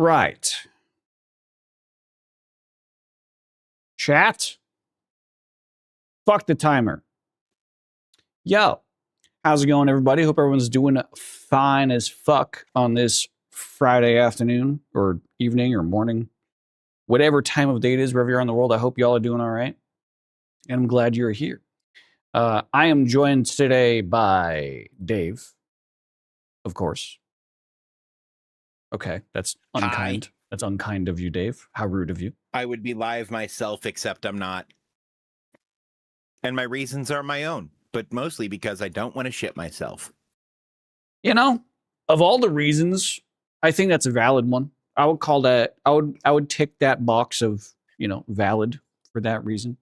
Right. Chat. Fuck the timer. Yo. How's it going, everybody? Hope everyone's doing fine as fuck on this Friday afternoon or evening or morning. Whatever time of day it is, wherever you're in the world, I hope y'all are doing all right. And I'm glad you're here. I am joined today by Dave, of course. Okay, that's unkind. Hi. That's unkind of you, Dave. How rude of you. I would be live myself, except I'm not. And my reasons are my own, but mostly because I don't want to shit myself. You know, of all the reasons, I think that's a valid one. I would call that, I would tick that box of, valid for that reason.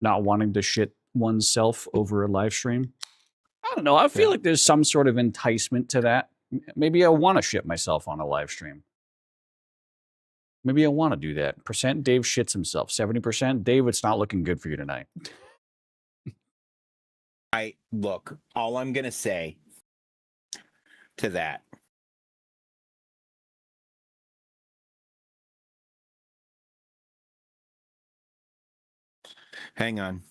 Not wanting to shit oneself over a live stream. I don't know. I feel like there's some sort of enticement to that. Maybe I want to shit myself on a live stream. Maybe I want to do that. Percent Dave shits himself. 70%. Dave, it's not looking good for you tonight. Look, all I'm going to say to that. Hang on.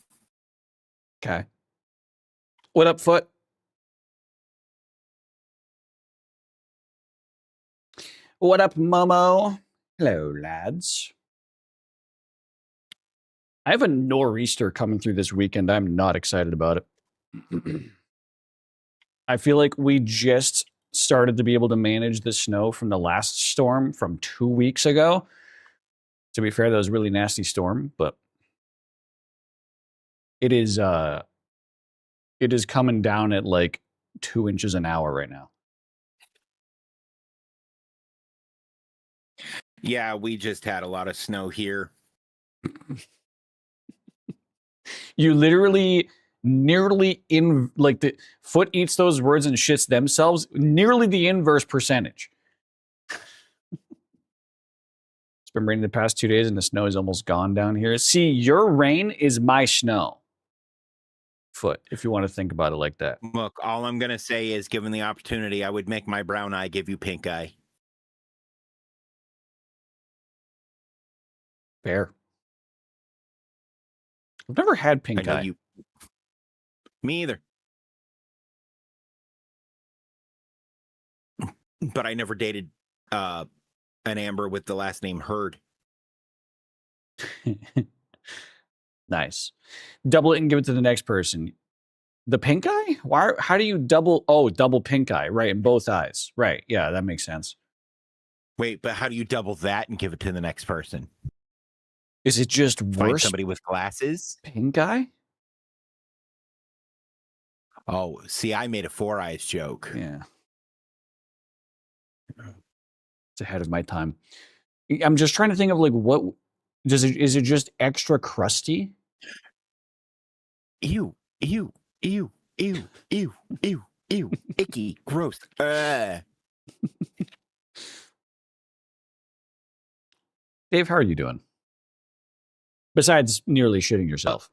Okay. What up, Foot? What up, Momo? Hello, lads. I have a nor'easter coming through this weekend. I'm not excited about it. I feel like we just started to be able to manage the snow from the last storm from 2 weeks ago. To be fair, that was a really nasty storm, but it is coming down at like 2 inches an hour right now. Yeah, we just had a lot of snow here. You literally nearly the Foot eats those words and shits themselves, nearly the inverse percentage. It's been raining the past 2 days and the snow is almost gone down here. See, your rain is my snow. Foot, if you want to think about it like that. Look, all I'm going to say is, given the opportunity, I would make my brown eye give you pink eye. Fair. I've never had pink eye. Me either. But I never dated an Amber with the last name Heard. Nice. Double it and give it to the next person. The pink eye? How do you double? Oh, double pink eye. Right, in both eyes. Right. Yeah, that makes sense. Wait, but how do you double that and give it to the next person? Is it just worse? Find somebody with glasses? Pink eye? Oh, see, I made a 4 eyes joke. Yeah. It's ahead of my time. I'm just trying to think of what is it just extra crusty? Ew, icky, gross. Dave, how are you doing? Besides nearly shitting yourself.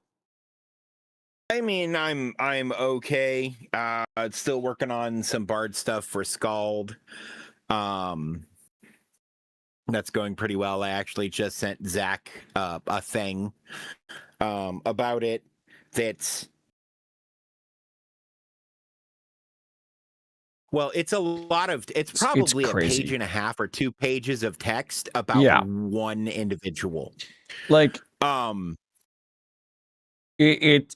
I mean, I'm okay. Still working on some Bard stuff for Scald. That's going pretty well. I actually just sent Zach a thing about it. It's probably a page and a half or 2 pages of text about one individual. Like, I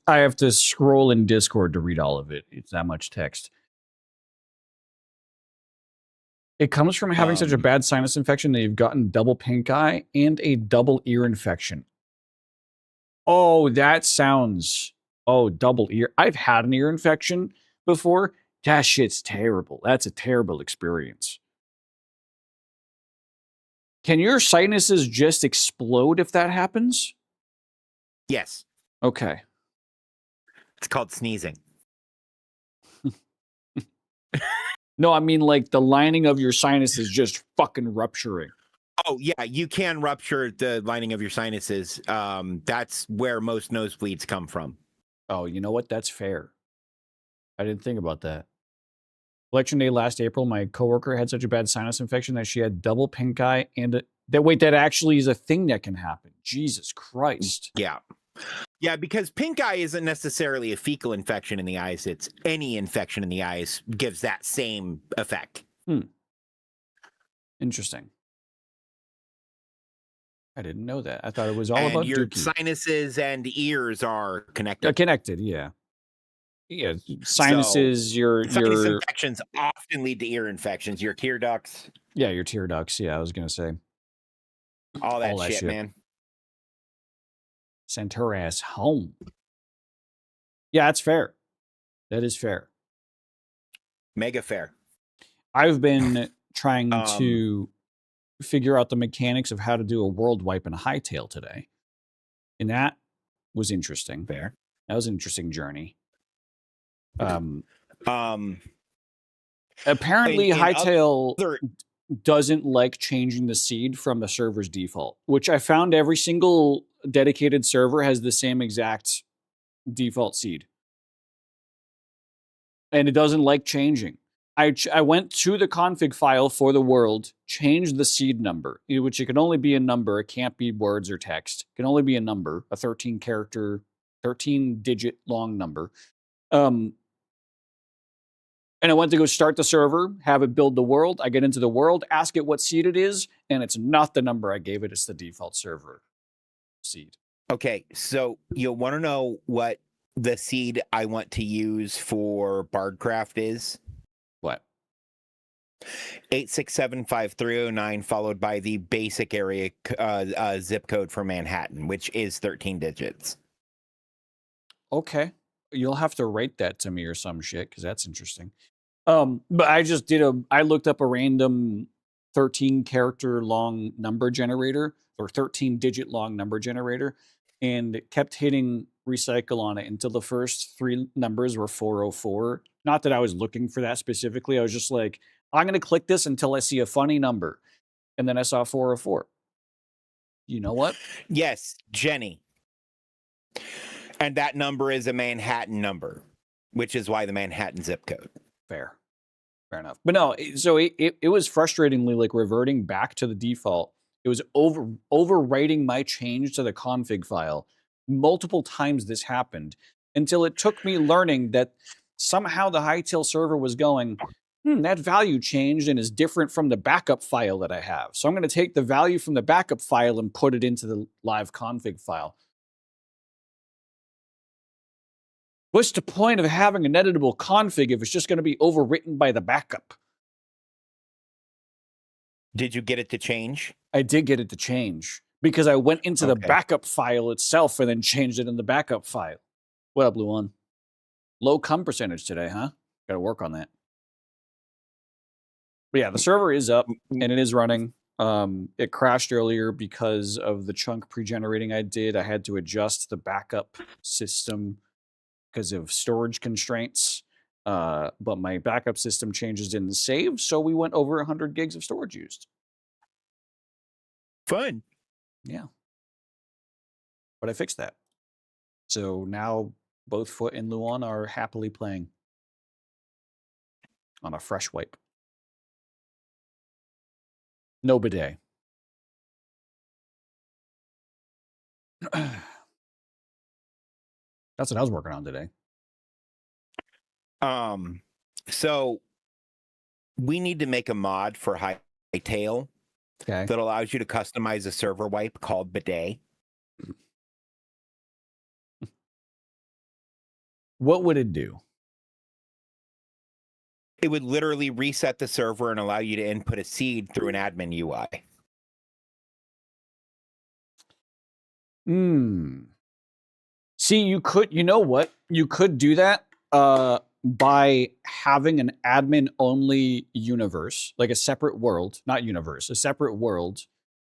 have to scroll in Discord to read all of it. It's that much text. It comes from having such a bad sinus infection that you've gotten double pink eye and a double ear infection. Oh, that sounds... Oh, double ear. I've had an ear infection before. That shit's terrible. That's a terrible experience. Can your sinuses just explode if that happens? Yes. Okay. It's called sneezing. No, I mean like the lining of your sinuses just fucking rupturing. Oh, yeah, you can rupture the lining of your sinuses. That's where most nosebleeds come from. Oh, you know what? That's fair. I didn't think about that. Election day last April, my coworker had such a bad sinus infection that she had double pink eye and that actually is a thing that can happen. Jesus Christ. Yeah. Yeah, because pink eye isn't necessarily a fecal infection in the eyes. It's any infection in the eyes gives that same effect. Interesting. I didn't know that. I thought it was all And about your Dookie. sinuses and ears are connected. Connected, yeah. Yeah, sinuses, so, sinus infections often lead to ear infections. Your tear ducts. Yeah, your tear ducts. Yeah, I was going to say. All that shit, man. Sent her ass home. Yeah, that's fair. That is fair. Mega fair. I've been trying to figure out the mechanics of how to do a world wipe in a hightail today. And that was interesting. Fair. That was an interesting journey. Apparently hightail doesn't like changing the seed from the server's default, which I found every single dedicated server has the same exact default seed. And it doesn't like changing. I went to the config file for the world, changed the seed number, which it can only be a number. It can't be words or text. It can only be a number, a 13-digit long number. And I went to go start the server, have it build the world. I get into the world, ask it what seed it is, and it's not the number I gave it. It's the default server seed. Okay, so you'll want to know what the seed I want to use for Bardcraft is? What? 8675309 followed by the basic area zip code for Manhattan, which is 13 digits. Okay. You'll have to write that to me or some shit, because that's interesting. But I looked up a random 13-character long number generator, or 13-digit long number generator, and kept hitting recycle on it until the first three numbers were 404. Not that I was looking for that specifically. I was just like, I'm going to click this until I see a funny number. And then I saw 404. You know what? Yes, Jenny. And that number is a Manhattan number, which is why the Manhattan zip code. Fair enough. But no, so it was frustratingly like reverting back to the default. It was overwriting my change to the config file. Multiple times this happened until it took me learning that somehow the hightail server was going, that value changed and is different from the backup file that I have. So I'm going to take the value from the backup file and put it into the live config file. What's the point of having an editable config if it's just going to be overwritten by the backup? Did you get it to change? I did get it to change because I went into the backup file itself and then changed it in the backup file. What up, Blue One? Low cum percentage today, huh? Got to work on that. But yeah, the server is up and it is running. It crashed earlier because of the chunk pre-generating I did. I had to adjust the backup system because of storage constraints. But my backup system changes didn't save, so we went over 100 gigs of storage used. Fun. Yeah. But I fixed that. So now both Foot and Luan are happily playing on a fresh wipe. No bidet. That's what I was working on today. So we need to make a mod for Hightail that allows you to customize a server wipe called bidet. What would it do? It would literally reset the server and allow you to input a seed through an admin UI. See, you know what? You could do that by having an admin-only universe, like a separate world, not universe, a separate world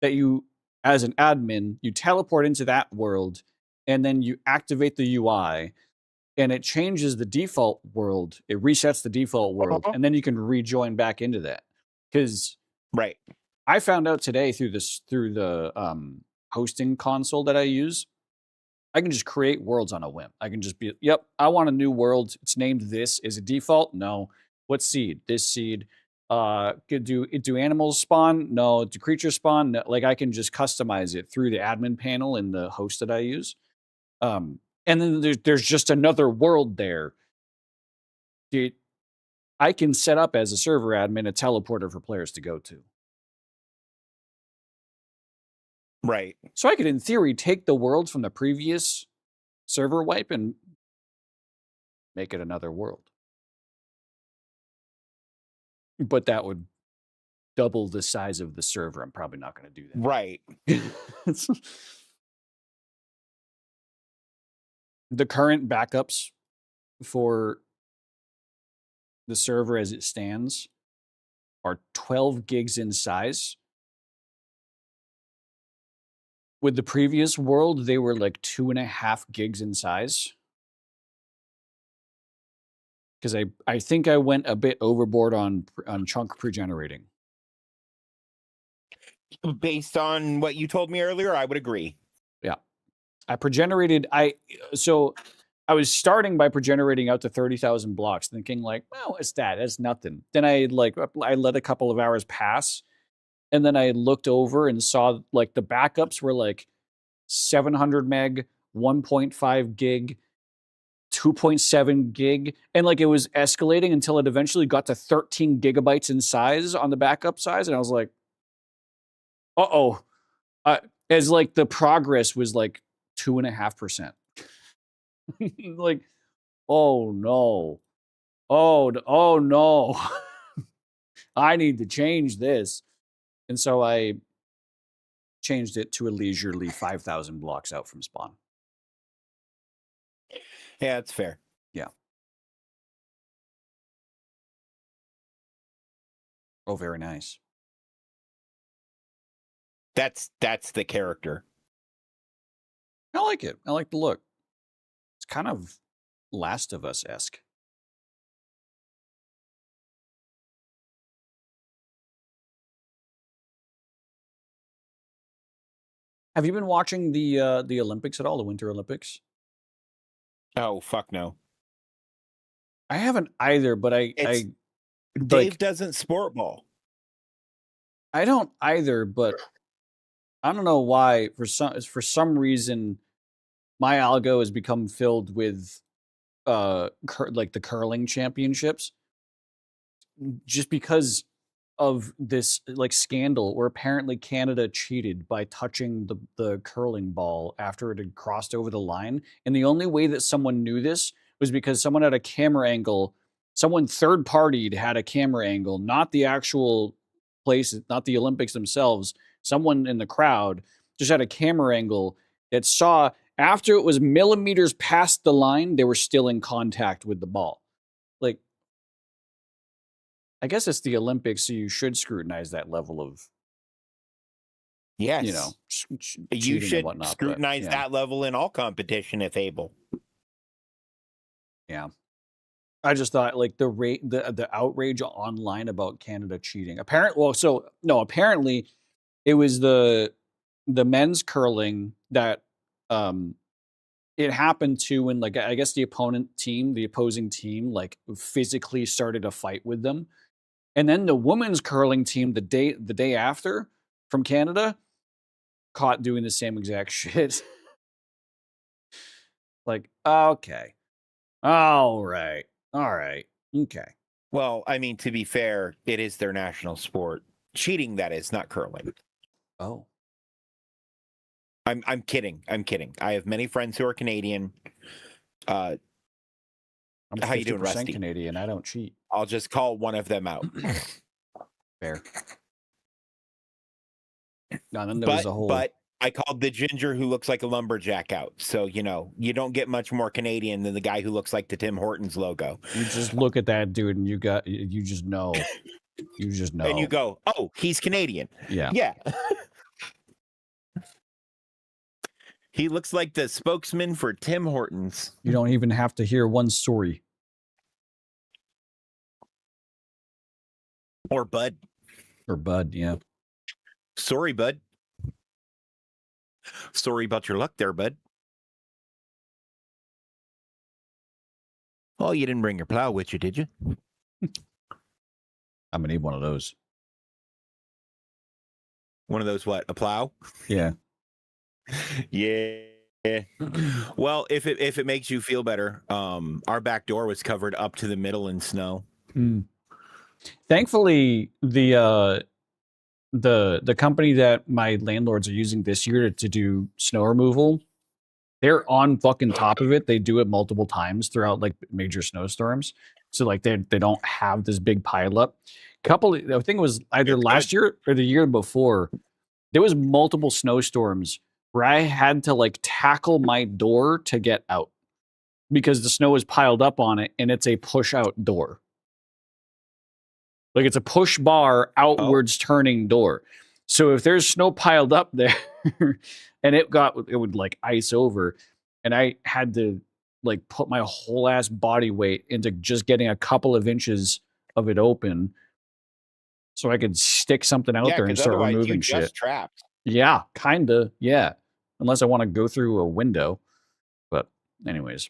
that you, as an admin, you teleport into that world, and then you activate the UI, and it changes the default world. It resets the default world, and then you can rejoin back into that. Because I found out today through the hosting console that I use, I can just create worlds on a whim. I can just be, yep, I want a new world. It's named this. Is it default? No. What seed? This seed. Do animals spawn? No. Do creatures spawn? No. Like I can just customize it through the admin panel in the host that I use. And then there's just another world there. Dude, I can set up as a server admin a teleporter for players to go to. Right. So I could, in theory, take the world from the previous server wipe and make it another world. But that would double the size of the server. I'm probably not going to do that. Right. The current backups for the server as it stands are 12 gigs in size. With the previous world, they were like 2.5 gigs in size. Because I think I went a bit overboard on chunk pre-generating. Based on what you told me earlier, I would agree. Yeah. I pre-generated, I was starting by pre-generating out to 30,000 blocks, thinking like, well, what's that? That's nothing. Then I let a couple of hours pass, and then I looked over and saw like the backups were like 700 meg, 1.5 gig, 2.7 gig, and like it was escalating until it eventually got to 13 gigabytes in size on the backup size, and I was like, uh-oh. As like the progress was like 2.5%. Like, oh no. Oh no. I need to change this. And so I changed it to a leisurely 5,000 blocks out from spawn. Yeah, that's fair. Yeah. Oh, very nice. That's the character. I like it. I like the look. It's kind of Last of Us-esque. Have you been watching the Olympics at all, the Winter Olympics? Oh, fuck no. I haven't either, but Dave like, doesn't sport ball. I don't either, but I don't know why. For some reason, my algo has become filled with like the curling championships, just because of this like scandal where apparently Canada cheated by touching the curling ball after it had crossed over the line, and the only way that someone knew this was because someone had a camera angle. Someone third partied had a camera angle, not the actual place, not the Olympics themselves. Someone in the crowd just had a camera angle that saw after it was millimeters past the line, they were still in contact with the ball. Like, I guess it's the Olympics, so you should scrutinize that level of, yes, you know, you should and whatnot, scrutinize that level in all competition if able. Yeah. I just thought like the outrage online about Canada cheating. Apparently it was the men's curling that it happened to when, like, I guess the opposing team like physically started a fight with them. And then the women's curling team the day after from Canada caught doing the same exact shit. Like, okay. All right. Okay. Well, I mean, to be fair, it is their national sport. Cheating, that is, not curling. Oh. I'm kidding. I have many friends who are Canadian. I'm how you doing, Rusty? Canadian. I don't cheat. I'll just call one of them out. Fair. No, then there was a whole. But I called the ginger who looks like a lumberjack out. So, you know, you don't get much more Canadian than the guy who looks like the Tim Hortons logo. You just look at that dude and you just know. You just know. And you go, oh, he's Canadian. Yeah. Yeah. He looks like the spokesman for Tim Hortons. You don't even have to hear one story. Or Bud. Yeah. Sorry, Bud. Sorry about your luck there, Bud. Oh, you didn't bring your plow with you, did you? I'm gonna need one of those. One of those what? A plow? Yeah. Yeah. Well, if it makes you feel better, our back door was covered up to the middle in snow. Thankfully, the company that my landlords are using this year to do snow removal, they're on fucking top of it. They do it multiple times throughout like major snowstorms. So like they don't have this big pileup. I think it was either last year or the year before, there was multiple snowstorms where I had to like tackle my door to get out because the snow was piled up on it and it's a push out door. Like it's a push bar outwards turning door. So if there's snow piled up there and it would like ice over and I had to like put my whole ass body weight into just getting a couple of inches of it open so I could stick something out there and start removing shit. Just trapped. Yeah, kinda. Yeah. Unless I want to go through a window. But anyways.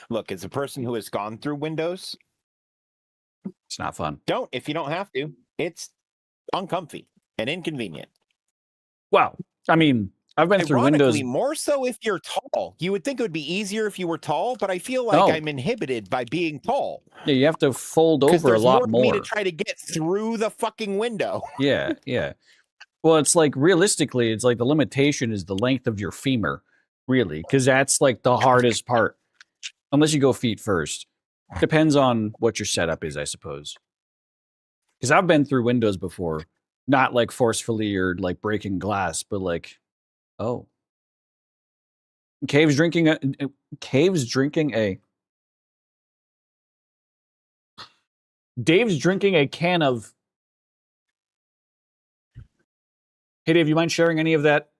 Look, as a person who has gone through windows, it's not fun. Don't if you don't have to. It's uncomfy and inconvenient. Well, I mean, I've been through windows. More so if you're tall. You would think it would be easier if you were tall, but I feel like I'm inhibited by being tall. Yeah, you have to fold over a lot more. Me to try to get through the fucking window. Yeah, yeah. Well, it's like realistically, it's like the limitation is the length of your femur, really, because that's like the hardest part. Unless you go feet first. Depends on what your setup is, I suppose. Because I've been through windows before. Not like forcefully or like breaking glass, but like, oh. Dave's drinking a can of. Hey Dave, you mind sharing any of that?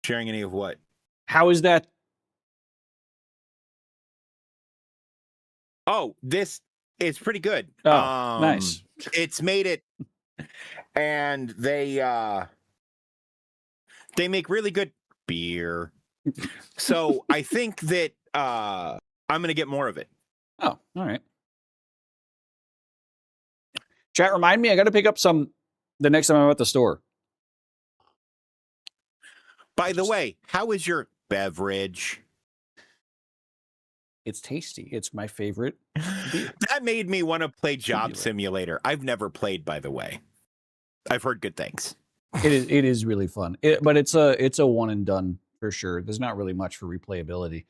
Sharing any of what? How is that? Oh, this is pretty good. Oh, nice. It's made it, and they make really good beer. So I think that I'm going to get more of it. Oh, all right. Chat, remind me, I got to pick up some the next time I'm at the store. By the way, how is your beverage? It's tasty. It's my favorite beer. That made me want to play Job Simulator. I've never played, by the way. I've heard good things. It is really fun. But it's a one and done for sure. There's not really much for replayability.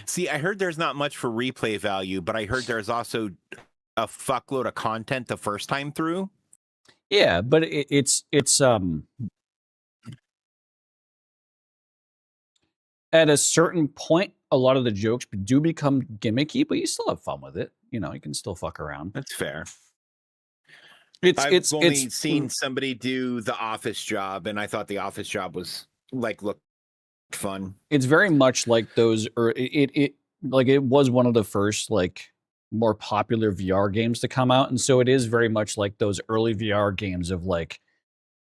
See, I heard there's not much for replay value, but I heard there's also a fuckload of content the first time through. Yeah, but it's at a certain point, a lot of the jokes do become gimmicky, but you still have fun with it. You know, you can still fuck around. That's fair. I've only seen somebody do the office job, and I thought the office job was looked fun. It's very much like those, or it was one of the first like more popular VR games to come out, and so it is very much like those early VR games of like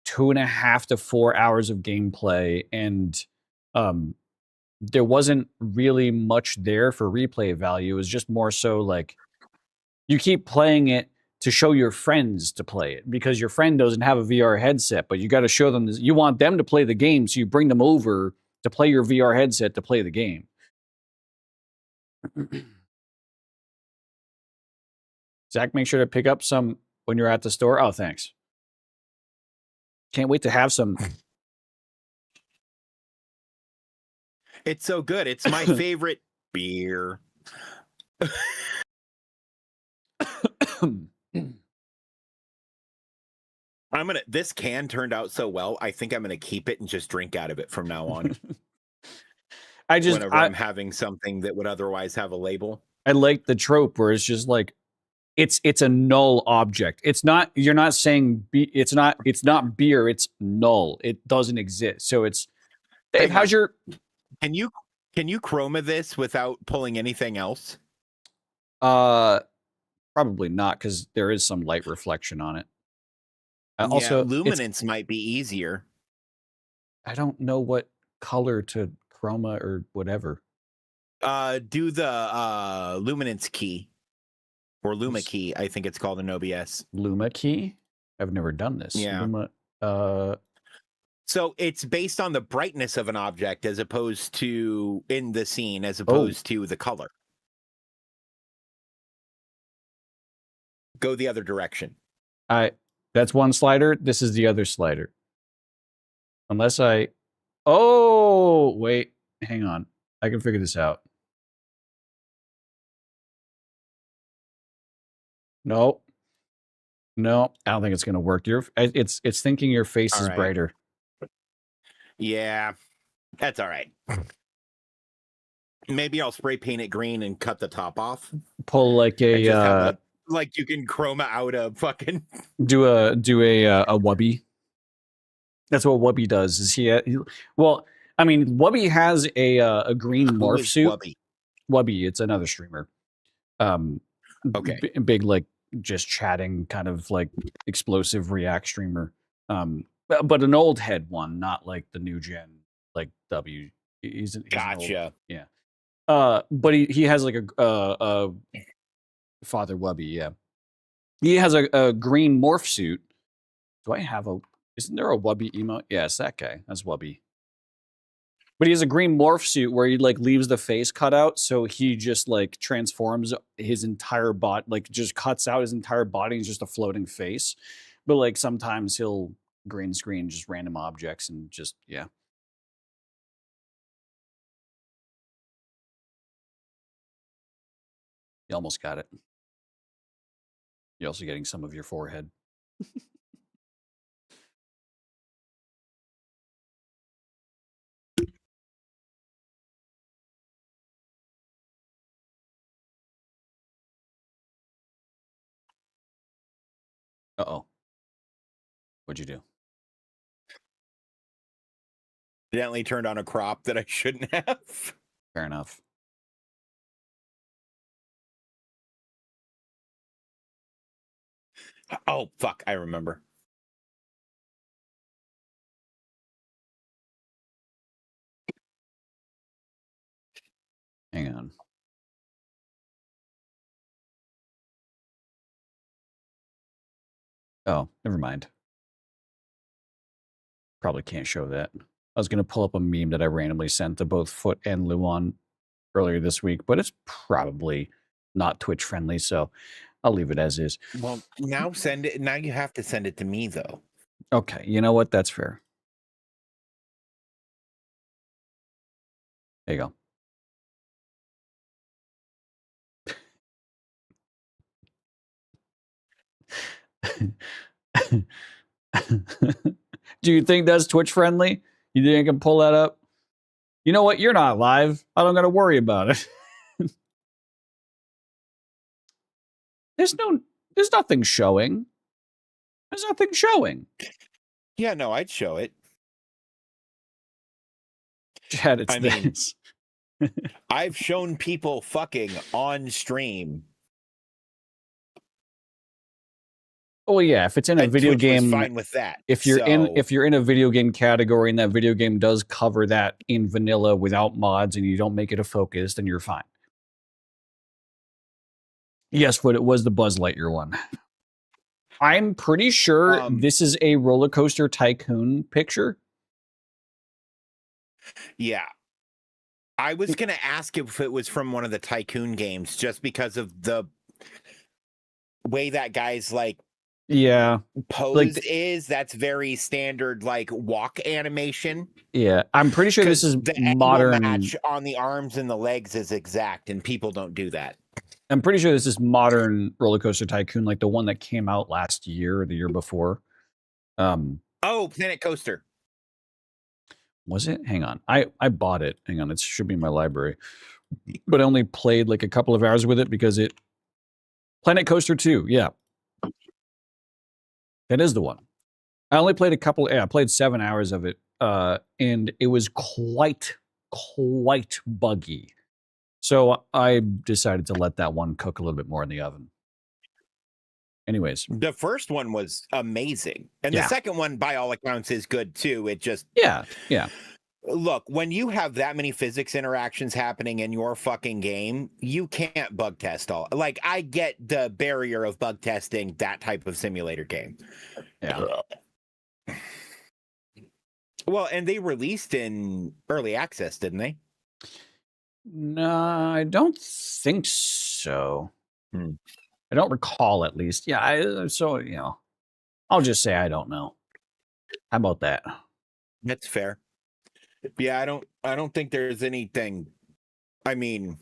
2.5 to 4 hours of gameplay, and there wasn't really much there for replay value. It was just more so like you keep playing it to show your friends to play it because your friend doesn't have a VR headset, but you got to show them you want them to play the game, so you bring them over to play your VR headset to play the game. Zach, make sure to pick up some when you're at the store. Oh, thanks. Can't wait to have some. It's so good. It's my favorite beer. This can turned out so well. I think I'm gonna keep it and just drink out of it from now on. Whenever I'm having something that would otherwise have a label. I like the trope where it's just like it's a null object. It's not. You're not saying it's not beer. It's null. It doesn't exist. So it's. Dave, how's your? Can you chroma this without pulling anything else? Probably not, because there is some light reflection on it. Also, luminance might be easier. I don't know what color to chroma or whatever. Do the luminance key or Luma key. I think it's called in OBS. Luma key? I've never done this. Yeah. Luma, so it's based on the brightness of an object as opposed to in the scene, as opposed to the color. Go the other direction. That's one slider. This is the other slider. Unless oh, wait, hang on. I can figure this out. No, I don't think it's going to work. It's thinking your face is brighter. Yeah, that's all right. Maybe I'll spray paint it green and cut the top off. Pull like a like you can chroma out a fucking do a Wubby. That's what Wubby does. Is well, I mean, Wubby has a green morph suit. Wubby, it's another streamer. Okay. Big like just chatting kind of like explosive React streamer. But an old head one, not like the new gen like W. He's gotcha. Yeah. But he has like a Father Wubby, yeah. He has a green morph suit. Do I have isn't there a Wubby emote? Yeah, it's that guy. That's Wubby. But he has a green morph suit where he like leaves the face cut out, so he just like transforms his entire body, like just cuts out his entire body and just a floating face. But like sometimes he'll green screen just random objects and just yeah. You almost got it. You're also getting some of your forehead. Uh-oh. What'd you do? Evidently turned on a crop that I shouldn't have. Fair enough. Oh, fuck. I remember. Hang on. Oh, never mind. Probably can't show that. I was going to pull up a meme that I randomly sent to both Foot and Luan earlier this week, but it's probably not Twitch friendly, so I'll leave it as is. Well, now send it. Now you have to send it to me, though. Okay, you know what? That's fair. There you go. Do you think that's Twitch friendly? You think I can pull that up? You know what? You're not live. I don't got to worry about it. There's nothing showing. There's nothing showing. Yeah, no, I'd show it. Chad, it's this. I've shown people fucking on stream. Oh yeah, if it's in a video Twitch game, was fine with that. If you're in a video game category and that video game does cover that in vanilla without mods and you don't make it a focus, then you're fine. Yes, but it was the Buzz Lightyear one. I'm pretty sure this is a Roller Coaster Tycoon picture. Yeah. I was going to ask if it was from one of the Tycoon games just because of the way that guy's like pose like that's very standard like walk animation. Yeah, I'm pretty sure this is the modern match on the arms and the legs is exact and people don't do that. I'm pretty sure this is modern Roller Coaster Tycoon, like the one that came out last year or the year before. Oh, Planet Coaster. Was it? Hang on. I bought it. Hang on. It should be in my library. But I only played like a couple of hours with it because Planet Coaster 2, yeah. That is the one. I only played I played 7 hours of it. And it was quite buggy. So I decided to let that one cook a little bit more in the oven. Anyways. The first one was amazing. And the second one, by all accounts, is good too. It just... Yeah. Look, when you have that many physics interactions happening in your fucking game, you can't bug test all. Like, I get the barrier of bug testing that type of simulator game. Yeah. Well, and they released in early access, didn't they? No, I don't think so. Hmm. I don't recall, at least. Yeah, so, you know, I'll just say I don't know. How about that? That's fair. Yeah, I don't think there's anything. I mean,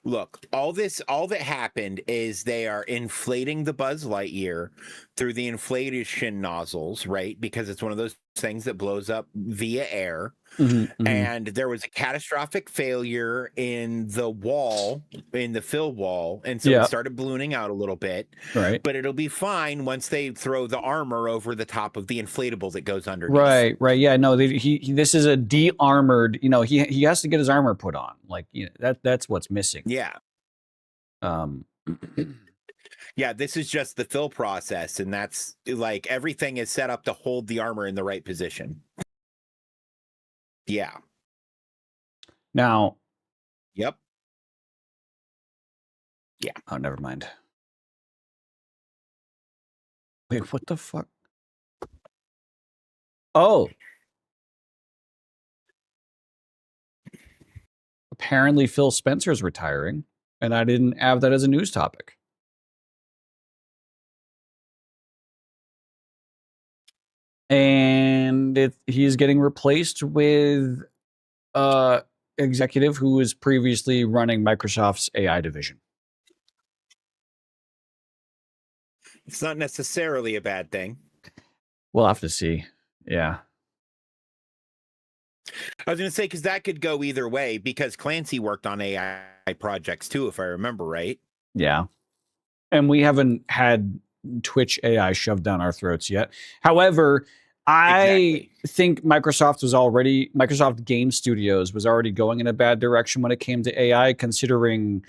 look, all that happened is they are inflating the Buzz Lightyear through the inflation nozzles, right? Because it's one of those things that blows up via air. And there was a catastrophic failure in the wall, in the fill wall, and so it started ballooning out a little bit. Right. But it'll be fine once they throw the armor over the top of the inflatable that goes underneath. Right. Yeah, no, he this is a de-armored, you know, he has to get his armor put on. Like, you know, that's what's missing. Yeah. Yeah, this is just the fill process, and that's like everything is set up to hold the armor in the right position. Yeah. Now. Yep. Yeah. Oh, never mind. Wait, what the fuck? Oh. Apparently Phil Spencer's retiring, and I didn't have that as a news topic. And he's getting replaced with executive who was previously running Microsoft's AI division. It's not necessarily a bad thing. We'll have to see. Yeah. I was going to say, because that could go either way, because Clancy worked on AI projects too, if I remember right. Yeah. And we haven't had Twitch AI shoved down our throats yet. However, I think Microsoft Game Studios was already going in a bad direction when it came to AI, considering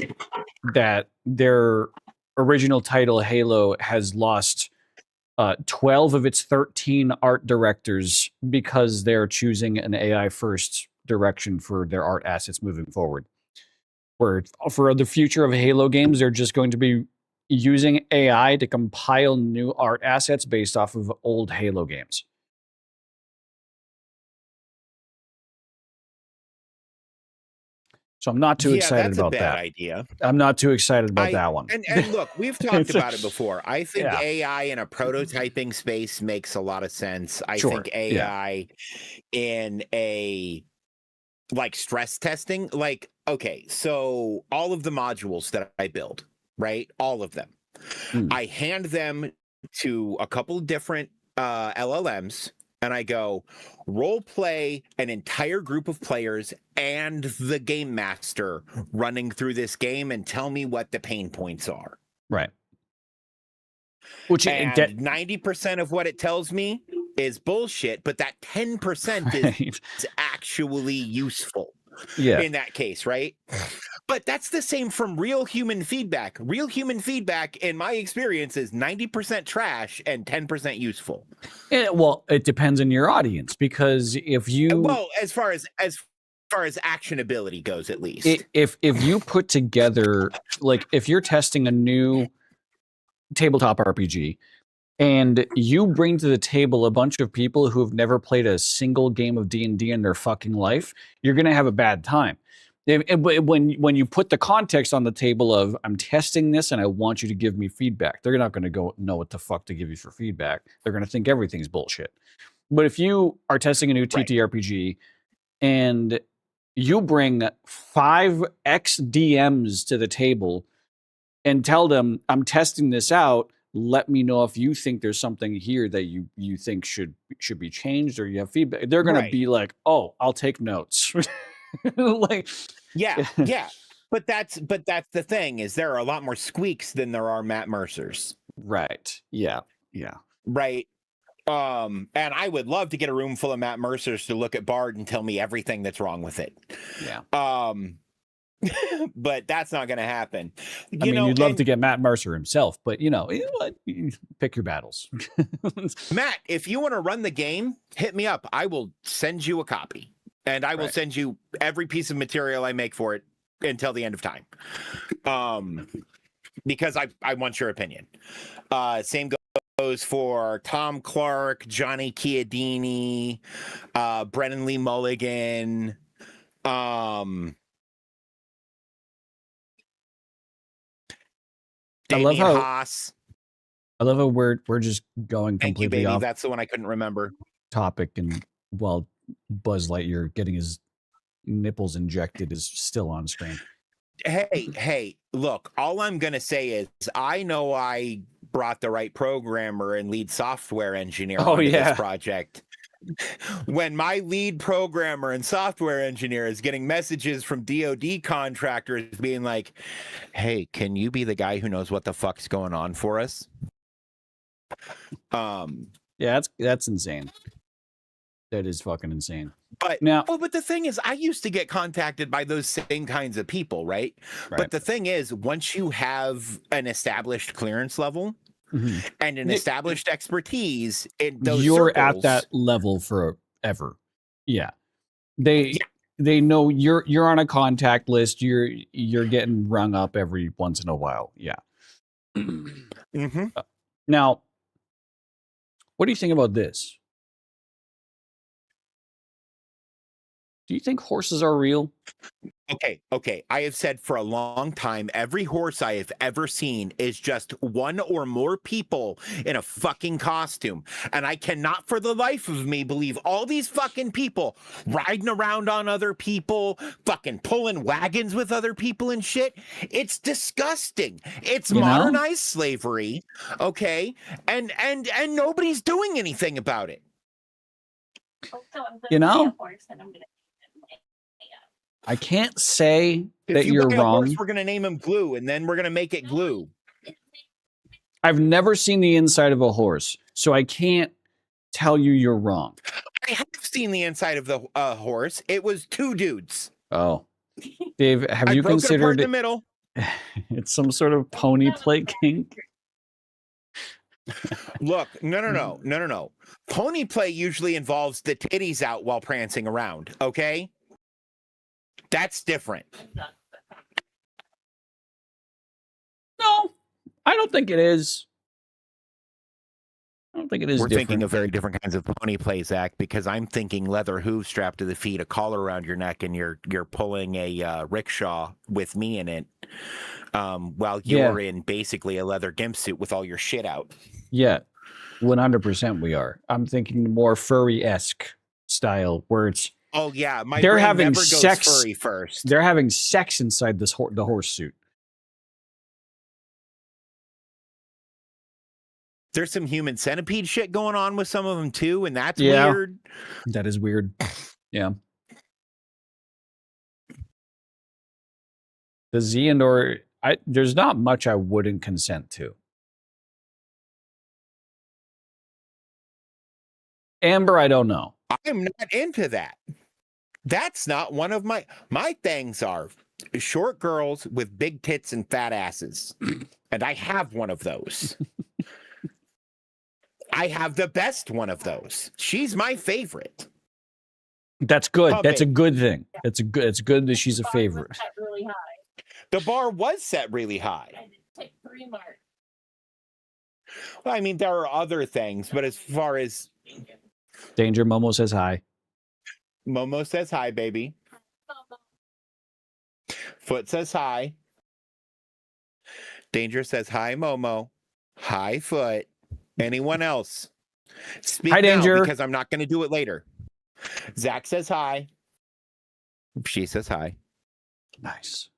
that their original title, Halo, has lost 12 of its 13 art directors because they're choosing an AI first direction for their art assets moving forward. Where for the future of Halo games, they're just going to be using AI to compile new art assets based off of old Halo games. So I'm not too excited about that. That's a bad idea. I'm not too excited about that one. And look, we've talked about it before. I think AI in a prototyping space makes a lot of sense. I think AI in a like stress testing, like, okay, so all of the modules that I build, right? All of them. I hand them to a couple of different LLMs. And I go, role play an entire group of players and the game master running through this game and tell me what the pain points are. Right. Which 90% of what it tells me is bullshit, but that 10% is actually useful in that case, right? But that's the same from real human feedback. Real human feedback, in my experience, is 90% trash and 10% useful. Well, it depends on your audience, because if you as far as actionability goes, at least if you put together, like, if you're testing a new tabletop RPG and you bring to the table a bunch of people who have never played a single game of D&D in their fucking life, you're going to have a bad time. When you put the context on the table of, I'm testing this and I want you to give me feedback, they're not going to go know what the fuck to give you for feedback. They're going to think everything's bullshit. But if you are testing a new TTRPG and you bring 5 XDMs to the table and tell them, I'm testing this out, let me know if you think there's something here that you think should be changed or you have feedback, they're going to be like, oh, I'll take notes. Like, yeah. But that's the thing, is there are a lot more squeaks than there are Matt Mercers. Right. Yeah. Right. And I would love to get a room full of Matt Mercers to look at Bard and tell me everything that's wrong with it. Yeah. but that's not going to happen. I mean, you'd love to get Matt Mercer himself, but what? Pick your battles. Matt, if you want to run the game, hit me up. I will send you a copy, and I will send you every piece of material I make for it until the end of time. Because I want your opinion. Same goes for Tom Clark, Johnny Chiodini, Brennan Lee Mulligan, Damien Haas. I love how we're just going completely baby. off. That's the one I couldn't remember. Topic, and Buzz Lightyear getting his nipples injected is still on screen. Hey, look, all I'm going to say is I know I brought the right programmer and lead software engineer onto this project. When my lead programmer and software engineer is getting messages from DoD contractors being like, hey, can you be the guy who knows what the fuck's going on for us? Yeah, that's insane. That is fucking insane. But the thing is, I used to get contacted by those same kinds of people, right? But the thing is, once you have an established clearance level and an established expertise in those you're circles, at that level forever. Yeah. They know you're on a contact list. You're getting rung up every once in a while. Yeah. Now, what do you think about this? Do you think horses are real? Okay. I have said for a long time, every horse I have ever seen is just one or more people in a fucking costume. And I cannot for the life of me believe all these fucking people riding around on other people, fucking pulling wagons with other people and shit. It's disgusting. It's modernized slavery, okay? And nobody's doing anything about it. I can't say that you're wrong. Horse, we're going to name him Glue, and then we're going to make it glue. I've never seen the inside of a horse, so I can't tell you you're wrong. I have seen the inside of the horse. It was two dudes. Oh, Dave, have you considered it in the middle? It's some sort of pony play kink? Look, no. Pony play usually involves the titties out while prancing around, okay? That's different. No, I don't think it is. I don't think it is. We're thinking of very different kinds of pony play, Zach, because I'm thinking leather hooves strapped to the feet, a collar around your neck, and you're pulling a rickshaw with me in it, while you're in basically a leather gimp suit with all your shit out. Yeah, 100% we are. I'm thinking more furry-esque style, where it's oh yeah, they're having never sex goes furry first. They're having sex inside the horse suit. There's some human centipede shit going on with some of them too, and that's weird. That is weird. Yeah. The Xehanort, there's not much I wouldn't consent to. Amber, I don't know. I'm not into that. That's not one of my things are short girls with big tits and fat asses. And I have one of those. I have the best one of those. She's my favorite. That's good. That's a good thing. It's good that she's a favorite. Really high. The bar was set really high. I didn't take 3 marks. Well, I mean, there are other things, but as far as Danger, Momo says hi. Momo says hi, baby. Foot says hi. Danger says hi, Momo. Hi, Foot. Anyone else? Speak hi, Danger. Now, because I'm not going to do it later. Zach says hi. She says hi. Nice.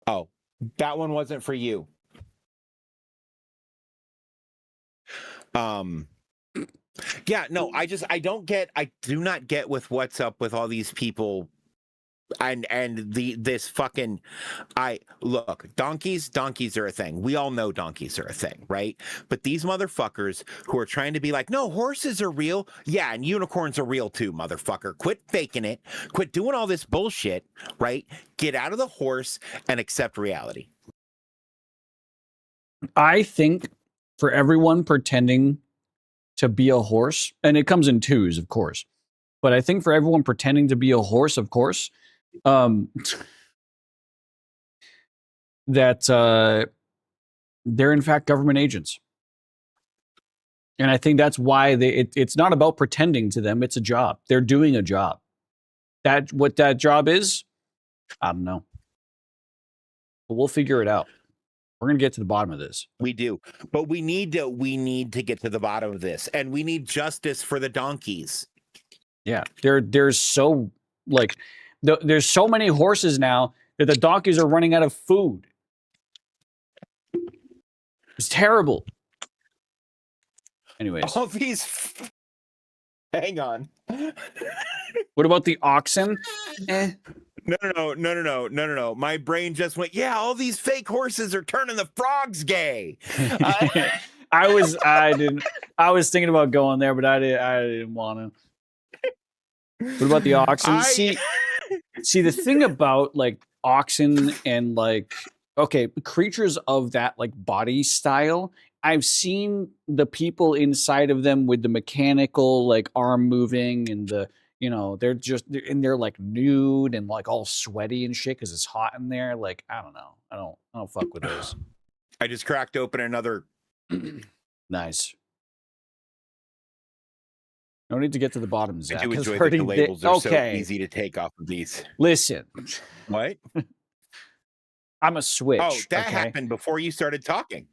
Oh, that one wasn't for you. Yeah, no, I do not get with what's up with all these people and this fucking donkeys are a thing. We all know donkeys are a thing, right? But these motherfuckers who are trying to be like, no, horses are real. Yeah, and unicorns are real too, motherfucker. Quit faking it. Quit doing all this bullshit, right? Get out of the horse and accept reality. I think for everyone pretending to be a horse, and it comes in twos, of course, but I think for everyone pretending to be a horse, of course, that they're in fact government agents. And I think that's why it's not about pretending to them. It's a job. They're doing a job. What that job is, I don't know. But we'll figure it out. We're going to get to the bottom of this. We do. But we need to get to the bottom of this. And we need justice for the donkeys. Yeah. There's so there's so many horses now that the donkeys are running out of food. It's terrible. Anyways. All these hang on. What about the oxen? No. My brain just went, yeah, all these fake horses are turning the frogs gay. I was thinking about going there, but I didn't want to. What about the oxen? See the thing about like oxen and like creatures of that like body style, I've seen the people inside of them with the mechanical like arm moving and they're like nude and like all sweaty and shit because it's hot in there. Like, I don't know. I don't fuck with those. I just cracked open another. Nice. No need to get to the bottom, Zach. I do enjoy that the labels are so easy to take off of these. Listen. What? I'm a switch. Oh, that happened before you started talking.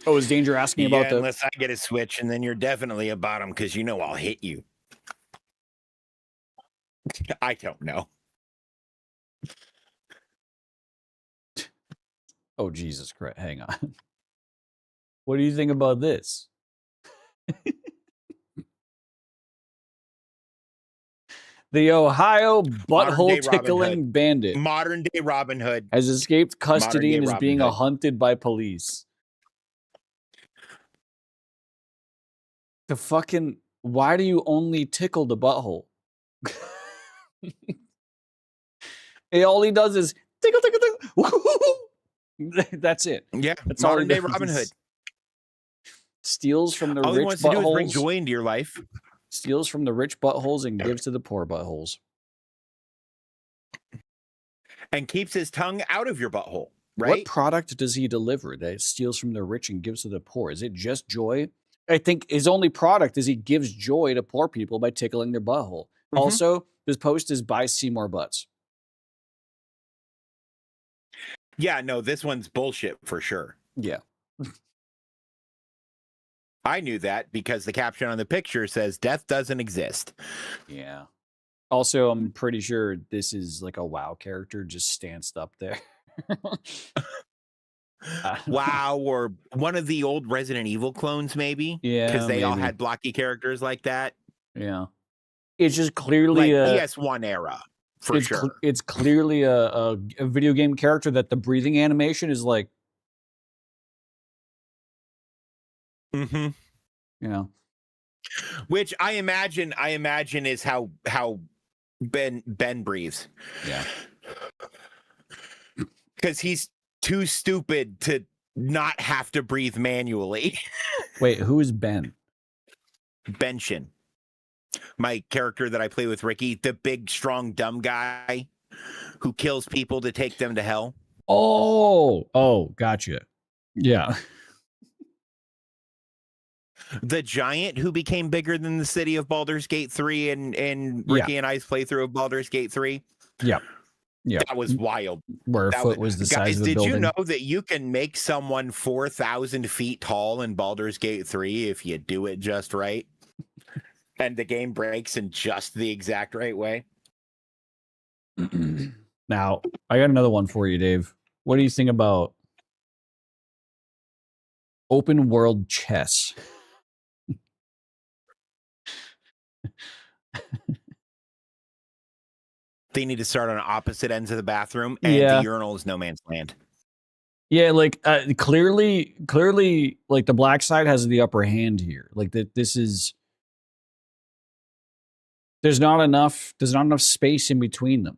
Oh, is Danger asking about unless I get a switch, and then you're definitely a bottom because I'll hit you. I don't know. Oh, Jesus Christ. Hang on. What do you think about this? The Ohio butthole tickling bandit. Modern day Robin Hood. Has escaped custody and is being hunted by police. The fucking... Why do you only tickle the butthole? All he does is tickle, tickle, tickle. That's it. Yeah, that's modern day Robin Hood. Steals from the all rich he wants buttholes. To do is bring joy into your life. Steals from the rich buttholes and gives to the poor buttholes. And keeps his tongue out of your butthole, right? What product does he deliver that steals from the rich and gives to the poor? Is it just joy? I think his only product is he gives joy to poor people by tickling their butthole. Mm-hmm. Also, this post is buy Seymour Butts. Yeah, no, this one's bullshit for sure. Yeah. I knew that because the caption on the picture says death doesn't exist. Yeah. Also, I'm pretty sure this is like a WoW character just stanced up there. WoW or one of the old Resident Evil clones, maybe? Yeah. Because they all had blocky characters like that. Yeah. It's just clearly like PS1 era, for sure. It's clearly a video game character that the breathing animation is like... Mm-hmm. You know, which I imagine is how Ben breathes. Yeah, because he's too stupid to not have to breathe manually. Wait, who is Ben? Benshin, my character that I play with Ricky, the big, strong, dumb guy who kills people to take them to hell. Oh, gotcha. Yeah. The giant who became bigger than the city of Baldur's Gate 3 and Ricky and I's playthrough of Baldur's Gate 3. Yeah. Yeah. That was wild. Where a foot was the size of the building. Did you know that you can make someone 4,000 feet tall in Baldur's Gate 3 if you do it just right? And the game breaks in just the exact right way? Now, I got another one for you, Dave. What do you think about open world chess? They need to start on opposite ends of the bathroom, and the urinal is no man's land. Yeah, like clearly, like the black side has the upper hand here. Like that, this is there's not enough space in between them.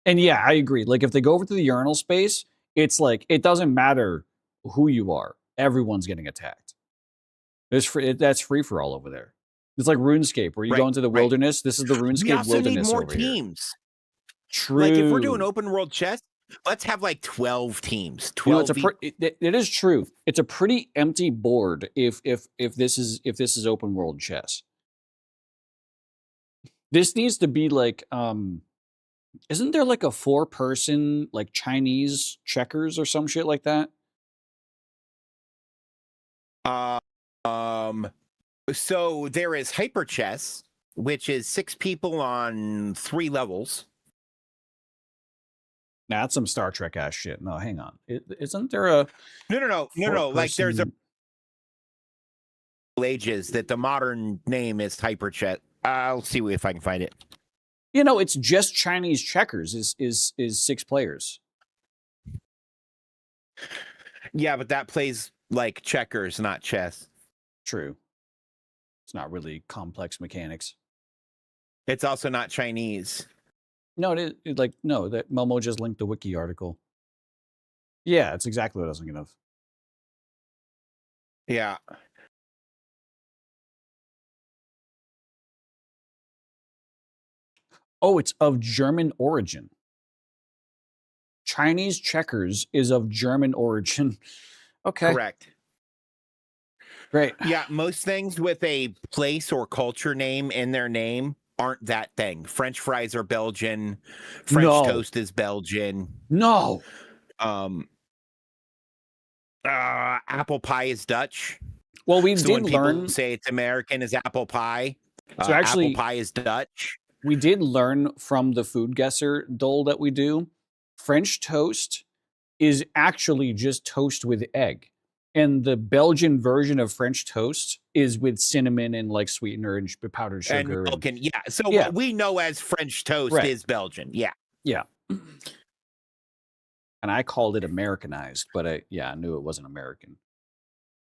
And yeah, I agree. Like if they go over to the urinal space, it's like it doesn't matter who you are. Everyone's getting attacked. That's free for all over there. It's like RuneScape, where you go into the wilderness. This is the RuneScape we also wilderness need more over teams. Here. True. Like if we're doing open world chess, let's have like 12 teams. 12. It is true. It's a pretty empty board if this is open world chess. This needs to be like isn't there like a 4-person like Chinese checkers or some shit like that? So there is hyper chess, which is 6 people on 3 levels. Nah, that's some Star Trek ass shit. No, hang on. Isn't there a no? Like there's a ages that the modern name is hyper chess. I'll see if I can find it. You know, it's just Chinese checkers. Is 6 players. Yeah, but that plays like checkers, not chess. True. It's not really complex mechanics. It's also not Chinese. No, that Momo just linked the wiki article. Yeah, it's exactly what I was thinking of. Yeah. Oh, it's of German origin. Chinese checkers is of German origin. Okay. Correct. Great. Yeah, most things with a place or culture name in their name aren't that thing. French fries are Belgian. French toast is Belgian. No. Apple pie is Dutch. Well, we so did when people learn say it's American is apple pie. So actually, apple pie is Dutch. We did learn from the food guesser dole that we do. French toast is actually just toast with egg. And the Belgian version of French toast is with cinnamon and like sweetener and powdered sugar. And milk and yeah. So what we know as French toast is Belgian. Yeah. Yeah. And I called it Americanized, but I knew it wasn't American.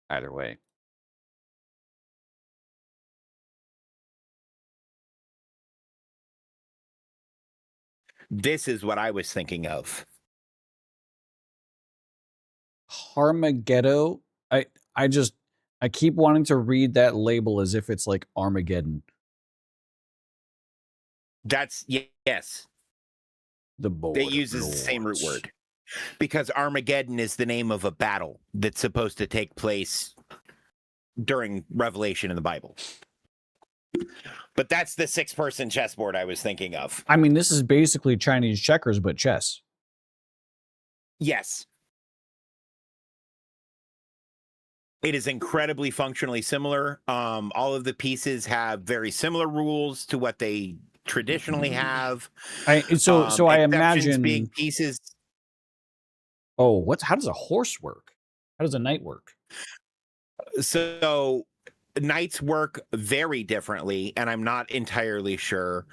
Either way. This is what I was thinking of. Harmageddon. I keep wanting to read that label as if it's like Armageddon. That's yes. The board. It uses the same root word. Because Armageddon is the name of a battle that's supposed to take place during Revelation in the Bible. But that's the 6-person chessboard I was thinking of. I mean, this is basically Chinese checkers, but chess. Yes. It is incredibly functionally similar. All of the pieces have very similar rules to what they traditionally have. So I imagine being pieces. Oh, how does a horse work? How does a knight work? So knights work very differently, and I'm not entirely sure.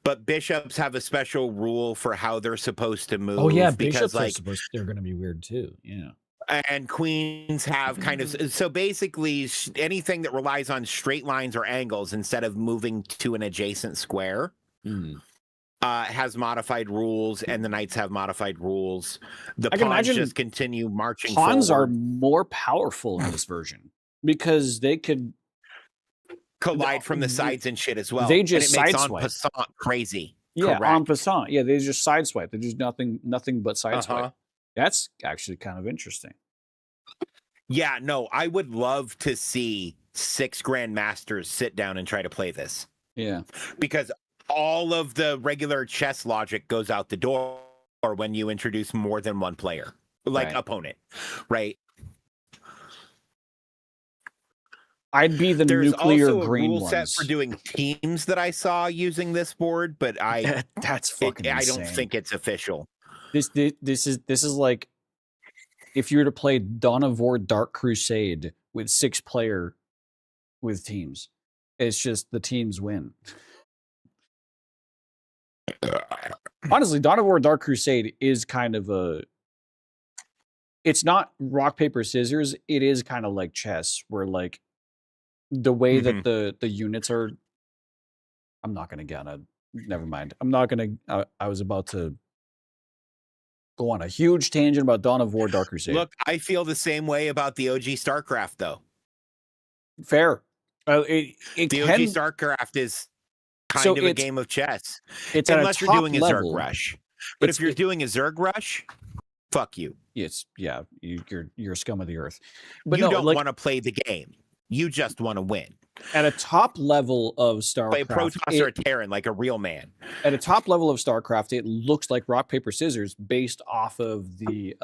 But bishops have a special rule for how they're supposed to move. Oh yeah, bishops they're going to be weird too. Yeah. And queens have kind of so basically anything that relies on straight lines or angles instead of moving to an adjacent square has modified rules, and the knights have modified rules. The pawns just continue marching. Pawns forward. Are more powerful in this version because they could collide from the sides and shit as well. They just and it makes en passant crazy. Yeah, en passant. Yeah, they just sideswipe. They just nothing but sideswipe. That's actually kind of interesting. Yeah, no, I would love to see 6 grandmasters sit down and try to play this. Yeah. Because all of the regular chess logic goes out the door when you introduce more than one player, like opponent, right? I'd be the There's nuclear also a green rule ones. set for doing teams that I saw using this board, but that's fucking insane. I don't think it's official. This is like if you were to play Dawn of War Dark Crusade with 6 player with teams. It's just the teams win. Honestly, Dawn of War Dark Crusade is kind of a... It's not rock, paper, scissors. It is kind of like chess, where like the way that the units are... I'm not going to get on a... Never mind. I'm not going to... I was about to go on a huge tangent about Dawn of War Dark Crusade. Look, I feel the same way about the OG StarCraft, though. Fair. The OG StarCraft is kind of a game of chess. It's unless you're doing level. a Zerg Rush. But if you're doing a Zerg Rush, fuck you. Yes, yeah, you're scum of the earth. But you don't want to play the game. You just want to win. At a top level of StarCraft, play a Protoss or a Terran like a real man. At a top level of StarCraft, it looks like rock, paper, scissors based off of the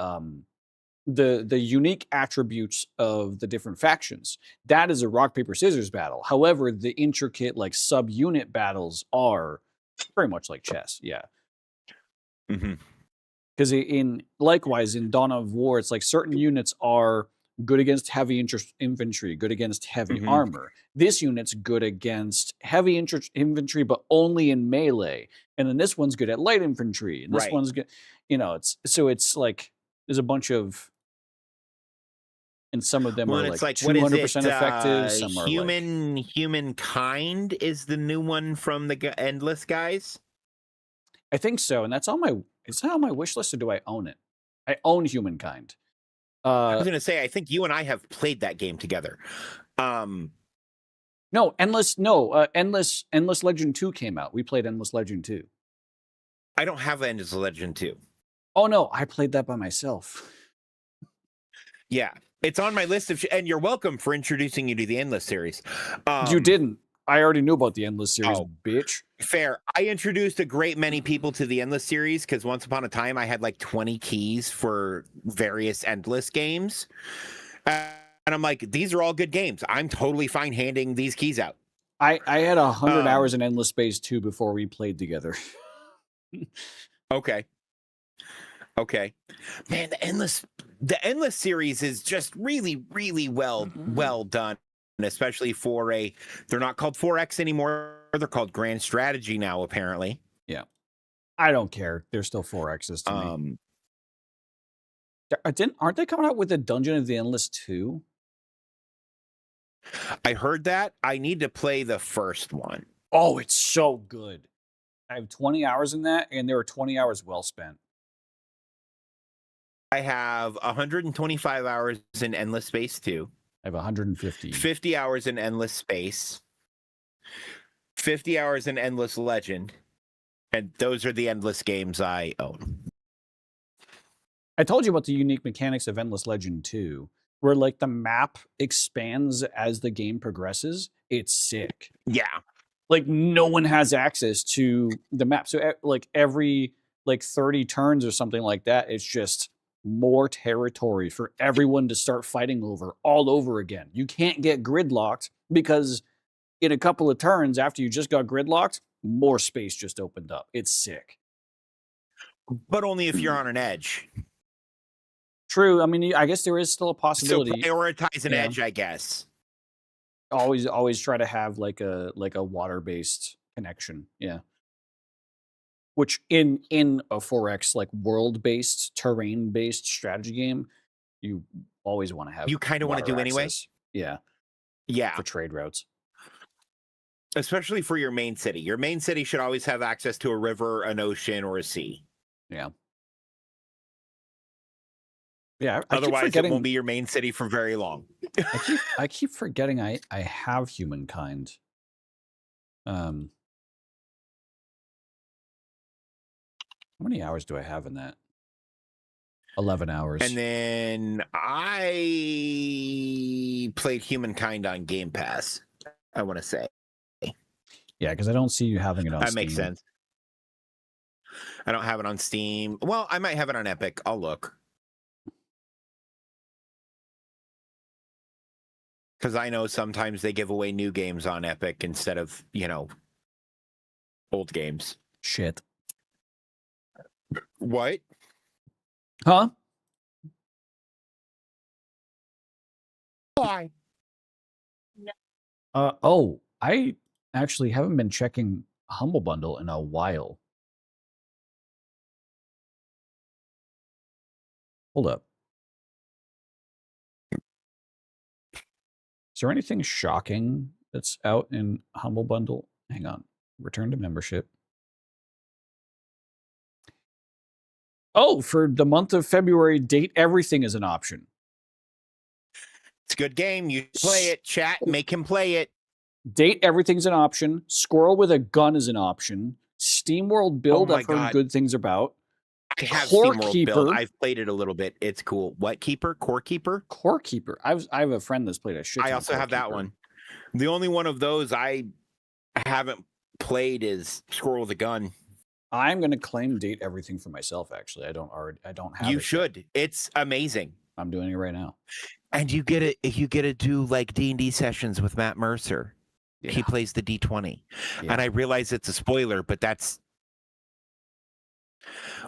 unique attributes of the different factions. That is a rock, paper, scissors battle. However, the intricate like sub-unit battles are very much like chess. Yeah. Because likewise in Dawn of War, it's like certain units are good against heavy infantry, good against heavy armor. This unit's good against heavy infantry, but only in melee. And then this one's good at light infantry. And this one's good. It's like there's a bunch of... And some of them are like 200% effective. Some are Humankind is the new one from the Endless guys. I think so, and that's on my... Is that on my wish list, or do I own it? I own Humankind. I was going to say, I think you and I have played that game together. Endless Legend 2 came out. We played Endless Legend 2. I don't have Endless Legend 2. Oh, no, I played that by myself. Yeah, it's on my list of... and you're welcome for introducing you to the Endless series. You didn't. I already knew about the Endless series, bitch. Fair. I introduced a great many people to the Endless series because once upon a time I had like 20 keys for various Endless games. And I'm like, these are all good games. I'm totally fine handing these keys out. I had 100 hours in Endless Space 2 before we played together. Okay. Man, the Endless series is just really, really well done. And especially for they're not called 4X anymore. They're called Grand Strategy now, apparently. Yeah. I don't care. They're still 4Xs to me. Aren't they coming out with a Dungeon of the Endless 2? I heard that. I need to play the first one. Oh, it's so good. I have 20 hours in that, and there were 20 hours well spent. I have 125 hours in Endless Space 2. I have 150. 50 hours in Endless Space. 50 hours in Endless Legend. And those are the Endless games I own. I told you about the unique mechanics of Endless Legend 2, where like the map expands as the game progresses. It's sick. Yeah. Like no one has access to the map. So like every 30 turns or something like that, it's just more territory for everyone to start fighting over all over again. You can't get gridlocked because in a couple of turns after you just got gridlocked, more space just opened up. It's sick. But only if you're on an edge. True. I mean, I guess there is still a possibility. So prioritize an edge, I guess. Always try to have like a water-based connection. Yeah. Which in a 4X like world-based, terrain-based strategy game, you always want to have. You kind of want to do anyway. Yeah. Yeah. For trade routes. Especially for your main city. Your main city should always have access to a river, an ocean, or a sea. Yeah. Yeah. Otherwise, it won't be your main city for very long. I keep forgetting I have Humankind. How many hours do I have in that? 11 hours. And then I played Humankind on Game Pass, I want to say. Yeah, because I don't see you having it on Steam. That makes sense. I don't have it on Steam. Well, I might have it on Epic. I'll look. Because I know sometimes they give away new games on Epic instead of, old games. Shit. What? Huh? Why? Oh, I actually haven't been checking Humble Bundle in a while. Hold up. Is there anything shocking that's out in Humble Bundle? Hang on. Return to membership. Oh, for the month of February, Date Everything is an option. It's a good game. You play it, chat, make him play it. Date Everything's an option. Squirrel with a Gun is an option. SteamWorld Build, I've heard good things about. I have SteamWorld Build. I've played it a little bit. It's cool. What Keeper? Core Keeper? Core Keeper. I have a friend that's played a shit ton. I also have that one. The only one of those I haven't played is Squirrel with a Gun. I'm going to claim Date Everything for myself. Actually, I don't have. You should. Yet. It's amazing. I'm doing it right now. And you get to do like D&D sessions with Matt Mercer. Yeah. He plays the D20. Yeah. And I realize it's a spoiler, but that's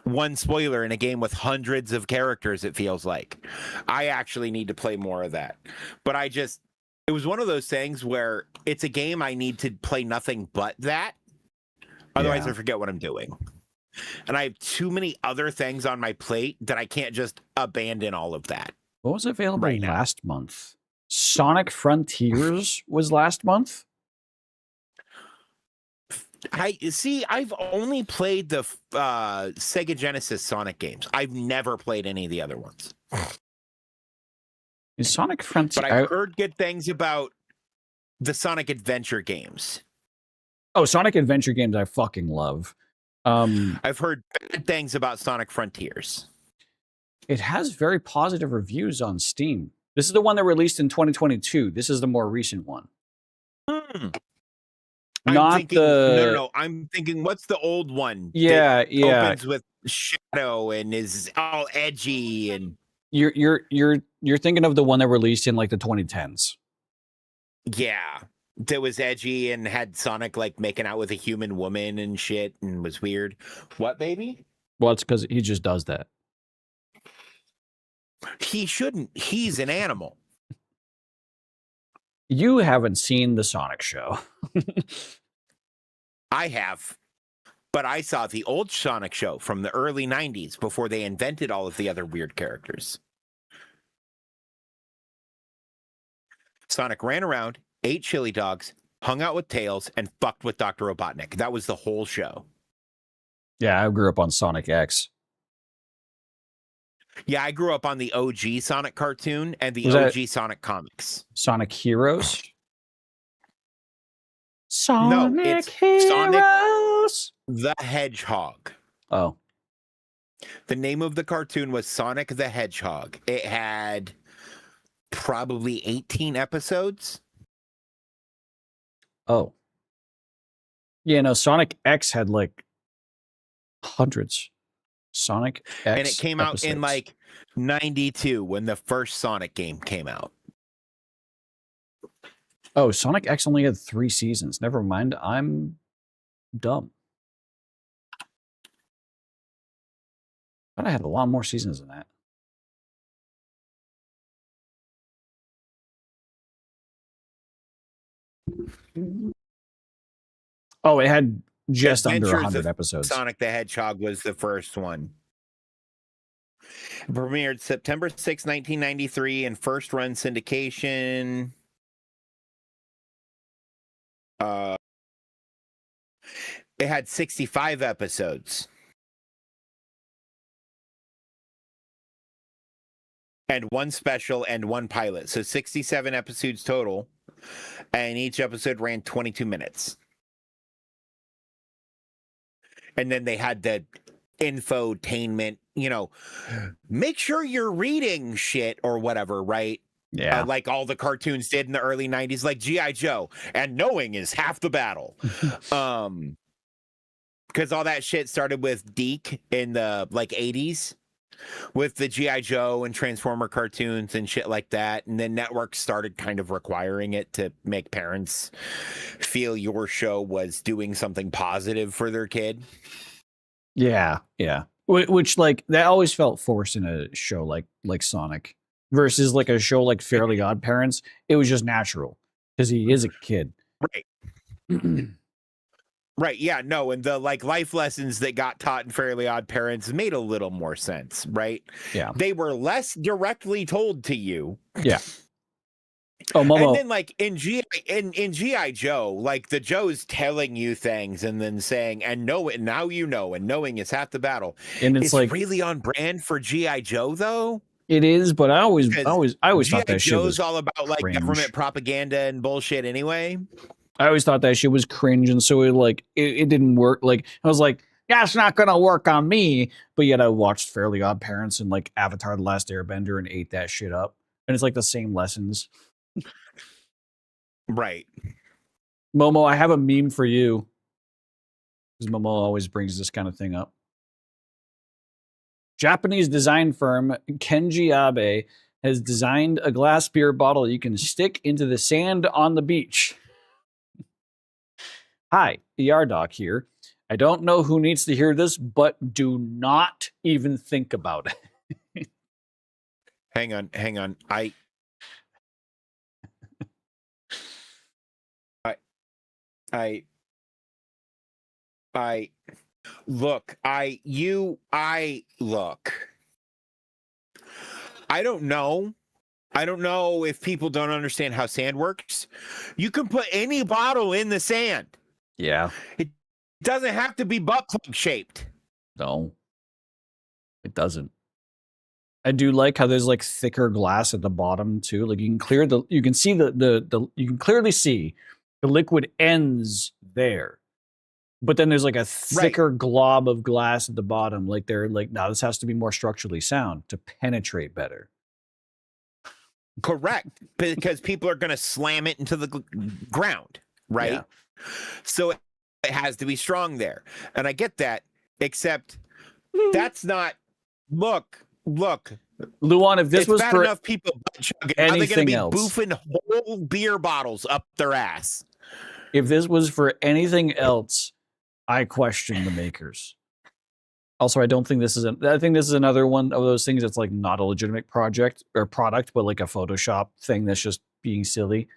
one spoiler in a game with hundreds of characters, it feels like. I actually need to play more of that. But it was one of those things where it's a game I need to play nothing but that. Otherwise, I forget what I'm doing. And I have too many other things on my plate that I can't just abandon all of that. What was available last month? Sonic Frontiers was last month? I've only played the Sega Genesis Sonic games. I've never played any of the other ones. Is Sonic Frontiers? But I've heard good things about the Sonic Adventure games. Oh, Sonic Adventure games I fucking love. I've heard bad things about Sonic Frontiers. It has very positive reviews on Steam. This is the one that released in 2022. This is the more recent one. No. I'm thinking, what's the old one? Yeah. Opens with shadow and is all edgy and. You're thinking of the one that released in like the 2010s. Yeah. That was edgy and had Sonic like making out with a human woman and shit and was weird. What, baby? Well, it's because he just does that. He shouldn't. He's an animal. You haven't seen the Sonic show. I have. But I saw the old Sonic show from the early 90s before they invented all of the other weird characters. Sonic ran around, ate chili dogs, hung out with Tails, and fucked with Dr. Robotnik. That was the whole show. Yeah, I grew up on Sonic X. Yeah, I grew up on the OG Sonic cartoon and the OG Sonic comics. Sonic Heroes? Sonic Heroes! Sonic the Hedgehog. Oh. The name of the cartoon was Sonic the Hedgehog. It had probably 18 episodes. Oh. Yeah, no, Sonic X had like hundreds. Sonic X. And it came episodes. out in like 92 when the first Sonic game came out. Oh, Sonic X only had 3 seasons. Never mind. I'm dumb. But I had a lot more seasons than that. Oh, it had just under 100 episodes. Sonic the Hedgehog was the first one. It premiered September 6, 1993 in first run syndication. It had 65 episodes. And 1 special and 1 pilot. So 67 episodes total. And each episode ran 22 minutes. And then they had the infotainment, make sure you're reading shit or whatever, right? Yeah. Like all the cartoons did in the early 90s, like G.I. Joe. And knowing is half the battle. Because all that shit started with Deke in the 80s. With the G.I. Joe and Transformer cartoons and shit like that. And then networks started kind of requiring it to make parents feel your show was doing something positive for their kid. Yeah. Which that always felt forced in a show like Sonic versus like a show like Fairly Odd Parents. It was just natural because he is a kid. Right. Right. Yeah. No. And the like life lessons that got taught in Fairly Odd Parents made a little more sense. Right. Yeah. They were less directly told to you. Yeah. Oh, Momo. And then like in GI Joe, like the Joe's telling you things and then saying, and know it now, you know, and knowing is half the battle. And it's like really on brand for GI Joe though. It is, but I always thought that shit was all about like cringe. Government propaganda and bullshit anyway. I always thought that shit was cringe, and so it didn't work. Like I was like, yeah, it's not gonna work on me. But yet I watched Fairly Odd Parents and like Avatar: The Last Airbender and ate that shit up. And it's like the same lessons. Right. Momo, I have a meme for you. Because Momo always brings this kind of thing up. Japanese design firm Kenji Abe has designed a glass beer bottle you can stick into the sand on the beach. Hi, ER Doc here. I don't know who needs to hear this, but do not even think about it. Hang on. Look. I don't know. I don't know if people don't understand how sand works. You can put any bottle in the sand. Yeah. It doesn't have to be butt plug shaped. No, it doesn't. I do like how there's like thicker glass at the bottom too. Like you can clearly see the liquid ends there. But then there's like a thicker glob of glass at the bottom. Like they're like, now this has to be more structurally sound to penetrate better. Correct. Because people are going to slam it into the ground, right? Yeah. So it has to be strong there. And I get that, except that's not, look. Luan, if this was for enough people chugging, anything are they going to be else, boofing whole beer bottles up their ass? If this was for anything else, I question the makers. Also, I don't think this is I think this is another one of those things that's like not a legitimate project or product, but like a Photoshop thing that's just being silly.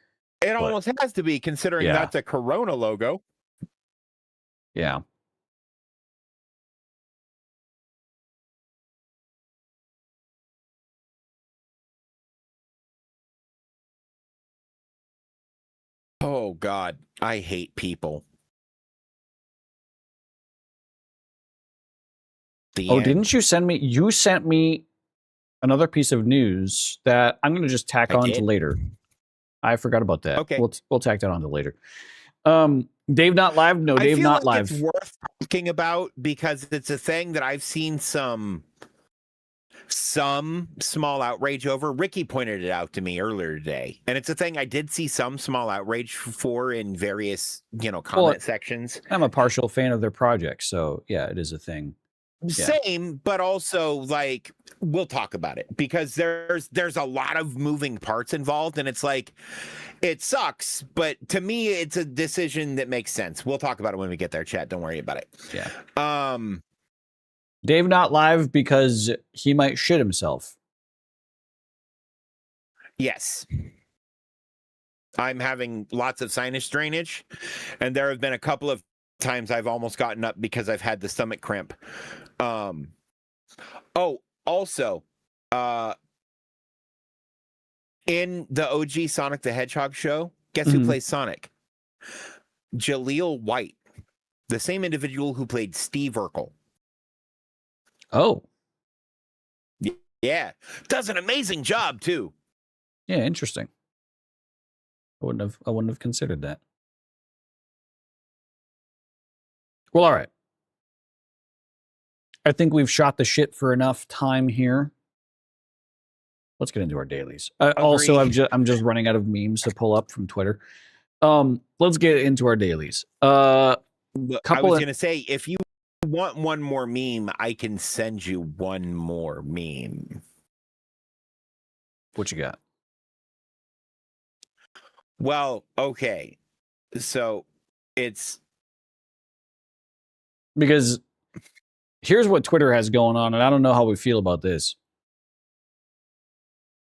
It almost has to be, considering that's a Corona logo. Yeah. Oh, God. I hate people. Didn't you send me? You sent me another piece of news that I'm going to just tack on to later. I forgot about that. Okay. We'll tack that on to later. Dave not live? No, Dave not live. It's worth talking about because it's a thing that I've seen some small outrage over. Ricky pointed it out to me earlier today, and it's a thing I did see some small outrage for in various, comment sections. I'm a partial fan of their project, so yeah, it is a thing. Same, but also like we'll talk about it because there's a lot of moving parts involved, and it's like it sucks, but to me it's a decision that makes sense. We'll talk about it when we get there, chat. Don't worry about it. Yeah. Dave not live because he might shit himself. Yes. I'm having lots of sinus drainage, and there have been a couple of times I've almost gotten up because I've had the stomach cramp. Also, in the OG Sonic the Hedgehog show, guess who plays Sonic? Jaleel White, the same individual who played Steve Urkel. Oh. Yeah. Does an amazing job too. Yeah, interesting. I wouldn't have considered that. Well, all right. I think we've shot the shit for enough time here. Let's get into our dailies. Also, I'm just running out of memes to pull up from Twitter. Let's get into our dailies. I was going to say, if you want one more meme, I can send you one more meme. What you got? Well, okay. So it's because here's what Twitter has going on, and I don't know how we feel about this.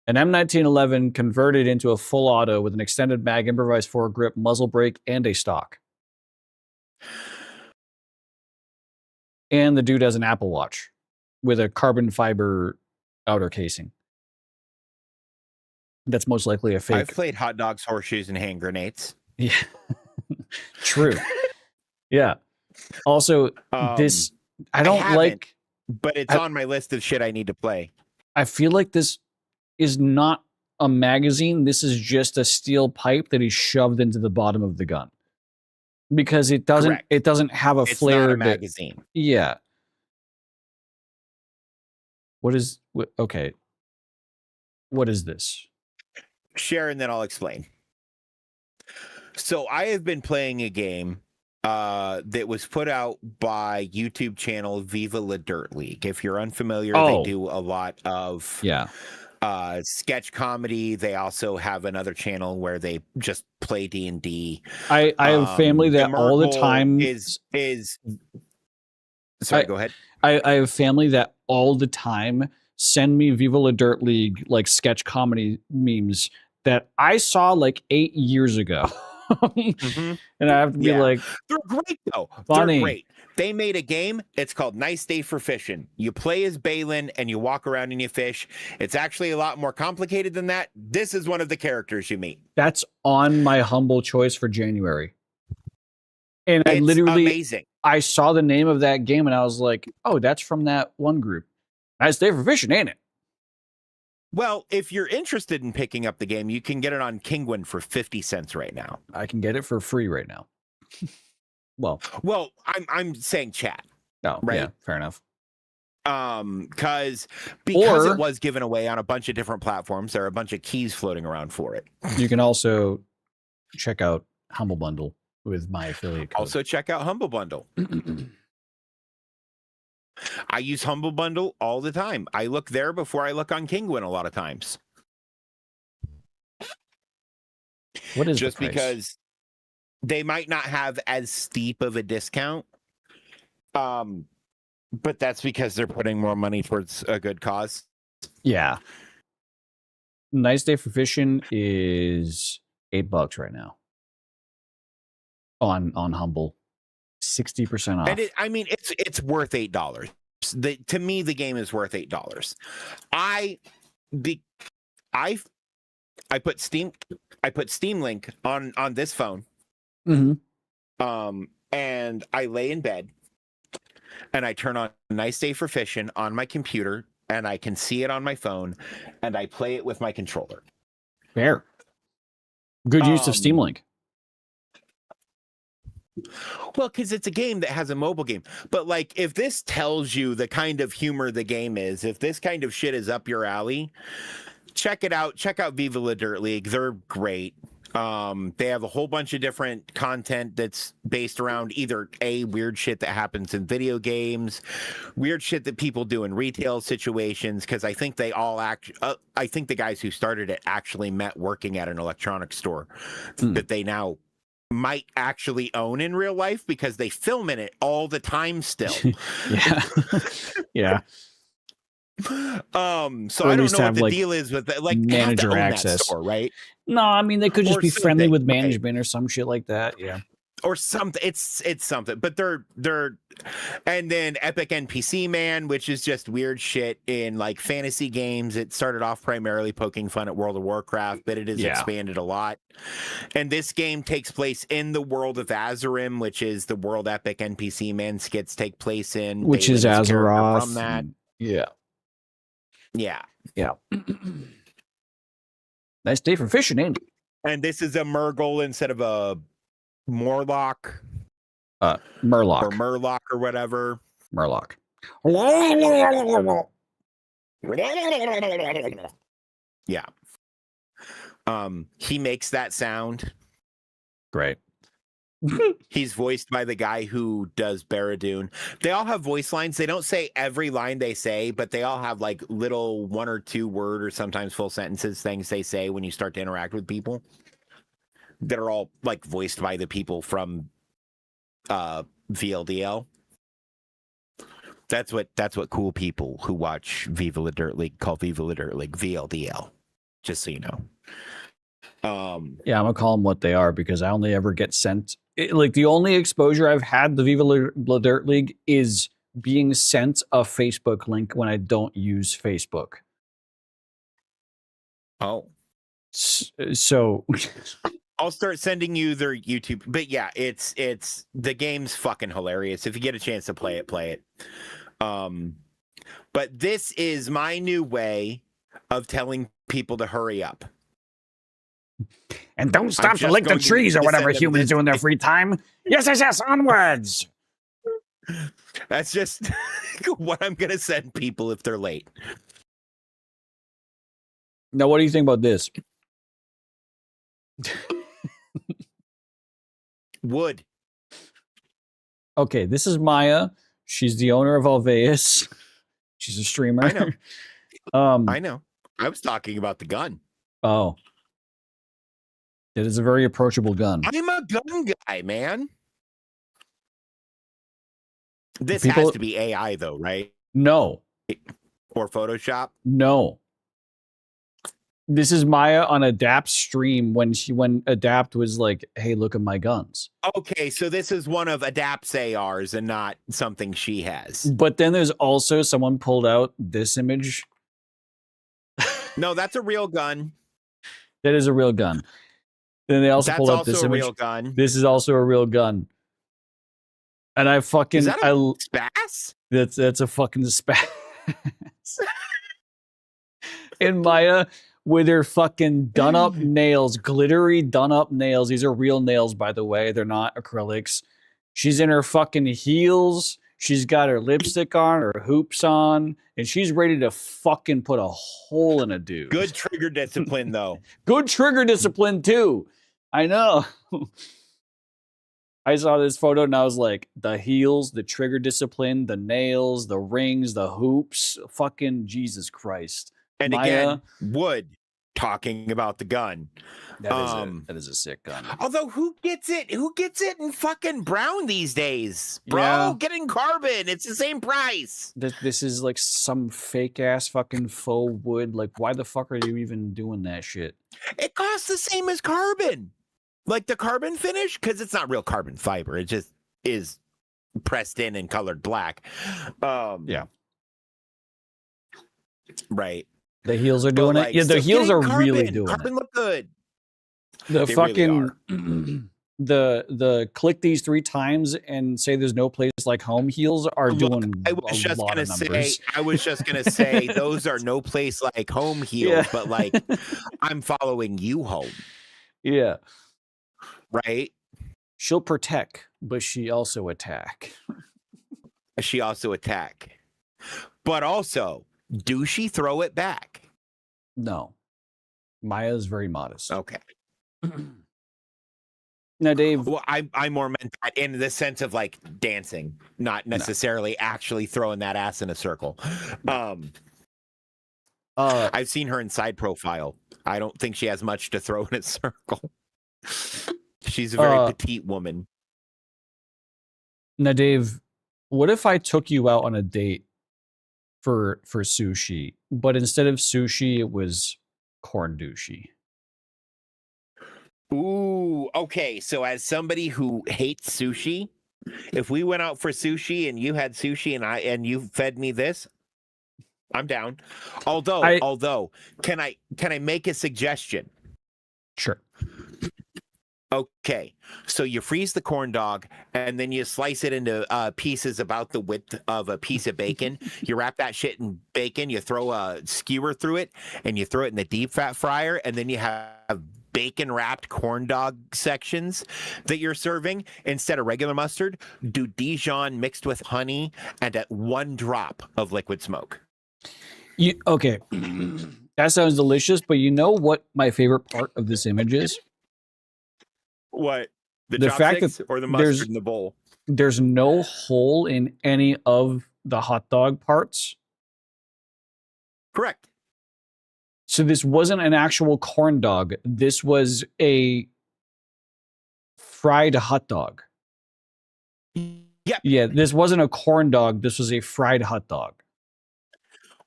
An M1911 converted into a full auto with an extended mag, improvised foregrip, muzzle brake, and a stock. And the dude has an Apple Watch with a carbon fiber outer casing. That's most likely a fake. I've played hot dogs, horseshoes, and hand grenades. Yeah. True. Yeah. Also, this I don't like, but it's on my list of shit I need to play. I feel like this is not a magazine. This is just a steel pipe that he shoved into the bottom of the gun. Because it doesn't Correct. It doesn't have a flare. It's not a magazine. Yeah. Okay. What is this? Share and then I'll explain. So I have been playing a game that was put out by YouTube channel Viva La Dirt League. If you're unfamiliar, they do a lot of sketch comedy. They also have another channel where they just play D&D. I have a family that all the time Sorry, go ahead. I have family that all the time send me Viva La Dirt League like sketch comedy memes that I saw like 8 years ago. And I have to be like, they're great though. Funny. They're great. They made a game. It's called Nice Day for Fishing. You play as Balin and you walk around and you fish. It's actually a lot more complicated than that. This is one of the characters you meet. That's on my humble choice for January. And it's amazing. I saw the name of that game and I was like, oh, that's from that one group. Nice Day for Fishing, ain't it? Well, if you're interested in picking up the game, you can get it on Kingwin for 50 cents right now. I can get it for free right now. Well, I'm saying chat. Oh, right? Yeah, fair enough. Because it was given away on a bunch of different platforms, there are a bunch of keys floating around for it. You can also check out Humble Bundle with my affiliate code. Also check out Humble Bundle. I use Humble Bundle all the time. I look there before I look on Kingwin a lot of times. What is just the price? Because they might not have as steep of a discount. But that's because they're putting more money towards a good cause. Yeah. Nice Day for Fishing is $8 right now. On Humble. 60% off. And it's worth $8. To me, the game is worth $8. I put Steam Link on this phone. Mm-hmm. And I lay in bed and I turn on Nice Day for Fishing on my computer and I can see it on my phone and I play it with my controller. Fair. Good use of Steam Link. Well, because it's a game that has a mobile game. But like, if this tells you the kind of humor the game is, if this kind of shit is up your alley, check it out. Check out Viva La Dirt League. They're great. They have a whole bunch of different content that's based around either weird shit that happens in video games, weird shit that people do in retail situations. Because I think they all I think the guys who started it actually met working at an electronics store that they now might actually own in real life because they film in it all the time still. Yeah. So I don't know what the deal is with that. Like, manager access, store, right? No, I mean they could just be friendly with management or some shit like that. Yeah. Or something. It's something. But they're and then Epic NPC Man, which is just weird shit in like fantasy games. It started off primarily poking fun at World of Warcraft, but it has expanded a lot. And this game takes place in the world of Azerim, which is the world Epic NPC Man skits take place in. Which is Azeroth. From that. Yeah. Yeah. Nice Day for Fishing, ain't it? And this is a Murgle instead of a Morlock. Murloc. Or Murloc or whatever. Murloc. Yeah. He makes that sound. Great. He's voiced by the guy who does Barad-dûn. They all have voice lines. They don't say every line they say, but they all have like little 1 or 2 word or sometimes full sentences things they say when you start to interact with people that are all like voiced by the people from VLDL. That's what cool people who watch Viva La Dirt League call Viva La Dirt League VLDL. Just so you know. Yeah, I'm gonna call them what they are because I only ever get sent like the only exposure I've had the Viva La Dirt League is being sent a Facebook link when I don't use Facebook. Oh. So I'll start sending you their YouTube. But yeah, it's the game's fucking hilarious. If you get a chance to play it, play it. But this is my new way of telling people to hurry up. And don't stop to lick the trees or whatever humans do in their free time. Yes, onwards. That's just what I'm going to send people if they're late. Now, what do you think about this? Wood. Okay, this is Maya. She's the owner of Alveus. She's a streamer. I know. I know. I was talking about the gun. Oh. It is a very approachable gun. I'm a gun guy, man. This has to be AI, though, right? No. Or Photoshop? No. This is Maya on Adapt's stream when Adapt was like, hey, look at my guns. Okay, so this is one of Adapt's ARs and not something she has. But then there's also someone pulled out this image. No, that's a real gun. That is a real gun. Then they also pulled out this image. Real gun. This is also a real gun. And I fucking... Is that a spaz? That's a fucking spaz. And Maya... with her fucking done-up nails, glittery done-up nails. These are real nails, by the way. They're not acrylics. She's in her fucking heels. She's got her lipstick on, her hoops on, and she's ready to fucking put a hole in a dude. Good trigger discipline, though. Good trigger discipline, too. I know. I saw this photo, and I was like, the heels, the trigger discipline, the nails, the rings, the hoops. Fucking Jesus Christ. And Maya, again, Wood talking about the gun. That is a sick gun. Although who gets it? Who gets it in fucking brown these days? Bro, yeah. Get in carbon. It's the same price. This is like some fake ass fucking faux wood. Like, why the fuck are you even doing that shit? It costs the same as carbon. Like the carbon finish, because it's not real carbon fiber. It just is pressed in and colored black. Yeah. Right. The heels are doing it. Yeah, the heels are really doing it. Carbon look good. The fucking the click these 3 times and say there's no place like home heels are doing I was just gonna say those are no place like home heels, but like I'm following you home. Yeah. Right? She'll protect, but she also attack. But also, do she throw it back? No. Maya is very modest. Okay. Now, Dave. Well, I more meant that in the sense of like dancing, not necessarily actually throwing that ass in a circle. I've seen her in side profile. I don't think she has much to throw in a circle. She's a very petite woman. Now, Dave, what if I took you out on a date for sushi, but instead of sushi, it was corn douchey? Ooh, okay. So as somebody who hates sushi, if we went out for sushi and you had sushi and you fed me this, I'm down. Although, can I make a suggestion? Sure. Okay, so you freeze the corn dog and then you slice it into pieces about the width of a piece of bacon. You wrap that shit in bacon, you throw a skewer through it, and you throw it in the deep fat fryer, and then you have bacon wrapped corn dog sections that you're serving. Instead of regular mustard, do Dijon mixed with honey and at 1 drop of liquid smoke. Okay, that sounds delicious, but you know what my favorite part of this image is? What? The fact that or the mustard in the bowl? There's no hole in any of the hot dog parts. Correct. So this wasn't an actual corn dog. This was a fried hot dog. Yep. Yeah, this wasn't a corn dog. This was a fried hot dog.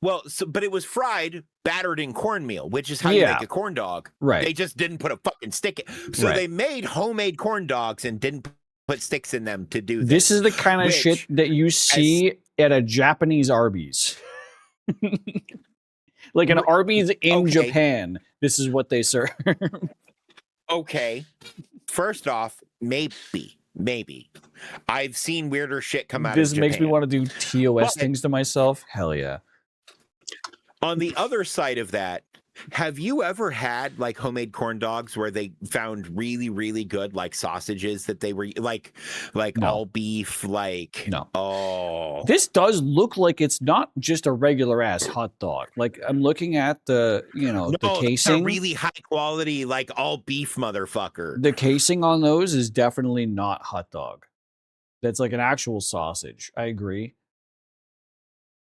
Well, but it was fried, battered in cornmeal, which is how you make a corn dog. Right. They just didn't put a fucking stick in. So they made homemade corn dogs and didn't put sticks in them to do this. This is the kind of shit that you see at a Japanese Arby's. Like an Arby's in Japan. This is what they serve. Okay. First off, maybe. I've seen weirder shit come out of Japan. This makes me want to do TOS things to myself. Hell yeah. On the other side of that, have you ever had like homemade corn dogs where they found really, really good like sausages that they were like No. all beef, like no. Oh, this does look like it's not just a regular ass hot dog. Like I'm looking at the, the casing. A really high quality, like all beef motherfucker. The casing on those is definitely not hot dog. That's like an actual sausage. I agree.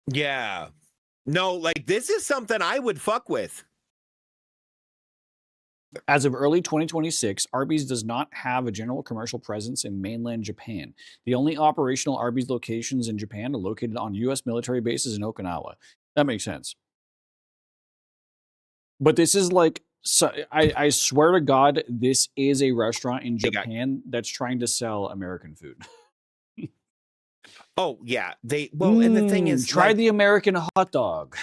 Yeah. No, like this is something I would fuck with. As of early 2026, Arby's does not have a general commercial presence in mainland Japan. The only operational Arby's locations in Japan are located on U.S. military bases in Okinawa. That makes sense. But this is like, I swear to God, this is a restaurant in Japan that's trying to sell American food. Oh, yeah. And the thing is, try the American hot dog.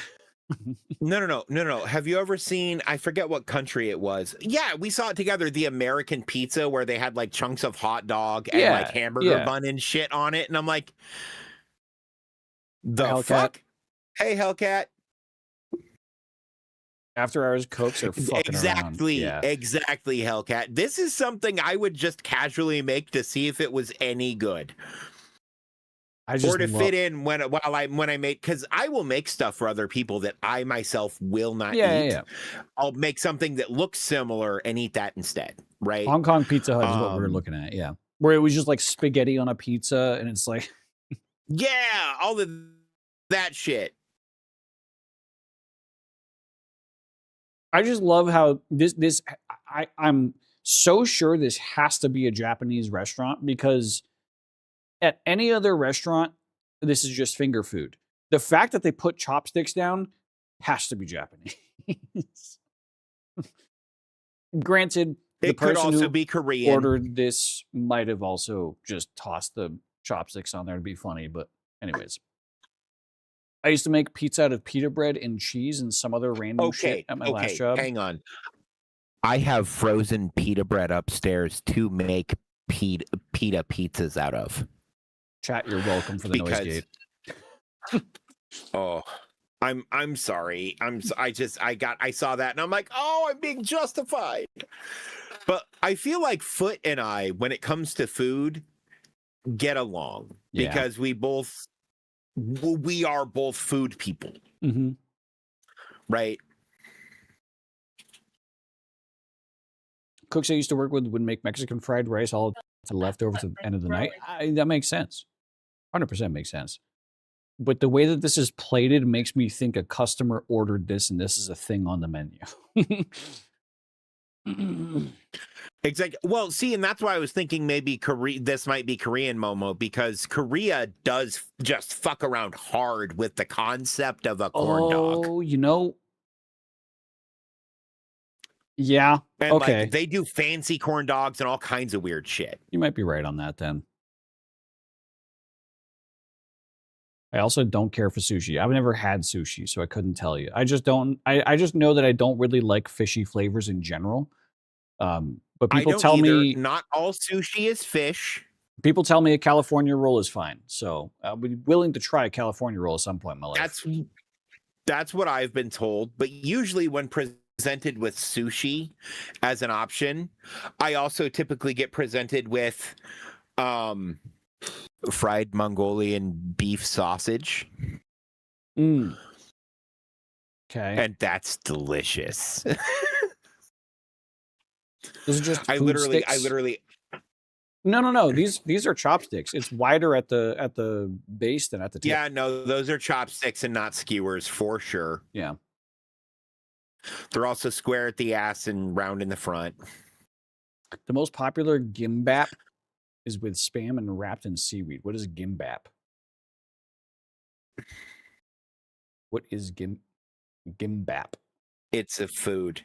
No. Have you ever seen, I forget what country it was. Yeah, we saw it together, the American pizza where they had like chunks of hot dog and like hamburger bun and shit on it. And I'm like, the Hellcat. fuck? Hey, Hellcat. After hours Cokes are fucking exactly, around. Exactly, Hellcat. This is something I would just casually make to see if it was any good. Or to fit in when I make, because I will make stuff for other people that I myself will not eat. Yeah. I'll make something that looks similar and eat that instead, right? Hong Kong Pizza Hut is what we were looking at, yeah. Where it was just like spaghetti on a pizza, and it's like... yeah, all of that shit. I just love how I'm so sure this has to be a Japanese restaurant, because at any other restaurant, this is just finger food. The fact that they put chopsticks down has to be Japanese. Granted, the it could person also who be Korean. Ordered this might have also just tossed the chopsticks on there to be funny, but anyways. I used to make pizza out of pita bread and cheese and some other random shit at my last job. Hang on. I have frozen pita bread upstairs to make pita pizzas out of. Chat, you're welcome for the noise gate. Oh, I'm sorry. I saw that and I'm like, oh, I'm being justified. But I feel like Foot and I, when it comes to food, get along because we are both food people. Mm-hmm. Right. Cooks I used to work with would make Mexican fried rice all to leftovers at the end of the night. That makes sense. 100% makes sense. But the way that this is plated makes me think a customer ordered this and this is a thing on the menu. Exactly. Well, see, and that's why I was thinking maybe this might be Korean, Momo, because Korea does just fuck around hard with the concept of a corn dog. Oh, yeah. And okay. Like, they do fancy corn dogs and all kinds of weird shit. You might be right on that then. I also don't care for sushi. I've never had sushi, so I couldn't tell you. I just don't. I just know that I don't really like fishy flavors in general. But people tell me not all sushi is fish. People tell me a California roll is fine, so I'll be willing to try a California roll at some point in my life. That's what I've been told. But usually, when presented with sushi as an option, I also typically get presented with fried Mongolian beef sausage. Okay. And that's delicious. Those are just I literally No. These are chopsticks. It's wider at the base than at the tip. Yeah, no, those are chopsticks and not skewers for sure. Yeah. They're also square at the ass and round in the front. The most popular gimbap is with spam and wrapped in seaweed. What is gimbap? What is gimbap? It's a food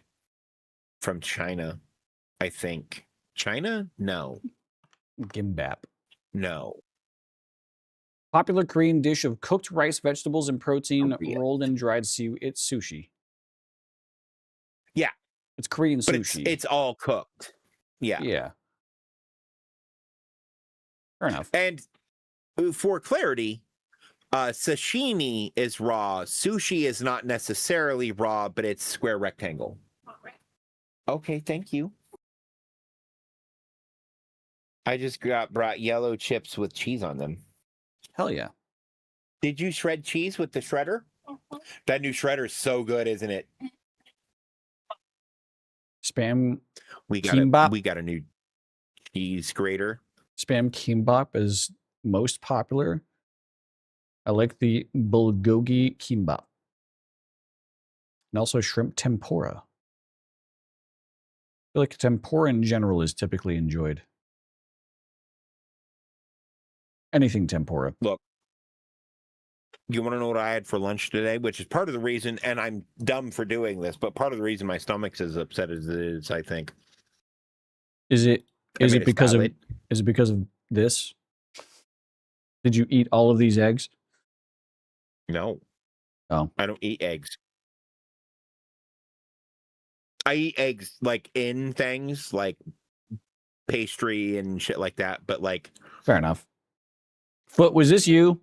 from China, I think. China? No. Gimbap. No. Popular Korean dish of cooked rice, vegetables, and protein Korea. rolled in dried seaweed. It's sushi. Yeah. It's Korean But sushi. it's all cooked. Yeah. Yeah. Fair enough. And for clarity, sashimi is raw. Sushi is not necessarily raw, but it's square rectangle. Okay, thank you. I just brought yellow chips with cheese on them. Hell yeah. Did you shred cheese with the shredder? That new shredder is so good, isn't it? Spam we got a new cheese grater. Spam kimbap is most popular. I like the bulgogi kimbap. And also shrimp tempura. I feel like tempura in general is typically enjoyed. Anything tempura. Look, you want to know what I had for lunch today? Which is part of the reason, and I'm dumb for doing this, but part of the reason my stomach's as upset as it is, I think. Is it because of this? Did you eat all of these eggs? No. Oh. I don't eat eggs. I eat eggs like in things like pastry and shit like that, but like fair enough. Foot, was this you?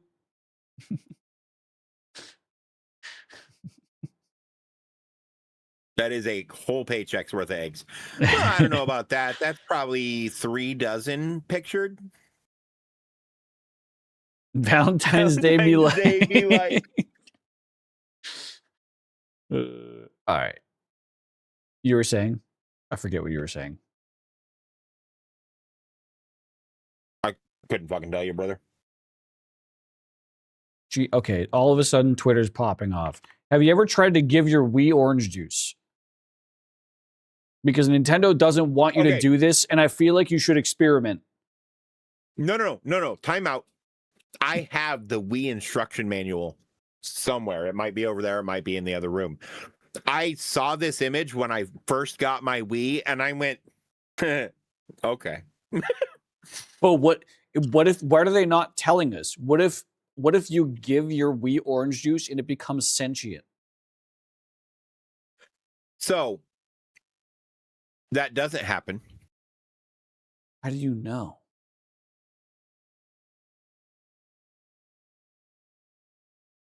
That is a whole paycheck's worth of eggs. Well, I don't know about that. That's probably 3 dozen pictured. Valentine's Day be like. All right. You were saying? I forget what you were saying. I couldn't fucking tell you, brother. Gee, okay, all of a sudden Twitter's popping off. Have you ever tried to give your Wii orange juice? Because Nintendo doesn't want you to do this, and I feel like you should experiment. No. Time out. I have the Wii instruction manual somewhere. It might be over there. It might be in the other room. I saw this image when I first got my Wii, and I went, okay. But what are they not telling us? What if you give your Wii orange juice and it becomes sentient? So that doesn't happen. How do you know?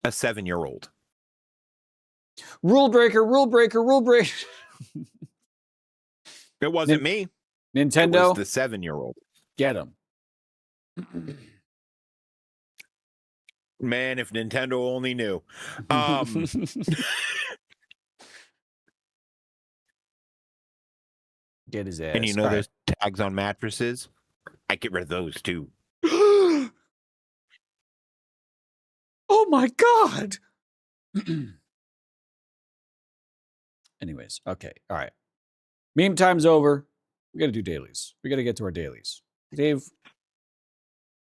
A 7-year-old. Rule breaker. It wasn't me. Nintendo. It was the 7-year-old. Get him. Man, if Nintendo only knew. Get his ass. And you know those tags on mattresses? I get rid of those too. Oh my God. Anyways, okay. All right. Meme time's over. We got to do dailies. We got to get to our dailies. Dave,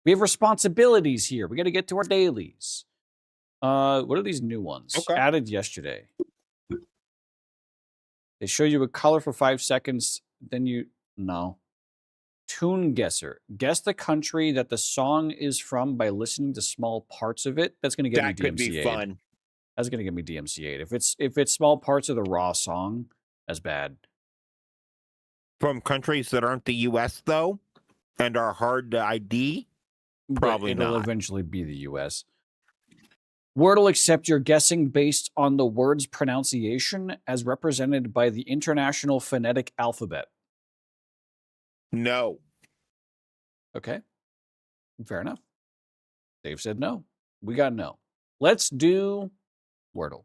we have responsibilities here. We got to get to our dailies. What are these new ones? Okay. Added yesterday. They show you a color for 5 seconds. Then no. Tune guesser. Guess the country that the song is from by listening to small parts of it. That's going to get me DMCA'd. That could be fun. That's going to get me DMCA'd. If it's small parts of the raw song, that's bad. From countries that aren't the U.S. though, and are hard to ID, probably not. It'll eventually be the U.S. Word will accept your guessing based on the word's pronunciation as represented by the International Phonetic Alphabet. No. Okay. Fair enough. Dave said no. We got no. Let's do Wordle.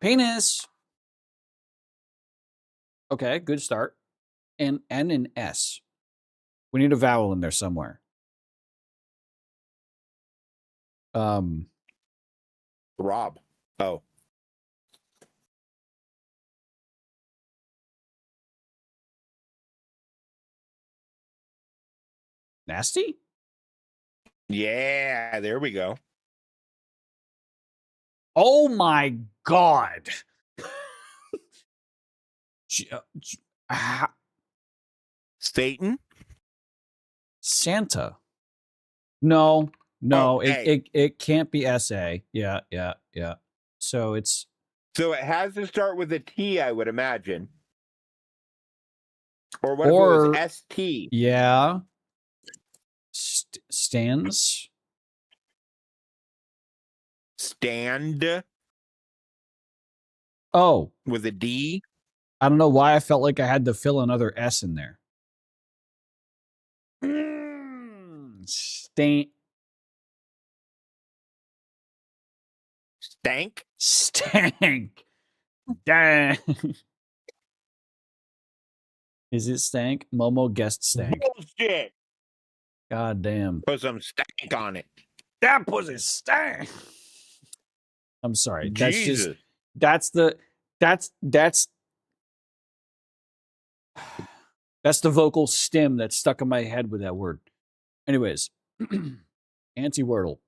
Penis. Okay, good start. And N and S. We need a vowel in there somewhere. Rob. Oh. Nasty? Yeah, there we go. Oh my God. Satan? Santa. No, Okay. it can't be SA. Yeah. So it's So it has to start with a T, I would imagine. Or what if it was ST? Yeah. Stands. Stand Oh, with a D? I don't know why I felt like I had to fill another S in there. Stank. Stank. Dang. Is it stank? Momo guessed stank. Bullshit. God damn. Put some stank on it. That pussy stank. I'm sorry. Jesus. That's the vocal stem that's stuck in my head with that word. Anyways, anti-wordle.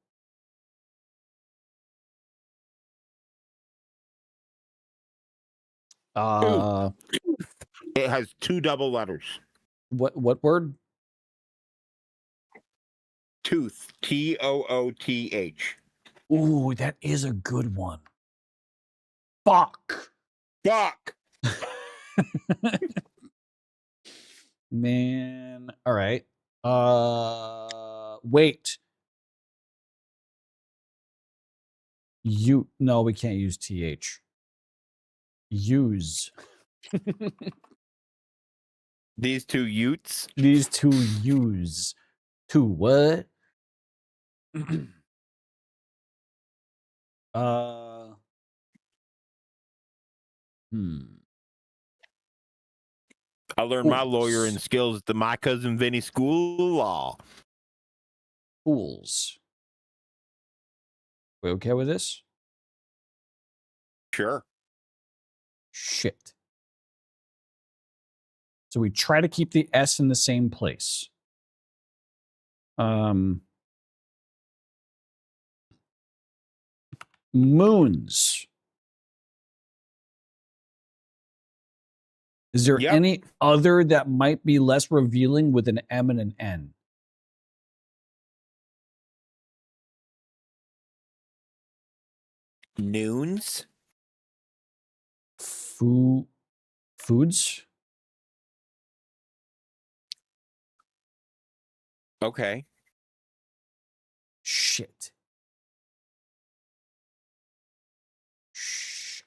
It has 2 double letters. What word? Tooth. TOOTH. Ooh, that is a good one. Fuck. Man. All right. Wait. No, we can't use TH. Use. These 2 Utes. These 2 use. 2 what? I learned my lawyering skills at my cousin Vinny's School of Law. Fools. We okay with this? Sure. Shit. So we try to keep the S in the same place. Moons. Is there any other that might be less revealing with an M and an N? Noons? Foods? Okay. Shit.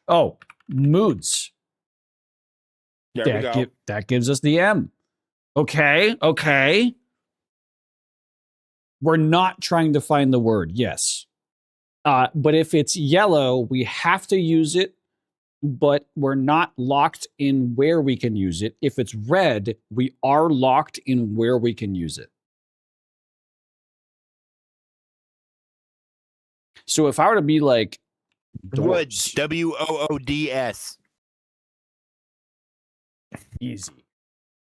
Oh, moods. There we go. That gives us the M. Okay. We're not trying to find the word, yes. But if it's yellow, we have to use it, but we're not locked in where we can use it. If it's red, we are locked in where we can use it. So if I were to be like Woods, WOODS. Easy.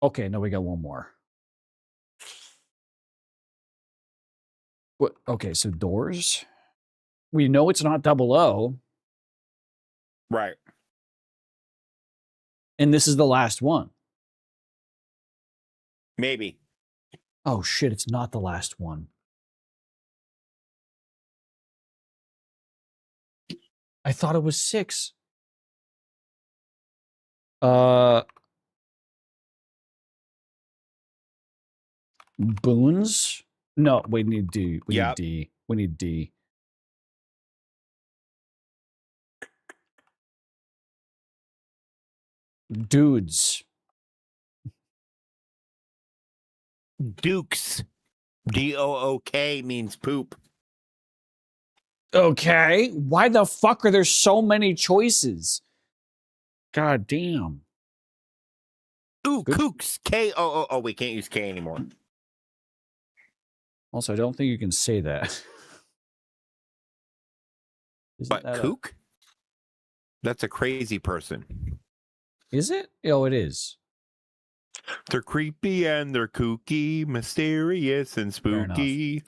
Okay, no, we got one more. What? Okay, so doors. We know it's not double O. Right. And this is the last one. Maybe. Oh shit, it's not the last one. I thought it was 6. Boons? No, we need D. We need D. We need D. Dudes. Dukes. DOOK means poop. Okay. Why the fuck are there so many choices? God damn. Ooh, kooks. KOO. Oh, we can't use K anymore. Also, I don't think you can say that. But kook? That's a crazy person. Is it? Oh, it is. They're creepy and they're kooky, mysterious and spooky.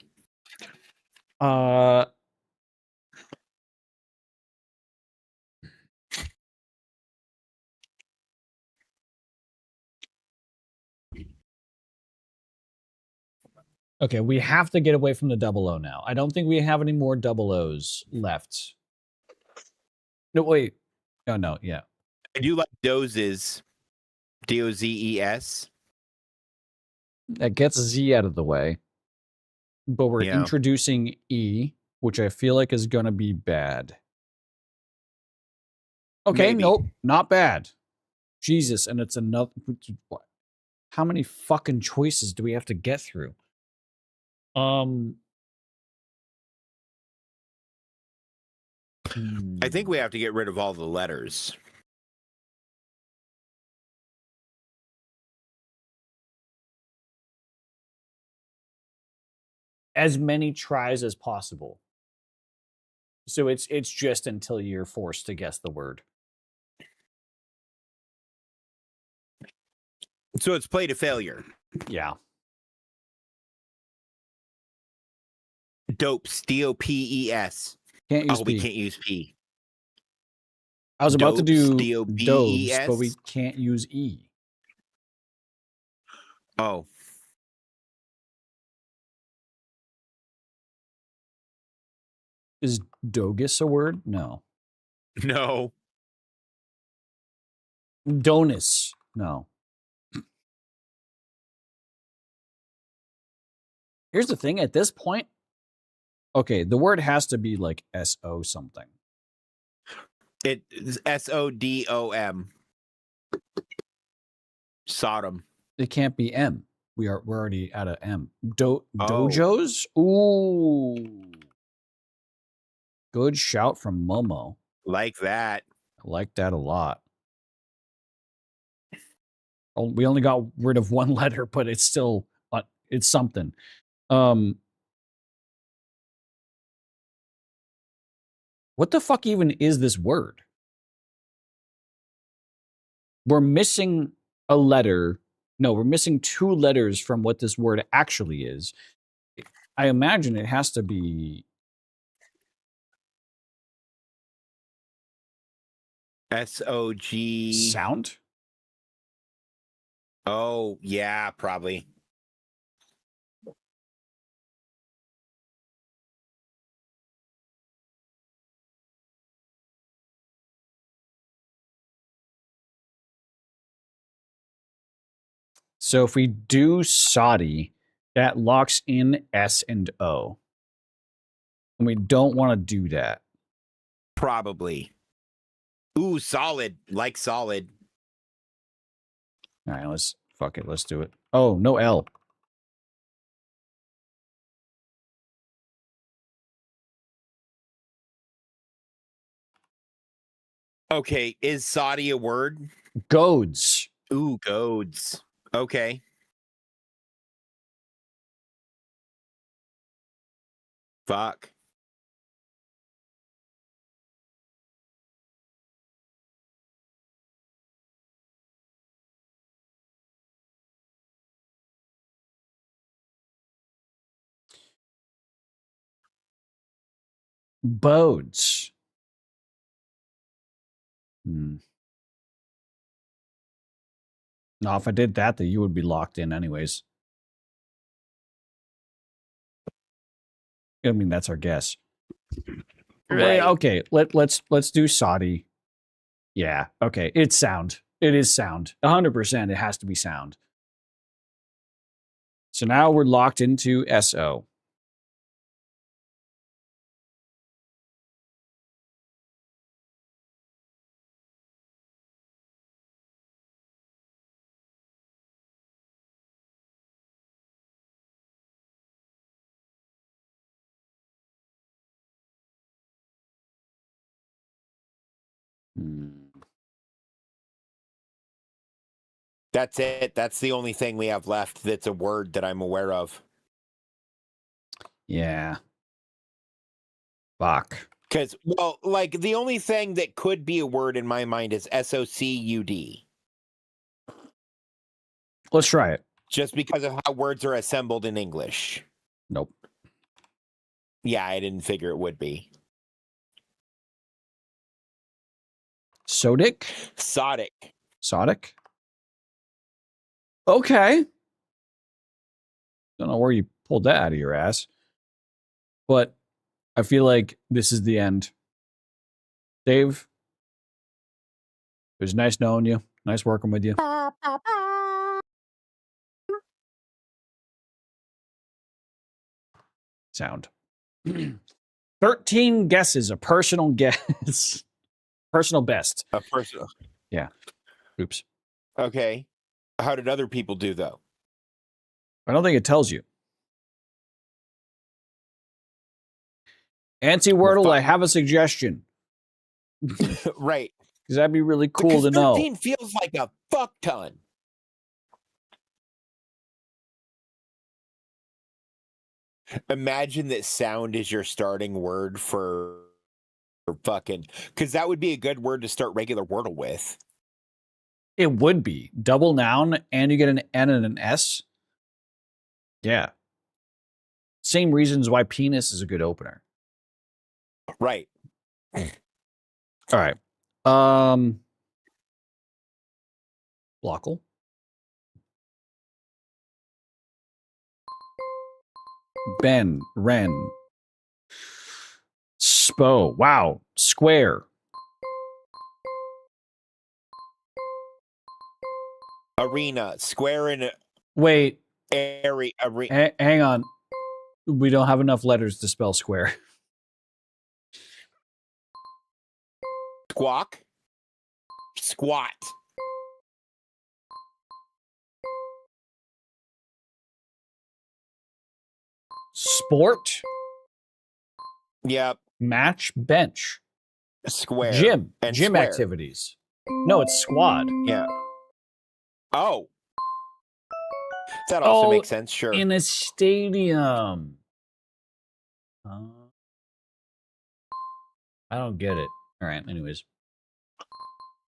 Okay, we have to get away from the double O now. I don't think we have any more double O's left. No, wait. Oh, no, yeah. I do like dozes. DOZES. That gets Z out of the way. But we're introducing E, which I feel like is going to be bad. Okay, Maybe. Nope, not bad. Jesus, and it's another... How many fucking choices do we have to get through? I think we have to get rid of all the letters. As many tries as possible. So it's just until you're forced to guess the word. So it's play to failure. Yeah. Dopes. DOPES. Can't use P. We can't use P. I was about to do dopes, DOPES, but we can't use E. Oh. Is dogus a word? No. No. Donus? No. Here's the thing, at this point, okay, the word has to be like S-O something. It's SODOM. Sodom. It can't be M. We're already at a M. Dojos? Ooh. Good shout from Momo. Like that. I like that a lot. Oh, we only got rid of one letter, but it's still it's something. What the fuck even is this word? We're missing a letter. No, we're missing 2 letters from what this word actually is. I imagine it has to be SOG. sound. Oh, yeah, probably. So if we do Saudi, that locks in S and O. And we don't want to do that. Probably. Ooh, solid. Like solid. All right, let's fuck it. Let's do it. Oh, no L. Okay, is Saudi a word? Goads. Ooh, goads. Okay. Fuck. Bodes. No, if I did that, then you would be locked in anyways. I mean, that's our guess. Right. Okay, let's do Saudi. Yeah, okay. It's sound. It is sound. 100%. It has to be sound. So now we're locked into SO. That's it. That's the only thing we have left that's a word that I'm aware of. Yeah. Fuck. Because, well, like, the only thing that could be a word in my mind is SOCUD. Let's try it. Just because of how words are assembled in English. Nope. Yeah, I didn't figure it would be. Sodic? Sodic. Sodic? Okay. Don't know where you pulled that out of your ass. But I feel like this is the end. Dave, it was nice knowing you. Nice working with you. Sound. 13 guesses, a personal guess. Personal best. A personal. Yeah. Oops. Okay. How did other people do, though? I don't think it tells you. Antsy Wordle, I have a suggestion. Right. Because that'd be really cool to know. 13 feels like a fuck ton. Imagine that sound is your starting word for fucking, because that would be a good word to start regular Wordle with. It would be. Double noun, and you get an N and an S. Yeah. Same reasons why penis is a good opener. Right. All right. Blockle. Ben, Ren. Spo. Wow. Square. Arena. Square and Wait. area. Arena. Hang on. We don't have enough letters to spell square. Squawk. Squat. Sport. Yep. Match. Bench. Square. Gym. And Gym square. activities. No, it's squad. Yeah. Oh. That also makes sense. Sure. In a stadium. I don't get it. All right. Anyways.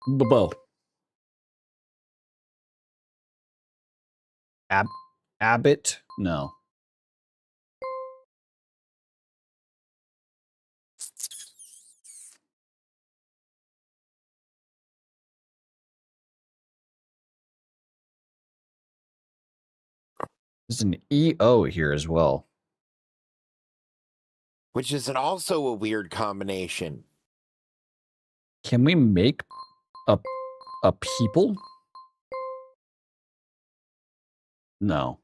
Bow. Abbott? No. There's an EO here as well. Which is also a weird combination. Can we make a people? No.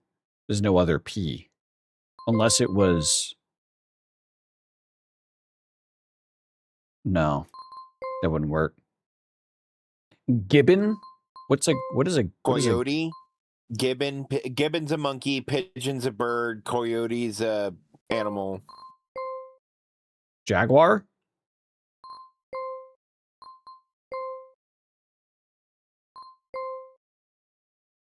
There's no other P. Unless it was... No. That wouldn't work. Gibbon? What is a... Coyote? Gibbon. Gibbon's a monkey. Pigeon's a bird. Coyote's a animal. Jaguar?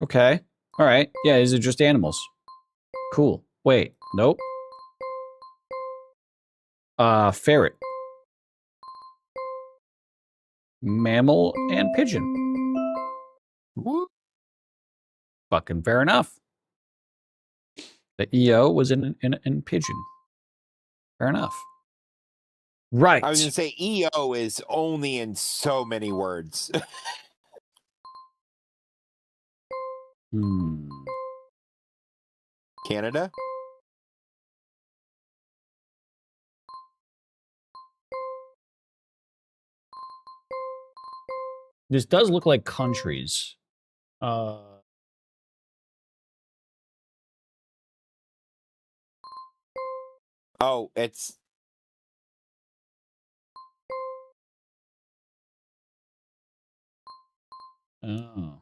Okay. All right. Yeah, these are just animals. Cool. Wait. Nope. Ferret. Mammal and pigeon. Whoop. Fucking fair enough. The EO was in pigeon. Fair enough. Right. I was going to say EO is only in so many words. Canada? This does look like countries. Oh, it's... Oh.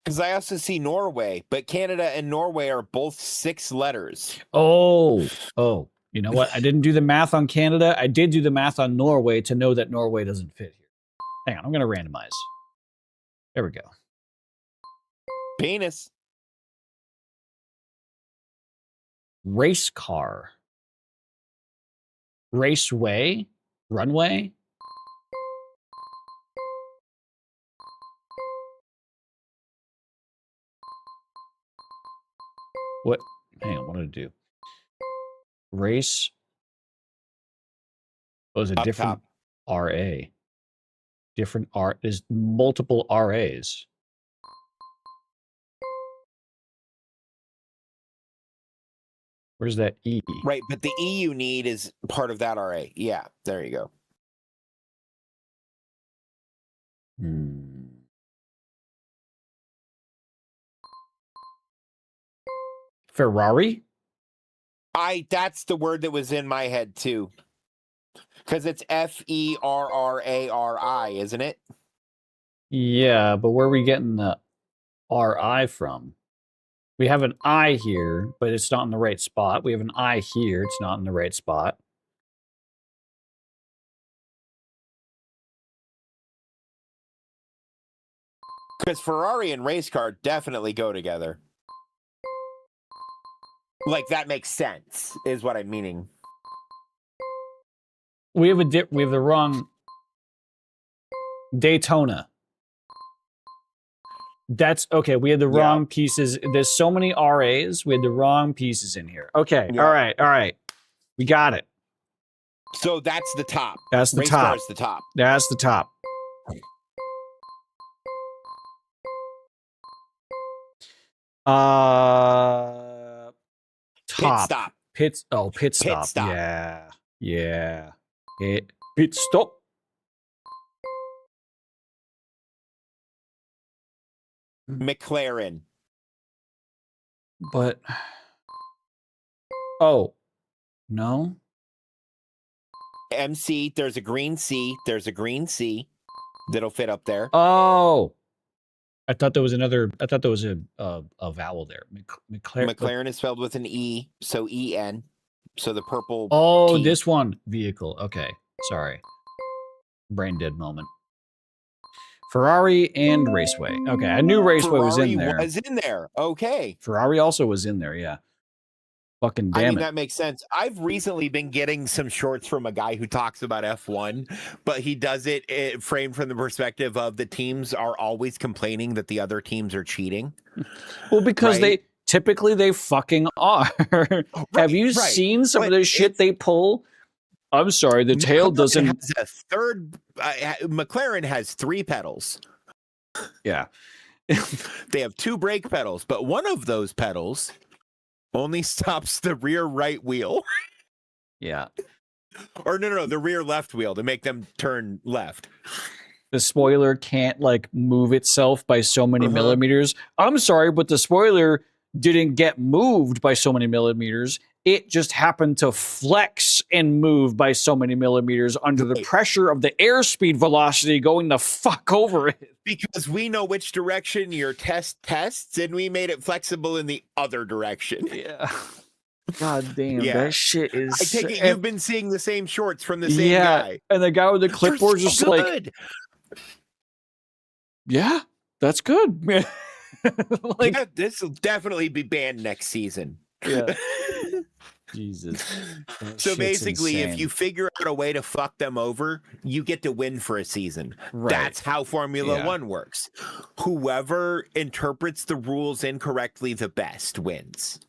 Because I also see Norway, but Canada and Norway are both 6 letters. Oh. You know what? I didn't do the math on Canada. I did do the math on Norway to know that Norway doesn't fit here. Hang on, I'm going to randomize. There we go. Penis. Race car. Raceway. Runway. What? Hang on, what did it do? Race. Oh, it's a different RA. Different R. There's multiple RAs. Where's that E? Right, but the E you need is part of that RA. Yeah, there you go. Ferrari? That's the word that was in my head too. Because it's Ferrari, isn't it? Yeah, but where are we getting the RI from? We have an I here, but it's not in the right spot. We have an I here, it's not in the right spot. Because Ferrari and race car definitely go together. Like, that makes sense, is what I'm meaning. We have the wrong Daytona. That's okay. We had the wrong pieces. There's so many RAs. We had the wrong pieces in here. Okay. Yeah. All right. We got it. So that's the top. That's the race top. Car is the top. That's the top. Top. Pit stop. Pit stop. Yeah. Pit stop. McLaren. But oh no. MC, there's a green C. There's a green C that'll fit up there. Oh. I thought there was another. I thought there was a vowel there. McLaren is spelled with an E, so EN. So the purple. Oh, T. This one. Vehicle. Okay. Sorry. Brain dead moment. Ferrari and Raceway. Okay, I knew Raceway was in there. Was in there. Okay. Ferrari also was in there. Yeah. Fucking damn it. That makes sense. I've recently been getting some shorts from a guy who talks about F1, but he does it framed from the perspective of the teams are always complaining that the other teams are cheating. Well, because they fucking are. Have you seen some of the shit they pull? I'm sorry, the tail doesn't. Has a third. McLaren has 3 pedals. Yeah. They have 2 brake pedals, but one of those pedals only stops the rear right wheel. Yeah. Or no, the rear left wheel to make them turn left. The spoiler can't move itself by so many millimeters. I'm sorry, but the spoiler didn't get moved by so many millimeters. It just happened to flex and move by so many millimeters under the pressure of the airspeed velocity going the fuck over it. Because we know which direction your test tests, and we made it flexible in the other direction. Yeah. God damn, that shit is... I take it you've been seeing the same shorts from the same guy. And the guy with the clipboard just good. Yeah, that's good. Yeah, this will definitely be banned next season. Yeah. Jesus. So basically, if you figure out a way to fuck them over, you get to win for a season. Right. That's how Formula One works. Whoever interprets the rules incorrectly the best wins.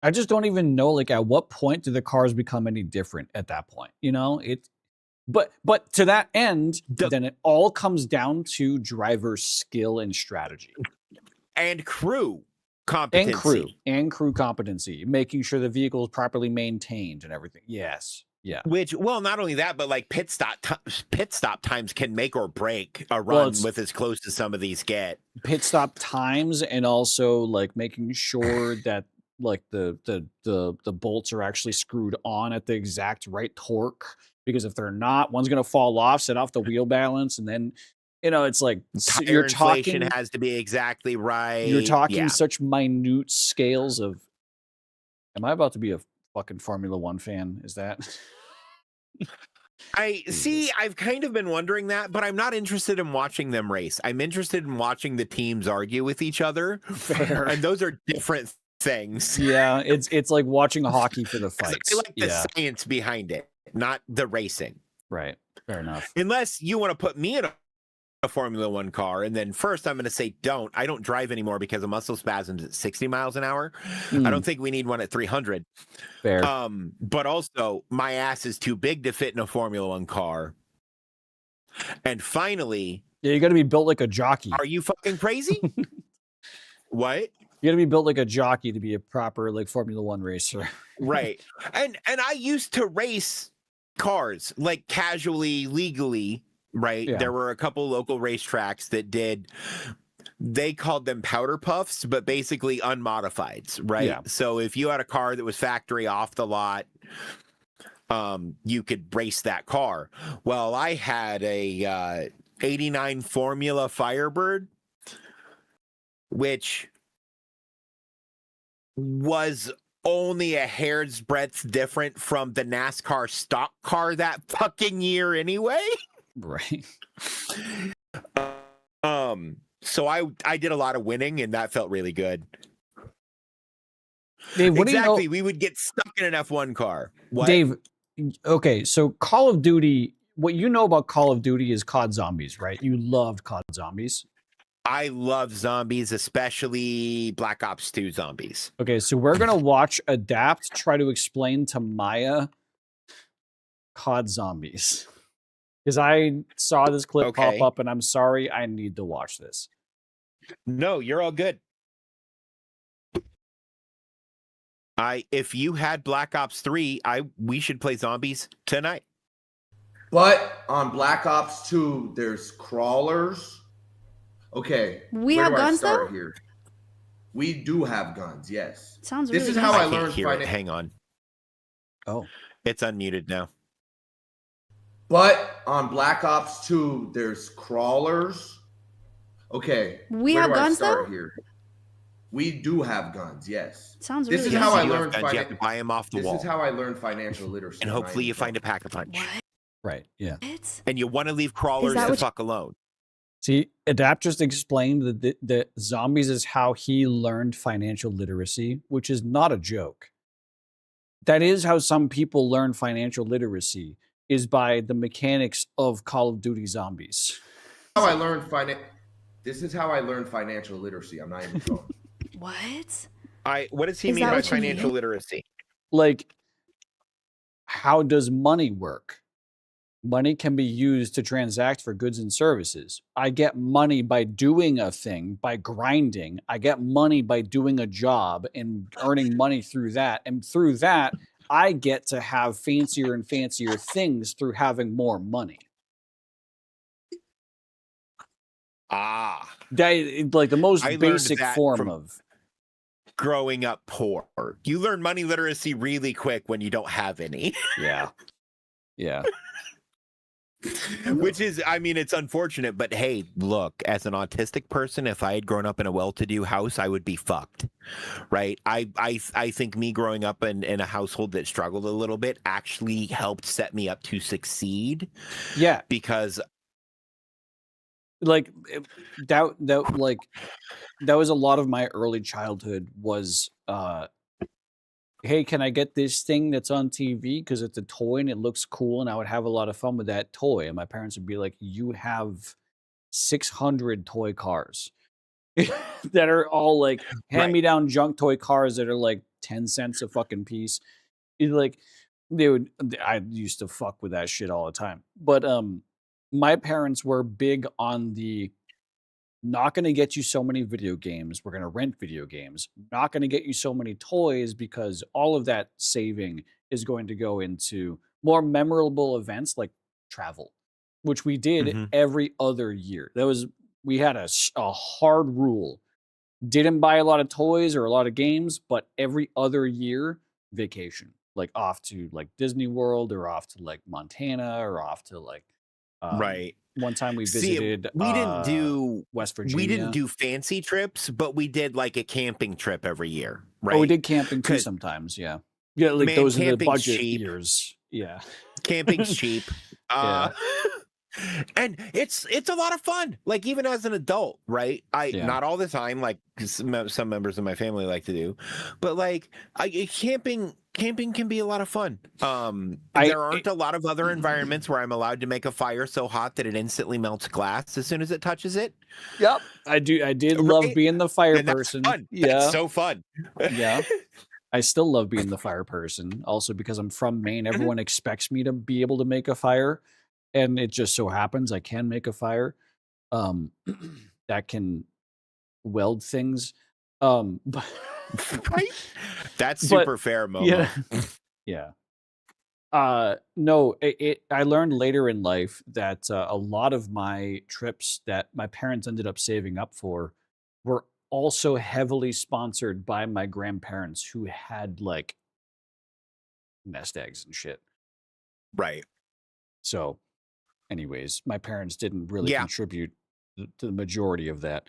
I just don't even know, at what point do the cars become any different at that point? But to that end, then it all comes down to driver skill and strategy. And crew competency. And crew competency. Making sure the vehicle is properly maintained and everything. Yes. Yeah. Which, not only that, but pit stop times can make or break a run with as close as some of these get. Pit stop times, and also making sure that the bolts are actually screwed on at the exact right torque. Because if they're not, one's going to fall off, set off the wheel balance, and then, it's tire inflation has to be exactly right. You're talking such minute scales of. Am I about to be a fucking Formula One fan? Is that? I've kind of been wondering that, but I'm not interested in watching them race. I'm interested in watching the teams argue with each other. Fair. And those are different things. Yeah, it's like watching hockey for the fights. I like the science behind it. Not the racing. Right. Fair enough. Unless you want to put me in a Formula One car, and then first I'm going to say I don't drive anymore because of muscle spasms at 60 miles an hour. I don't think we need one at 300. Fair. But also my ass is too big to fit in a Formula One car. And finally... Yeah, you got to be built like a jockey. Are you fucking crazy? What? You got to be built like a jockey to be a proper like Formula One racer. Right. And I used to race cars like casually, legally, right? Yeah. There were a couple local racetracks that did, they called them powder puffs, but basically unmodifieds, right? Yeah. So if you had a car that was factory off the lot, you could race that car. Well, I had a 89 Formula Firebird, which was only a hair's breadth different from the NASCAR stock car that fucking year anyway. Right. So I did a lot of winning, and that felt really good. Dave, what exactly. Do you know? We would get stuck in an F1 car. What? Dave, okay, so Call of Duty, what you know about Call of Duty is COD Zombies, right? You loved COD Zombies. I love zombies, especially Black Ops 2 zombies. Okay, so we're going to watch Adapt try to explain to Maya COD Zombies. Because I saw this clip pop up, and I'm sorry, I need to watch this. No, you're all good. If you had Black Ops 3, we should play zombies tonight. But on Black Ops 2, there's crawlers. Okay. We have guns though? Here? We do have guns, yes. Sounds really This is nice. how I can't learned hear it. Hang on. Oh. It's unmuted now. But on Black Ops 2, there's crawlers. Okay. We have guns though? Here? We do have guns, yes. Sounds really This is nice. how I You have learned guns, you have to buy them off the wall. This is how I learned financial literacy. And hopefully you find a Pack-a-Punch. What? Right, yeah. And you want to leave crawlers the fuck alone. See, Adapt just explained that zombies is how he learned financial literacy, which is not a joke. That is how some people learn financial literacy, is by the mechanics of Call of Duty Zombies. This is how I learned financial literacy. I'm not even joking. What? What does he mean by financial literacy? Like, how does money work? Money can be used to transact for goods and services. I get money by doing a thing, by grinding. I get money by doing a job and earning money through that. And through that, I get to have fancier and fancier things through having more money. That, like the most basic form of growing up poor. You learn money literacy really quick when you don't have any. Yeah. Yeah. Which is, I mean, it's unfortunate, but hey, look, as an autistic person, if I had grown up in a well-to-do house, I would be fucked, right? I think me growing up in a household that struggled a little bit actually helped set me up to succeed. Yeah. Because like that was a lot of my early childhood was hey, can I get this thing that's on TV because it's a toy and it looks cool, and I would have a lot of fun with that toy. And my parents would be like, you have 600 toy cars that are all like hand-me-down junk toy cars that are like 10 cents a fucking piece. Like I used to fuck with that shit all the time. But my parents were big on the not going to get you so many video games. We're going to rent video games. Not going to get you so many toys because all of that saving is going to go into more memorable events like travel, which we did every other year. We had a hard rule. Didn't buy a lot of toys or a lot of games, but every other year, vacation. Like off to like Disney World or off to like Montana or off to like one time we visited we didn't do West Virginia. We didn't do fancy trips, but we did like a camping trip every year, right? Oh, we did camping too sometimes, yeah. Yeah, like those are the budget years. Yeah. Camping's cheap. Yeah. And it's a lot of fun. Like even as an adult, right? Not all the time, like some members of my family like to do, but like camping can be a lot of fun. There aren't a lot of other environments where I'm allowed to make a fire so hot that it instantly melts glass as soon as it touches it. Yep, I did love being the fire person. Fun. Yeah, that's so fun. Yeah. I still love being the fire person. Also because I'm from Maine, everyone expects me to be able to make a fire. And it just so happens I can make a fire that can weld things. But Right? That's super fair, Momo. Yeah. No, I learned later in life that a lot of my trips that my parents ended up saving up for were also heavily sponsored by my grandparents who had like nest eggs and shit. Right. So, anyways, my parents didn't really Yeah. contribute to the majority of that.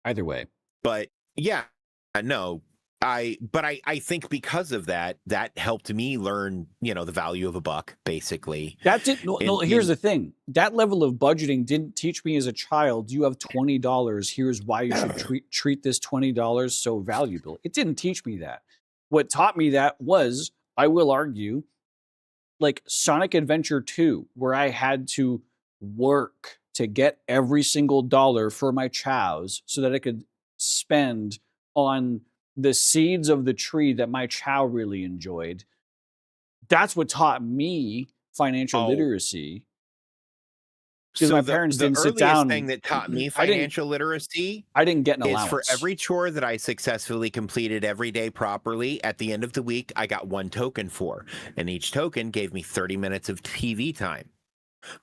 Either way. But yeah, no, I think because of that, that helped me learn, the value of a buck, basically. That did no, here's the thing. That level of budgeting didn't teach me as a child, you have $20. Here's why you should treat this $20 so valuable. It didn't teach me that. What taught me that was, I will argue, like Sonic Adventure 2, where I had to work to get every single dollar for my chows so that I could spend on the seeds of the tree that my chow really enjoyed. That's what taught me financial literacy. Because my parents didn't sit down. The thing that taught me financial literacy, I didn't get an allowance. Is for every chore that I successfully completed every day properly, at the end of the week, I got 1 token for. And each token gave me 30 minutes of TV time.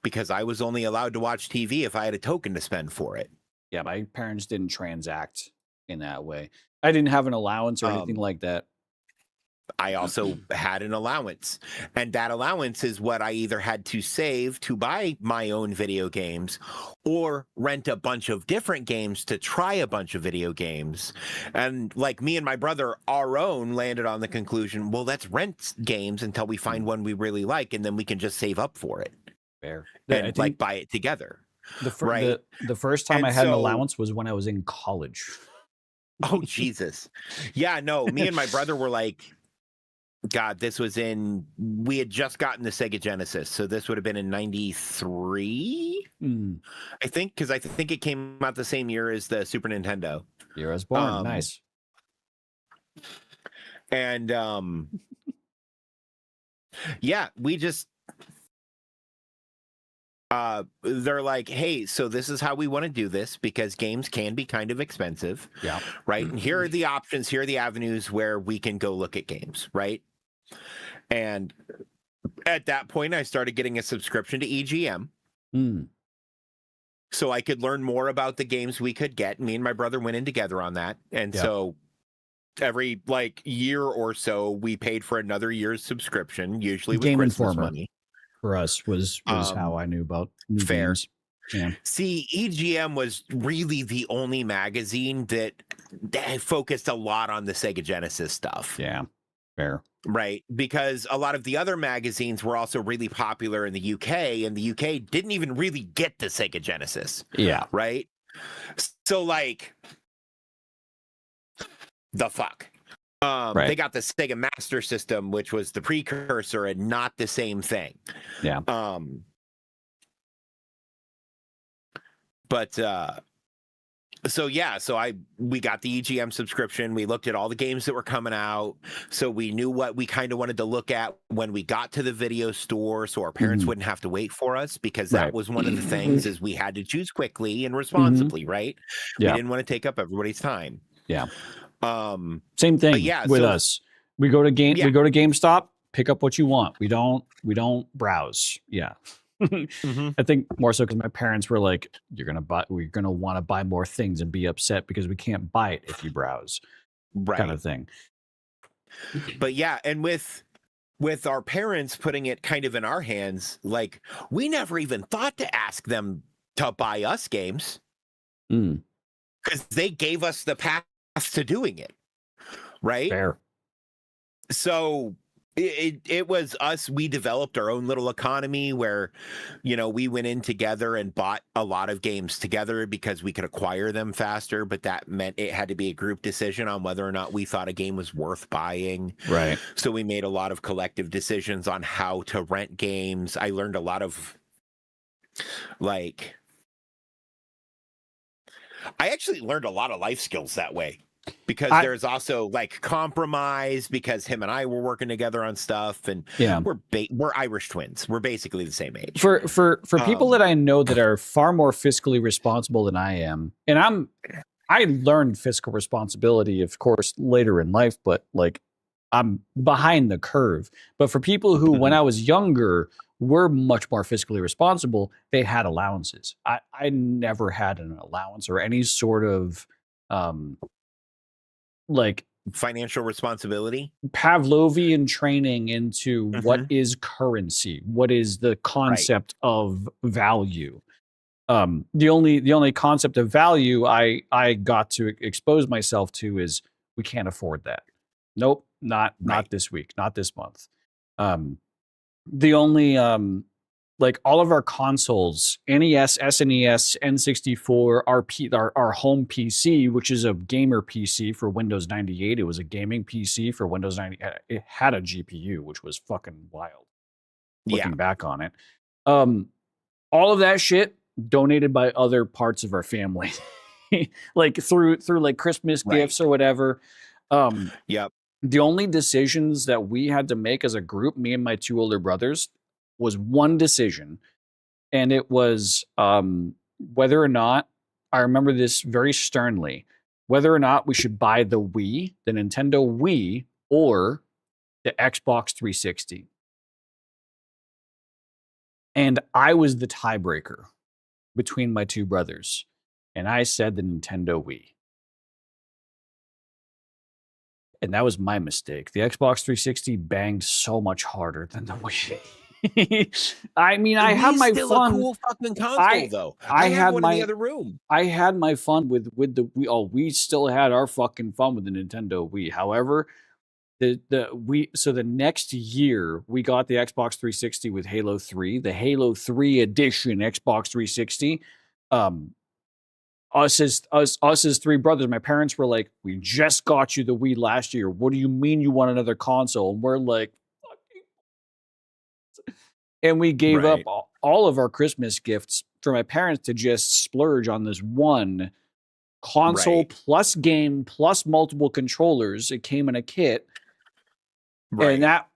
Because I was only allowed to watch TV if I had a token to spend for it. Yeah, my parents didn't transact in that way. I didn't have an allowance or anything like that. I also had an allowance, and that allowance is what I either had to save to buy my own video games or rent a bunch of different games to try a bunch of video games. And like me and my brother, our own landed on the conclusion, well, let's rent games until we find one we really like, and then we can just save up for it. Fair. And like buy it together. The first time I had an allowance was when I was in college. Oh, Jesus. Yeah, no, me and my brother were like, God, we had just gotten the Sega Genesis, so this would have been in 93, I think, because I think it came out the same year as the Super Nintendo. Year I was born. Nice. And yeah, we just they're like, hey, so this is how we want to do this, because games can be kind of expensive. Yeah. Right. And here are the options, here are the avenues where we can go look at games, right? And at that point, I started getting a subscription to EGM. So I could learn more about the games we could get. Me and my brother went in together on that. And so every year or so, we paid for another year's subscription, usually with Game Christmas Informer money. For us was how I knew about new games. Yeah. See, EGM was really the only magazine that focused a lot on the Sega Genesis stuff. Yeah. Fair. Right, because a lot of the other magazines were also really popular in the UK, and the UK didn't even really get the Sega Genesis. Yeah. Right? So, the fuck? They got the Sega Master System, which was the precursor and not the same thing. Yeah. But so we got the EGM subscription. We looked at all the games that were coming out, so we knew what we kind of wanted to look at when we got to the video store, so our parents wouldn't have to wait for us, because that was one of the things, is we had to choose quickly and responsibly, right? We didn't want to take up everybody's time. Yeah. Same thing with us. We go to GameStop, pick up what you want. We don't browse. Yeah. I think more so because my parents were like, we're gonna want to buy more things and be upset because we can't buy it if you browse, kind of thing. But yeah, and with our parents putting it kind of in our hands, we never even thought to ask them to buy us games, because they gave us the path to doing it, right? Fair. So it was us. We developed our own little economy where, we went in together and bought a lot of games together because we could acquire them faster. But that meant it had to be a group decision on whether or not we thought a game was worth buying. Right. So we made a lot of collective decisions on how to rent games. I learned a lot of I actually learned a lot of life skills that way. Because there's also compromise, because him and I were working together on stuff, and we're Irish twins. We're basically the same age. For people that I know that are far more fiscally responsible than I am, and I learned fiscal responsibility, of course, later in life, but like I'm behind the curve. But for people who, when I was younger, were much more fiscally responsible, they had allowances. I never had an allowance or any sort of like financial responsibility, Pavlovian training into what is currency, what is the concept of value. The only concept of value I got to expose myself to is we can't afford that. Nope, not this week, not this month. The only like all of our consoles, NES, SNES, N64, our home PC, which is a gamer PC for Windows 98. It was a gaming PC for Windows 90. It had a GPU, which was fucking wild. Looking back on it, all of that shit donated by other parts of our family, like through like Christmas gifts or whatever. The only decisions that we had to make as a group, me and my two older brothers, was one decision, and it was whether or not, I remember this very sternly, whether or not we should buy the Wii, the Nintendo Wii, or the Xbox 360. And I was the tiebreaker between my two brothers, and I said the Nintendo Wii. And that was my mistake. The Xbox 360 banged so much harder than the Wii. I mean, I had my fun. A cool fucking console, though. I had one my in the other room. I had my fun with the Wii. Oh, we still had our fucking fun with the Nintendo Wii. However, the next year we got the Xbox 360 with Halo 3, the Halo 3 edition Xbox 360. Us as three brothers, my parents were like, we just got you the Wii last year. What do you mean you want another console? And we're like, and we gave up all of our Christmas gifts for my parents to just splurge on this one console plus game plus multiple controllers. It came in a kit. And that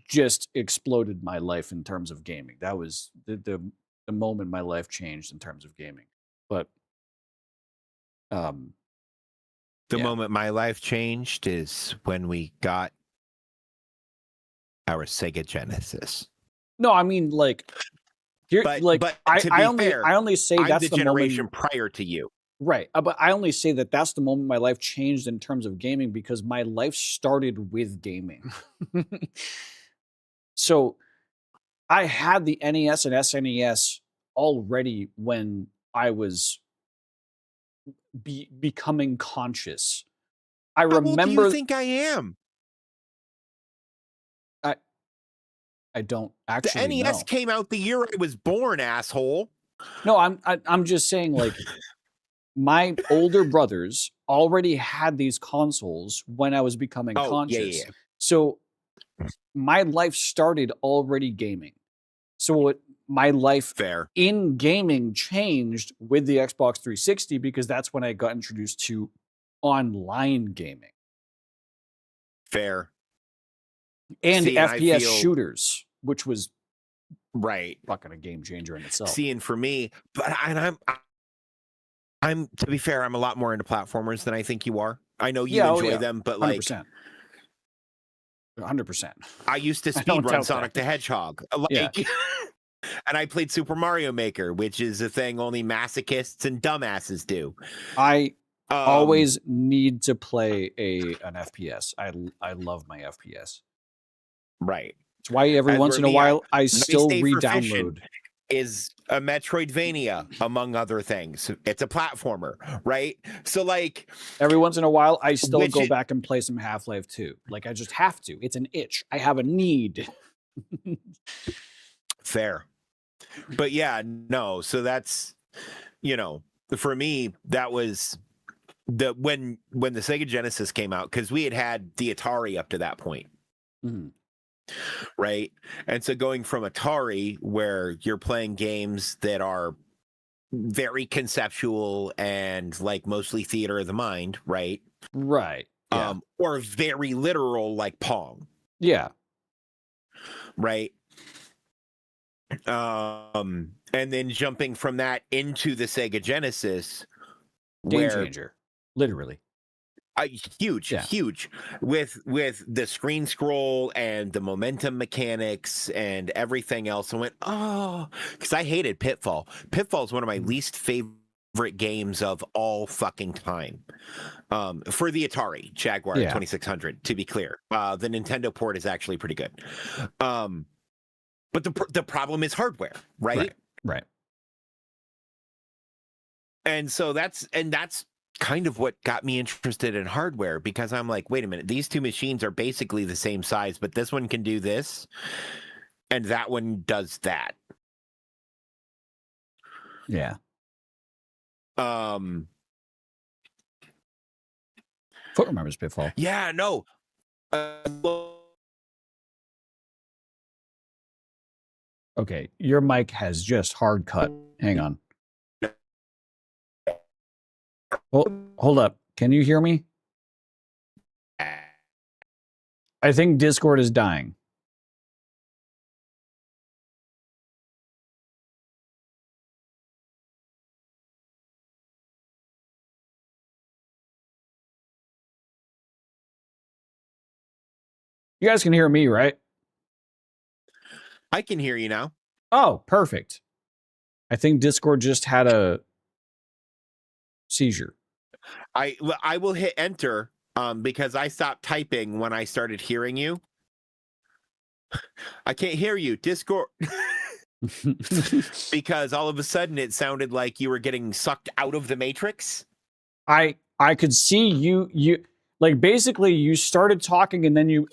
just exploded my life in terms of gaming. That was the moment my life changed in terms of gaming. But the moment my life changed is when we got our Sega Genesis. No, I mean, like, here, but I only say that's the generation moment, prior to you, right? But I only say that that's the moment my life changed in terms of gaming because my life started with gaming. So I had the NES and SNES already when I was becoming conscious. I remember. How old do you think I am? I don't actually. The NES came out the year I was born, asshole. No, I'm just saying, like, my older brothers already had these consoles when I was becoming conscious. Yeah. So my life started already gaming. So my life in gaming changed with the Xbox 360 because that's when I got introduced to online gaming. Fair. And FPS shooters, which was fucking a game changer in itself. And for me, I'm to be fair, I'm a lot more into platformers than I think you are. I know you enjoy them, but 100%. 100%. I used to speedrun Sonic the Hedgehog. And I played Super Mario Maker, which is a thing only masochists and dumbasses do. I always need to play an FPS. I love my FPS. Right. It's why every once in a while I still re-download. Is a Metroidvania, among other things. It's a platformer, right? So, like, every once in a while I still go back and play some Half-Life 2. Like, I just have to. It's an itch. I have a need. Fair. But yeah, no. So that's, for me, that was when the Sega Genesis came out, because we had the Atari up to that point. Mm-hmm. Right. And so going from Atari, where you're playing games that are very conceptual and like mostly theater of the mind, right? Right. Yeah. Or very literal, like Pong. Yeah. Right. And then jumping from that into the Sega Genesis, Game changer, literally. Huge with the screen scroll and the momentum mechanics and everything else. I went, because I hated Pitfall. Pitfall is one of my least favorite games of all fucking time. For the Atari Jaguar 2600, to be clear. The Nintendo port is actually pretty good. But the problem is hardware, right? Right. And so that's kind of what got me interested in hardware, because I'm like, wait a minute, these two machines are basically the same size, but this one can do this and that one does that. Yeah. Foot remembers Pitfall. Yeah, no. Okay, your mic has just hard cut. Hang on. Hold up. Can you hear me? I think Discord is dying. You guys can hear me, right? I can hear you now. Oh, perfect. I think Discord just had a seizure. I will hit enter because I stopped typing when I started hearing you. I can't hear you, Discord. Because all of a sudden it sounded like you were getting sucked out of the Matrix. I could see you like basically you started talking and then you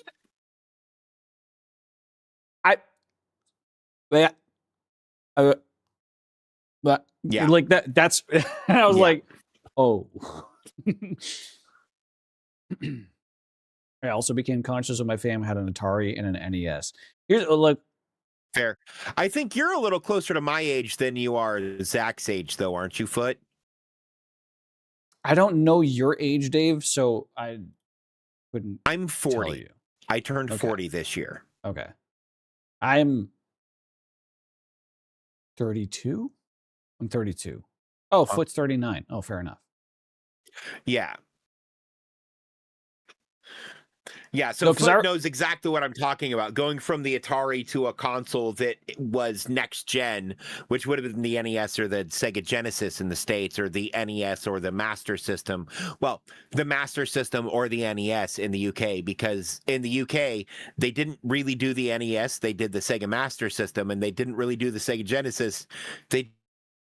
yeah, like that's I was like, oh. I also became conscious of my fam had an Atari and an NES. Here's like fair. I think you're a little closer to my age than you are Zach's age, though, aren't you, Foot? I don't know your age, Dave, so I couldn't. I'm 40. Tell you. I turned 40 this year. Okay. I'm 32? I'm 32. Oh, Foot's 39. Oh, fair enough. Yeah. Yeah, so Foot knows exactly what I'm talking about. Going from the Atari to a console that was next gen, which would have been the NES or the Sega Genesis in the States, or the NES or the Master System. Well, the Master System or the NES in the UK, because in the UK, they didn't really do the NES. They did the Sega Master System, and they didn't really do the Sega Genesis. They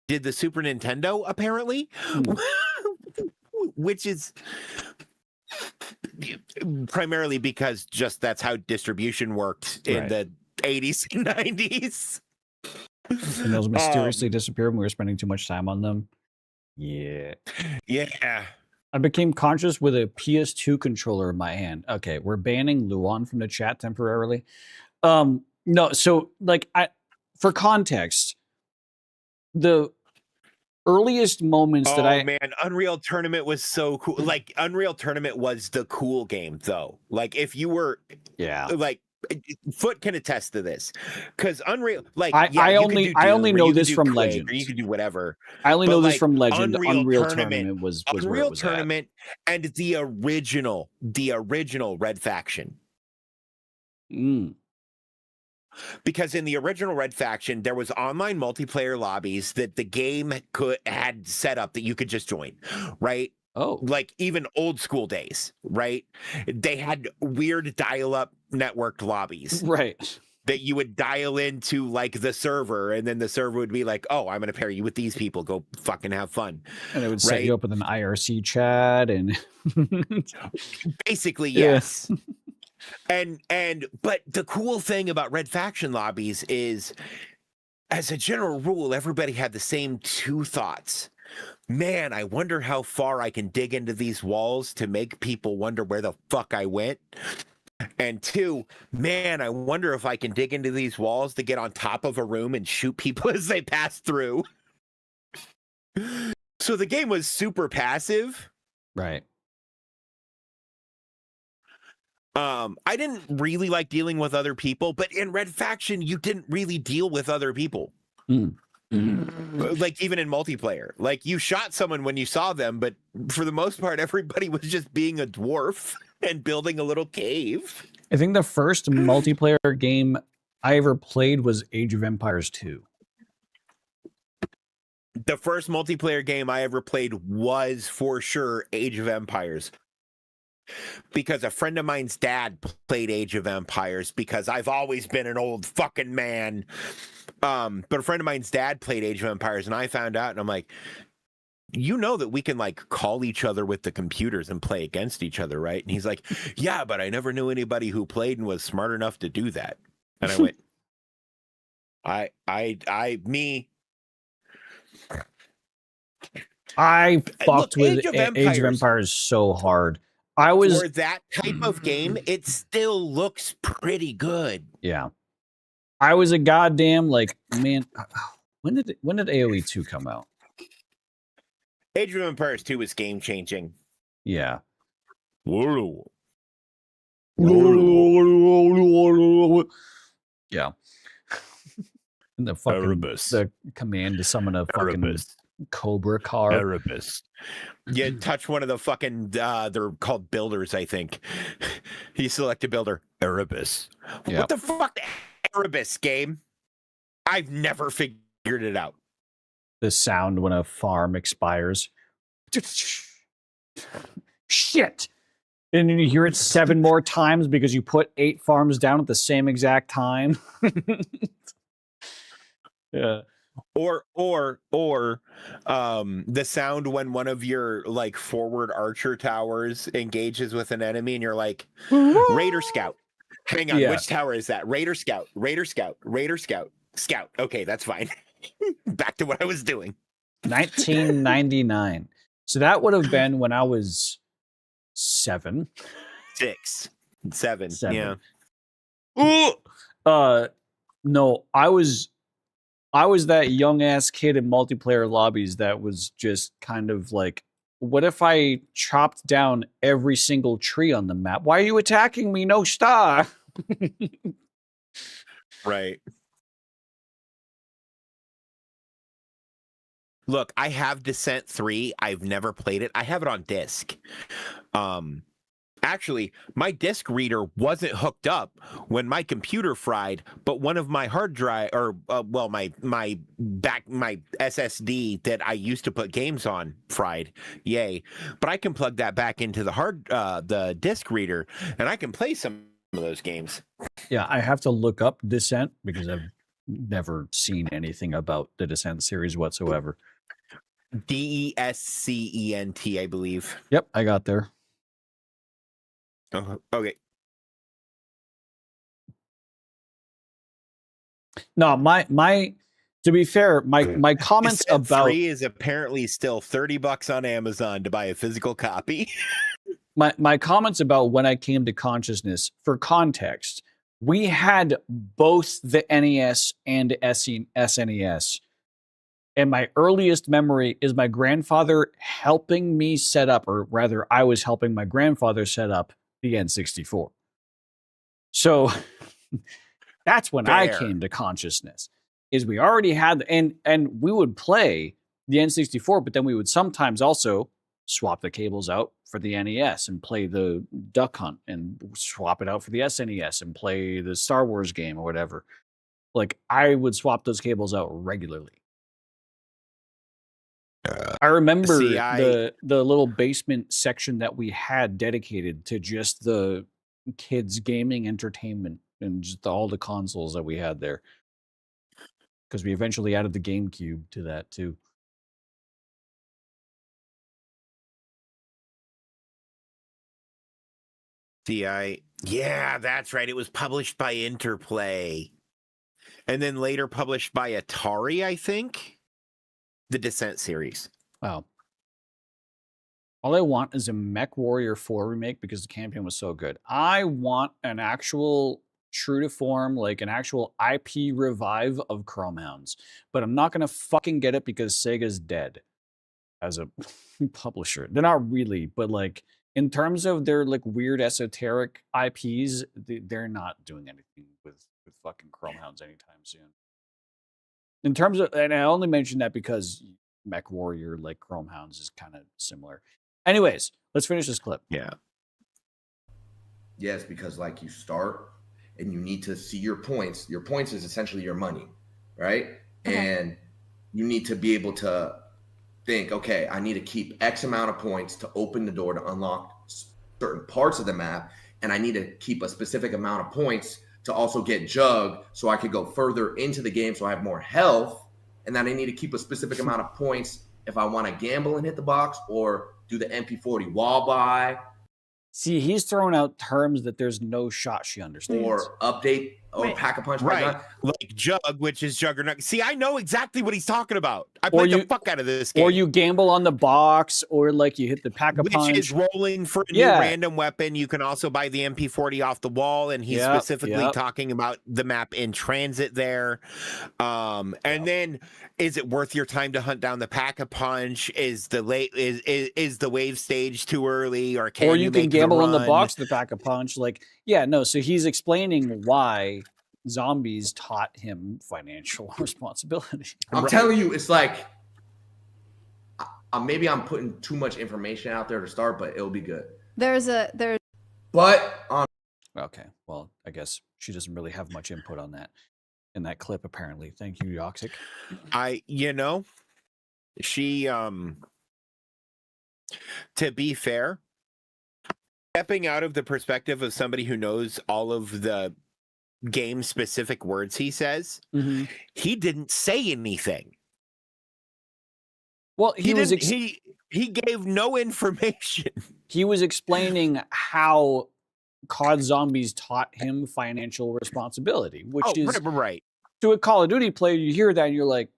did the Super Nintendo, apparently, which is primarily because just that's how distribution worked in the 80s and 90s. And those mysteriously disappeared when we were spending too much time on them. Yeah. I became conscious with a PS2 controller in my hand. Okay, we're banning Luan from the chat temporarily. No, so like for context, the earliest moments that man, Unreal Tournament was so cool. Like, Unreal Tournament was the cool game, though. Like, if you were, like, Foot can attest to this, because Unreal, like, I only know this from Legend. Or you could do whatever. I only know this from Legend. Unreal Tournament was Unreal Tournament and the original Red Faction. Because in the original Red Faction, there was online multiplayer lobbies that the game had set up that you could just join, right? Oh, like even old school days, right? They had weird dial-up networked lobbies, right? That you would dial into like the server, and then the server would be like, "Oh, I'm going to pair you with these people. Go fucking have fun." And it would set you up with an IRC chat, and basically, yes. But the cool thing about Red Faction lobbies is, as a general rule, everybody had the same two thoughts. Man, I wonder how far I can dig into these walls to make people wonder where the fuck I went. And two, man, I wonder if I can dig into these walls to get on top of a room and shoot people as they pass through. So the game was super passive. Right. I didn't really like dealing with other people, but in Red Faction, you didn't really deal with other people. Like even in multiplayer, like you shot someone when you saw them, but for the most part, everybody was just being a dwarf and building a little cave. I think the first multiplayer game I ever played was Age of Empires 2. The first multiplayer game I ever played was for sure Age of Empires. Because a friend of mine's dad played Age of Empires because I've always been an old fucking man. But a friend of mine's dad played Age of Empires and I found out and I'm like, you know that we can like call each other with the computers and play against each other, right? And he's like, yeah, but I never knew anybody who played and was smart enough to do that. And I went, me. I fucked with Age of Age of Empires so hard. I was for that type of game, it still looks pretty good. Yeah. I was a goddamn like, man, when did AoE 2 come out? Age of Empires 2 was game changing. Yeah. Yeah. And the fucking Erebus. the command to summon a fucking Erebus. Cobra car. Erebus. Yeah, touch one of the fucking they're called builders, I think. He selected builder. Erebus. Yep. What the fuck? Erebus game? I've never figured it out. The sound when a farm expires. Shit. And then you hear it 7 more times because you put 8 farms down at the same exact time. Yeah. Or the sound when one of your like forward archer towers engages with an enemy and you're like, Raider Scout. Hang on, which tower is that? Raider Scout, Raider Scout, Raider Scout, Scout. Okay, that's fine. Back to what I was doing. 1999. So that would have been when I was 7. 6. 7. 7. Yeah. No, I was that young ass kid in multiplayer lobbies that was just kind of like, what if I chopped down every single tree on the map? Why are you attacking me? No star. Right. Look, I have Descent 3. I've never played it. I have it on disc. Actually, my disc reader wasn't hooked up when my computer fried, but one of my hard drive my SSD that I used to put games on fried. Yay. But I can plug that back into the disc reader and I can play some of those games. Yeah, I have to look up Descent because I've never seen anything about the Descent series whatsoever. Descent, I believe. Yep, I got there. Oh, okay. No, my to be fair, my comments Descent about 3 is apparently still $30 on Amazon to buy a physical copy. my comments about when I came to consciousness, for context, we had both the NES and SNES. And my earliest memory is my grandfather helping me set up, or rather, I was helping my grandfather set up the N64. So that's when I came to consciousness. Is we already had, and we would play the N64, but then we would sometimes also swap the cables out for the NES and play the Duck Hunt and swap it out for the SNES and play the Star Wars game or whatever. Like, I would swap those cables out regularly. I remember the little basement section that we had dedicated to just the kids' gaming entertainment and just all the consoles that we had there. Because we eventually added the GameCube to that too. Yeah, that's right. It was published by Interplay. And then later published by Atari, I think. The Descent series. Wow. All I want is a Mech Warrior 4 remake because the campaign was so good. I want an actual true to form, like an actual IP revive of Chrome Hounds. But I'm not going to fucking get it because Sega's dead as a publisher. They're not really, but like in terms of their like weird esoteric IPs, they're not doing anything with fucking Chrome Hounds anytime soon. In terms of, and I only mentioned that because Mech Warrior, like Chrome Hounds, is kind of similar. Anyways, let's finish this clip. Yeah. Yes, because like you start and you need to see your points. Your points is essentially your money, right? Okay. And you need to be able to think, okay, I need to keep X amount of points to open the door to unlock certain parts of the map. And I need to keep a specific amount of points to also get Jug so I could go further into the game so I have more health. And then I need to keep a specific amount of points if I want to gamble and hit the box or do the MP40 wall buy. See, he's throwing out terms that there's no shot she understands. Or update or pack a punch. Right. Like Jug, which is Juggernaut. See, I know exactly what he's talking about. I played the fuck out of this game. Or you gamble on the box, or like you hit the pack a punch. Which is rolling for a new random weapon. You can also buy the MP40 off the wall, and he's specifically talking about the map in transit there. And then, is it worth your time to hunt down the pack a punch? Is the wave stage too early, or can you can gamble on the box, the pack a punch? Like, so he's explaining why zombies taught him financial responsibility. I'm telling you, it's like maybe I'm putting too much information out there to start, but it'll be good. Okay, well, I guess she doesn't really have much input on that in that clip, apparently. Thank you, Yoxic. She to be fair, stepping out of the perspective of somebody who knows all of the game specific words he says, he didn't say anything. Well, he gave no information. He was explaining how COD Zombies taught him financial responsibility, which is right. To a Call of Duty player, you hear that and you're like,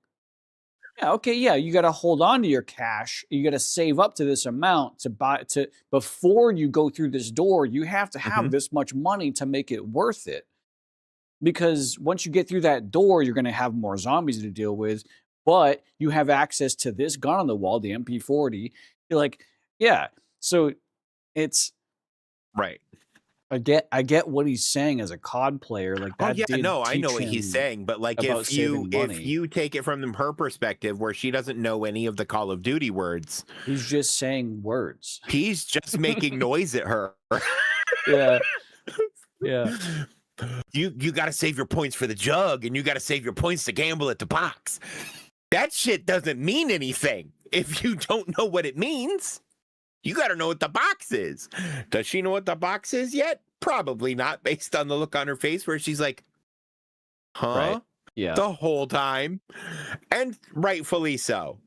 you got to hold on to your cash. You got to save up to this amount before you go through this door. You have to have this much money to make it worth it. Because once you get through that door, you're going to have more zombies to deal with, but you have access to this gun on the wall, the MP40. You're like, so it's right. I get what he's saying as a COD player. Like that. I know what he's saying, but like if you take it from her perspective, where she doesn't know any of the Call of Duty words, he's just saying words. He's just making noise at her. Yeah. You got to save your points for the Jug, and you got to save your points to gamble at the box. That shit doesn't mean anything if you don't know what it means. You got to know what the box is. Does she know what the box is yet? Probably not, based on the look on her face where she's like, huh? Right. Yeah. The whole time. And rightfully so.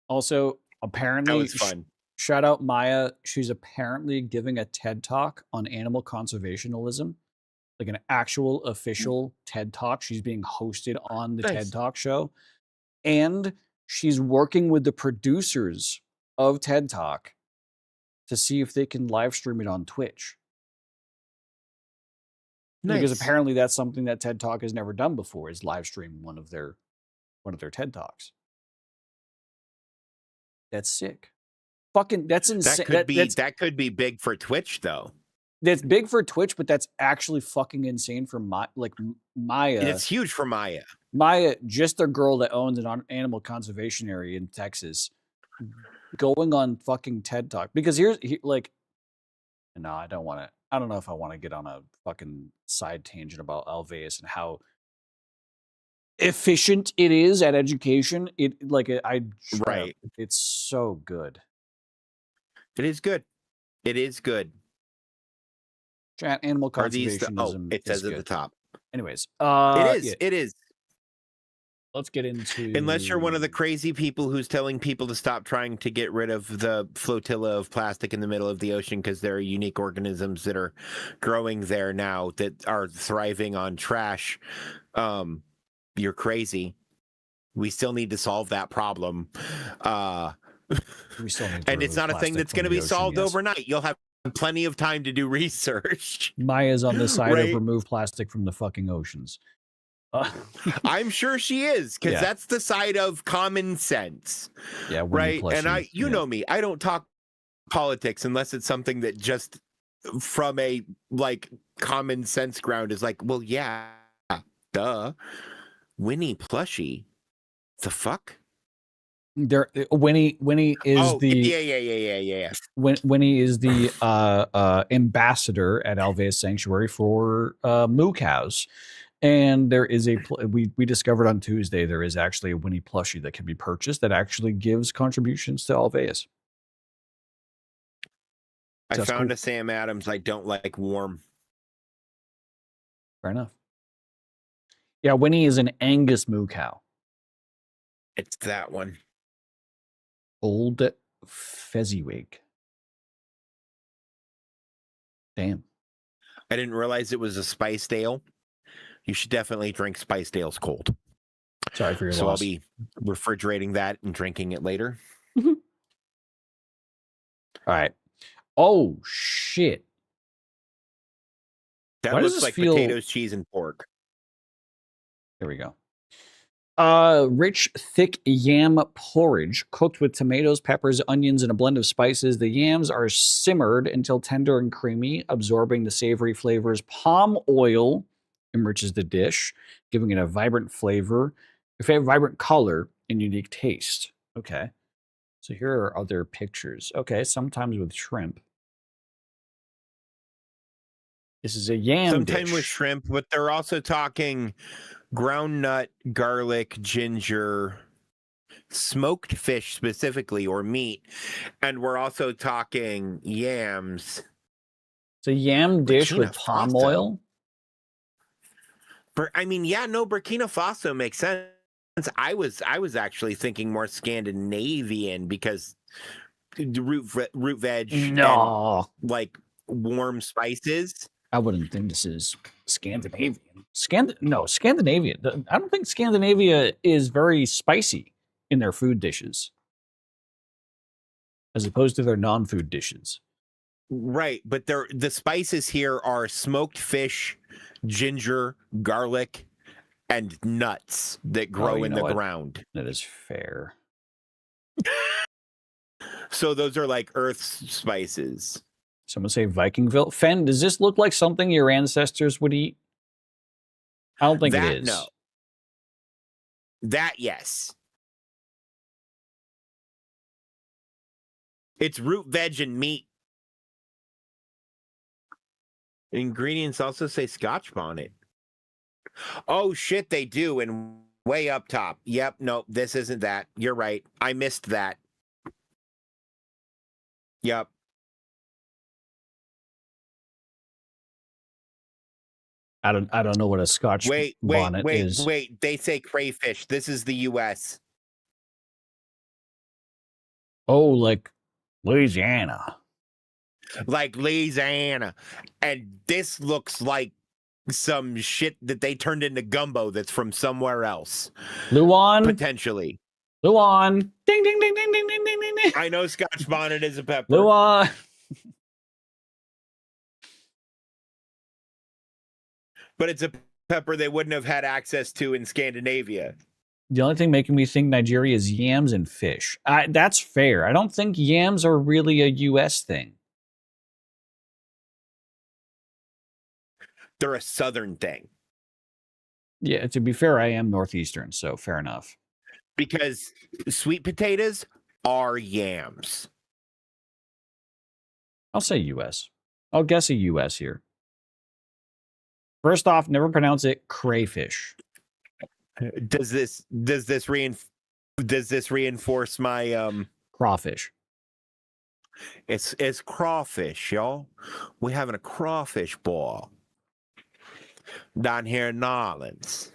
Also, apparently, that was fun. Shout out Maya. She's apparently giving a TED Talk on animal conservationism, like an actual official TED Talk. She's being hosted on the TED Talk show. And she's working with the producers of TED Talk to see if they can live stream it on Twitch. Because apparently that's something that TED Talk has never done before, is live stream one of their TED Talks. That's sick. That's insane. That could be big for Twitch, though. That's big for Twitch, but that's actually fucking insane for Maya. It's huge for Maya. Maya, just a girl that owns an animal conservation area in Texas, going on fucking TED Talk. Because no, I don't want to. I don't know if I want to get on a fucking side tangent about Alveus and how efficient it is at education. Right. It's so good. It is good. It is good. Chat, animal conservationism. It says at the top. Anyways, it is. Let's get into. Unless you're one of the crazy people who's telling people to stop trying to get rid of the flotilla of plastic in the middle of the ocean because there are unique organisms that are growing there now that are thriving on trash. You're crazy. We still need to solve that problem. We still need to and it's not a thing that's going to be solved overnight. You'll have plenty of time to do research. Maya's on the side of remove plastic from the fucking oceans. I'm sure she is, because that's the side of common sense. Yeah, right. And you know me, I don't talk politics unless it's something that just from a common sense ground is like, well, yeah, duh. Winnie Plushie The fuck? There, Winnie is yeah. Winnie is the ambassador at Alveus Sanctuary for moo cows, and there is we discovered on Tuesday there is actually a Winnie plushie that can be purchased that actually gives contributions to Alveus. I found a Sam Adams. I don't like warm. Fair enough. Yeah, Winnie is an Angus moo cow. It's that one. Old Fezziwig. Damn. I didn't realize it was a spiced ale. You should definitely drink spiced ales cold. Sorry for your loss. So I'll be refrigerating that and drinking it later. All right. Oh, shit. That looks like potatoes, cheese, and pork. There we go. Rich, thick yam porridge cooked with tomatoes, peppers, onions, and a blend of spices. The yams are simmered until tender and creamy, absorbing the savory flavors. Palm oil enriches the dish, giving it a vibrant flavor, vibrant color, and unique taste. Okay. So here are other pictures. Okay, sometimes with shrimp. This is a yam Sometimes dish. with shrimp, but they're also talking ground nut, garlic, ginger, smoked fish specifically, or meat. And we're also talking yams. It's a yam dish with palm oil. I mean, yeah, no, Burkina Faso makes sense. I was actually thinking more Scandinavian because root veg and like warm spices. I wouldn't think this is Scandinavian. Scandinavian. I don't think Scandinavia is very spicy in their food dishes, as opposed to their non-food dishes. Right, but the spices here are smoked fish, ginger, garlic, and nuts that grow in the ground. That is fair. So those are like earth spices. Someone say Vikingville. Fen, does this look like something your ancestors would eat? I don't think it is. No. That, yes. It's root, veg, and meat. Ingredients also say Scotch bonnet. Oh, shit, they do. And way up top. Yep, no, this isn't that. You're right. I missed that. Yep. I don't know what a Scotch bonnet is. Wait. They say crayfish. This is the U.S. Oh, like Louisiana. Like Louisiana. And this looks like some shit that they turned into gumbo that's from somewhere else. Luan? Potentially. Luan. Ding, ding, ding, ding, ding, ding, ding, ding. I know Scotch bonnet is a pepper. Luan. But it's a pepper they wouldn't have had access to in Scandinavia. The only thing making me think Nigeria is yams and fish. That's fair. I don't think yams are really a U.S. thing. They're a southern thing. Yeah, to be fair, I am Northeastern, so fair enough. Because sweet potatoes are yams. I'll say U.S. I'll guess a U.S. here. First off, never pronounce it crayfish. Does this reinforce my crawfish? It's crawfish, y'all. We're having a crawfish ball down here in New Orleans.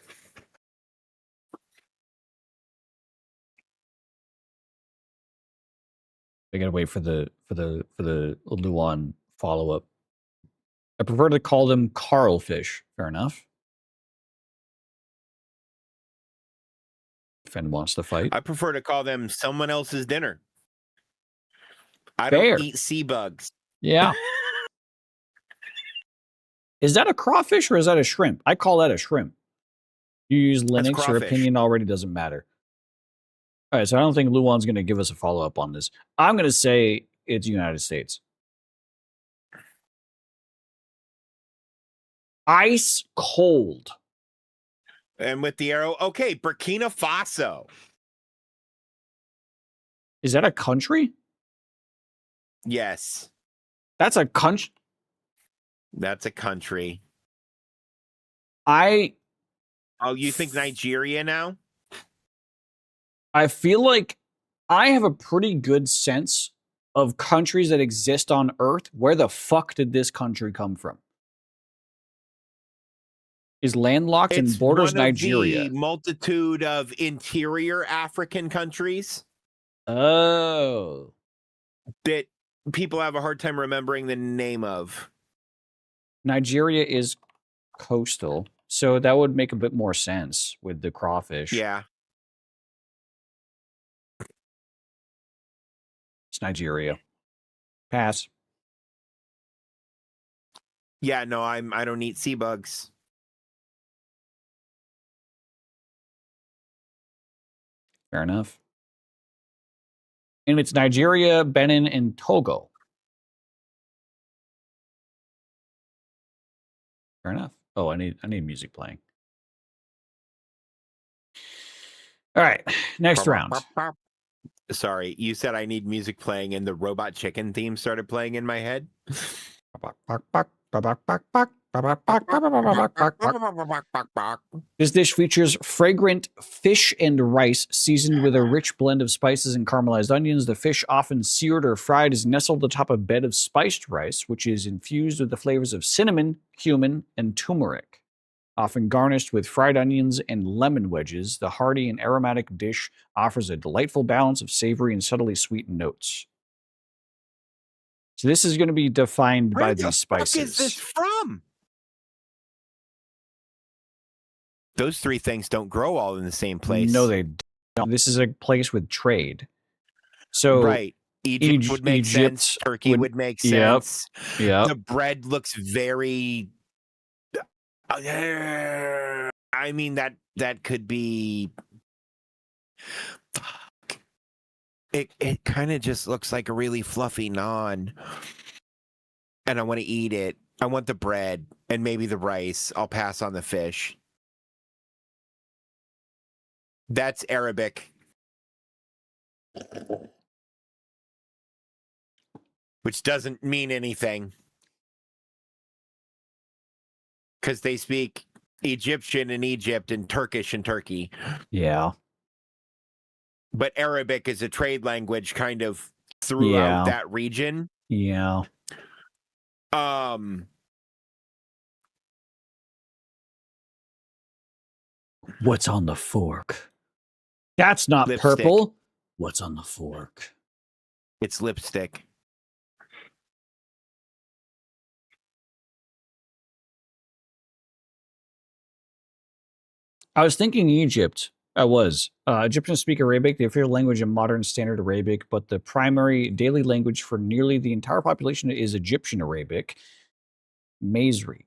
I gotta wait for the Luan follow up. I prefer to call them Carl fish. Fair enough. Fen wants to fight. I prefer to call them someone else's dinner. I Fair. don't eat sea bugs. Yeah. Is that a crawfish or is that a shrimp? I call that a shrimp. You use Linux, your opinion already doesn't matter. All right, so I don't think Luan's going to give us a follow-up on this. I'm going to say it's United States. Ice cold. And with the arrow, okay, Burkina Faso. Is that a country? Yes. That's a country. That's a country. Oh, you think Nigeria now? I feel like I have a pretty good sense of countries that exist on Earth. Where the fuck did this country come from? Is landlocked and borders Nigeria. The multitude of interior African countries. Oh. That people have a hard time remembering the name of. Nigeria is coastal, so that would make a bit more sense with the crawfish. Yeah. It's Nigeria. Pass. Yeah, no, I don't eat sea bugs. Fair enough. And it's Nigeria, Benin, and Togo. Fair enough. Oh, I need music playing. All right, next round. Sorry, you said I need music playing, and the Robot Chicken theme started playing in my head. This dish features fragrant fish and rice seasoned with a rich blend of spices and caramelized onions. The fish, often seared or fried, is nestled atop a bed of spiced rice, which is infused with the flavors of cinnamon, cumin, and turmeric. Often garnished with fried onions and lemon wedges, the hearty and aromatic dish offers a delightful balance of savory and subtly sweet notes. So this is going to be defined by these spices. Where the fuck is this from? Those three things don't grow all in the same place. No, they don't. This is a place with trade. So right. Egypt would make sense. Turkey would make sense. Yeah. The bread looks very... I mean, that could be... It kind of just looks like a really fluffy naan. And I want to eat it. I want the bread and maybe the rice. I'll pass on the fish. That's Arabic. Which doesn't mean anything. Because they speak Egyptian in Egypt and Turkish in Turkey. Yeah. But Arabic is a trade language kind of throughout that region. Yeah. What's on the fork? That's not lipstick. Purple. What's on the fork? It's lipstick. I was thinking Egypt. I was. Egyptians speak Arabic, the official language in modern standard Arabic, but the primary daily language for nearly the entire population is Egyptian Arabic. Masri.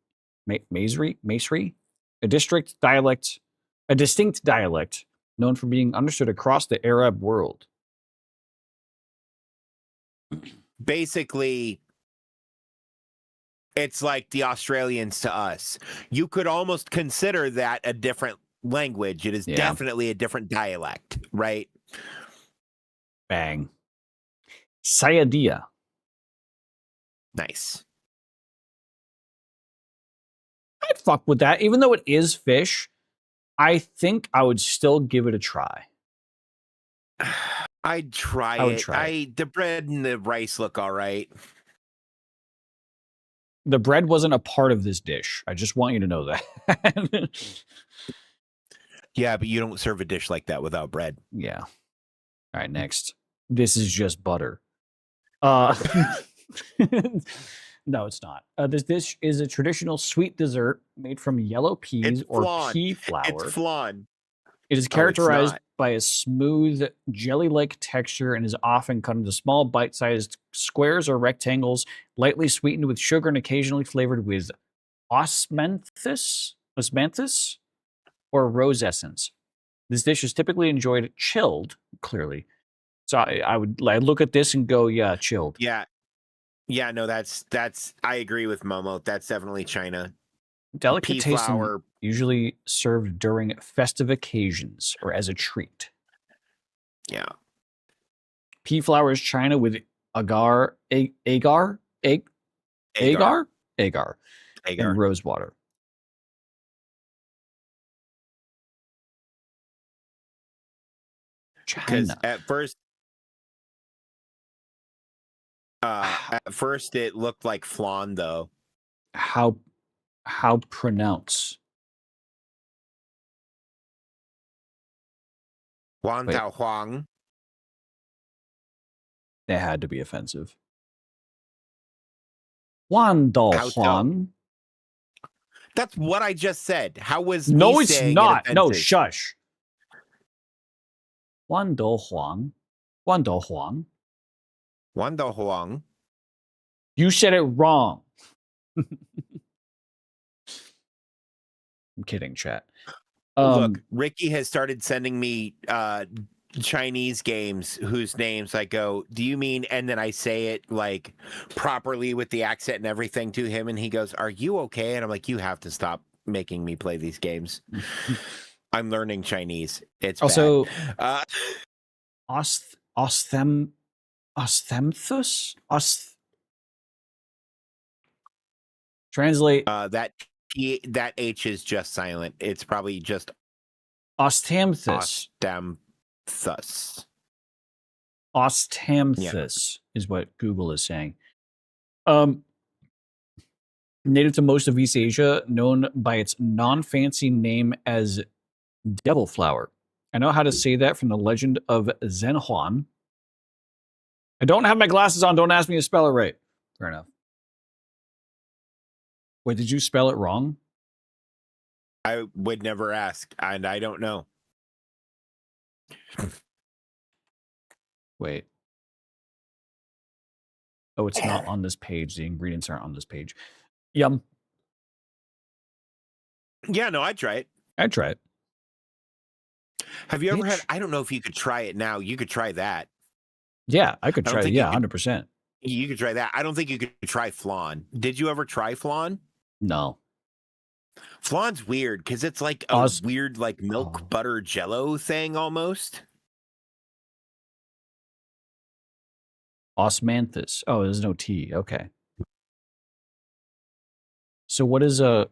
A distinct dialect known for being understood across the Arab world. Basically, it's like the Australians to us. You could almost consider that a different language. It is definitely a different dialect, right? Bang. Sayadiyya. Nice. I'd fuck with that. Even though it is fish, I think I would still give it a try. I'd try it. The bread and the rice look all right. The bread wasn't a part of this dish. I just want you to know that. Yeah, but you don't serve a dish like that without bread. Yeah. All right, next. This is just butter. No, it's not. This dish is a traditional sweet dessert made from yellow peas or pea flour. It's flan. It is characterized by a smooth, jelly-like texture and is often cut into small, bite-sized squares or rectangles, lightly sweetened with sugar and occasionally flavored with osmanthus or rose essence. This dish is typically enjoyed chilled, clearly. So I'd look at this and go, yeah, chilled. Yeah, no, that's I agree with Momo. That's definitely China. Delicatessen usually served during festive occasions or as a treat. Yeah. Pea flower is China with agar, and rose water. Because China. at first it looked like flan, though. How pronounce? Huang Tao Huang. That had to be offensive. Wan Dao Huang. That's what I just said. How was no? Me It's saying not. it No, offensive? shush. Wan Dao Huang. Wan Dao Huang. Huang Tao Huang. You said it wrong. I'm kidding, chat. Look, Ricky has started sending me Chinese games whose names I go, do you mean? And then I say it like properly with the accent and everything to him. And he goes, are you okay? And I'm like, you have to stop making me play these games. I'm learning Chinese. It's also bad. Osthenthus? Translate. That H is just silent. It's probably just Ostamthus. Ostamthus is what Google is saying. Native to most of East Asia, known by its non-fancy name as devil flower. I know how to say that from the legend of Zhenhuan. I don't have my glasses on. Don't ask me to spell it right. Fair enough. Wait, did you spell it wrong? I would never ask, and I don't know. Wait. Oh, it's not on this page. The ingredients aren't on this page. Yum. Yeah, no, I'd try it. I'd try it. Have you ever had? I don't know if you could try it now. You could try that. Yeah, I could try it. Yeah, 100%. You could try that. I don't think you could try flan. Did you ever try flan? No. Flan's weird because it's like a weird like milk butter jello thing almost. Osmanthus. Oh, there's no T. Okay. So what is a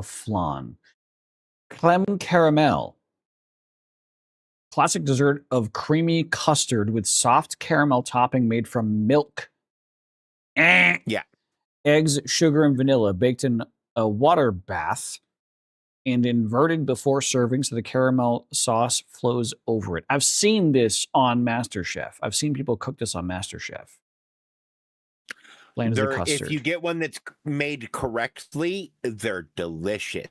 flan? Creme caramel. Classic dessert of creamy custard with soft caramel topping made from milk. Yeah. Eggs, sugar, and vanilla baked in a water bath and inverted before serving so the caramel sauce flows over it. I've seen this on MasterChef. I've seen people cook this on MasterChef. Plain as a custard. If you get one that's made correctly, they're delicious.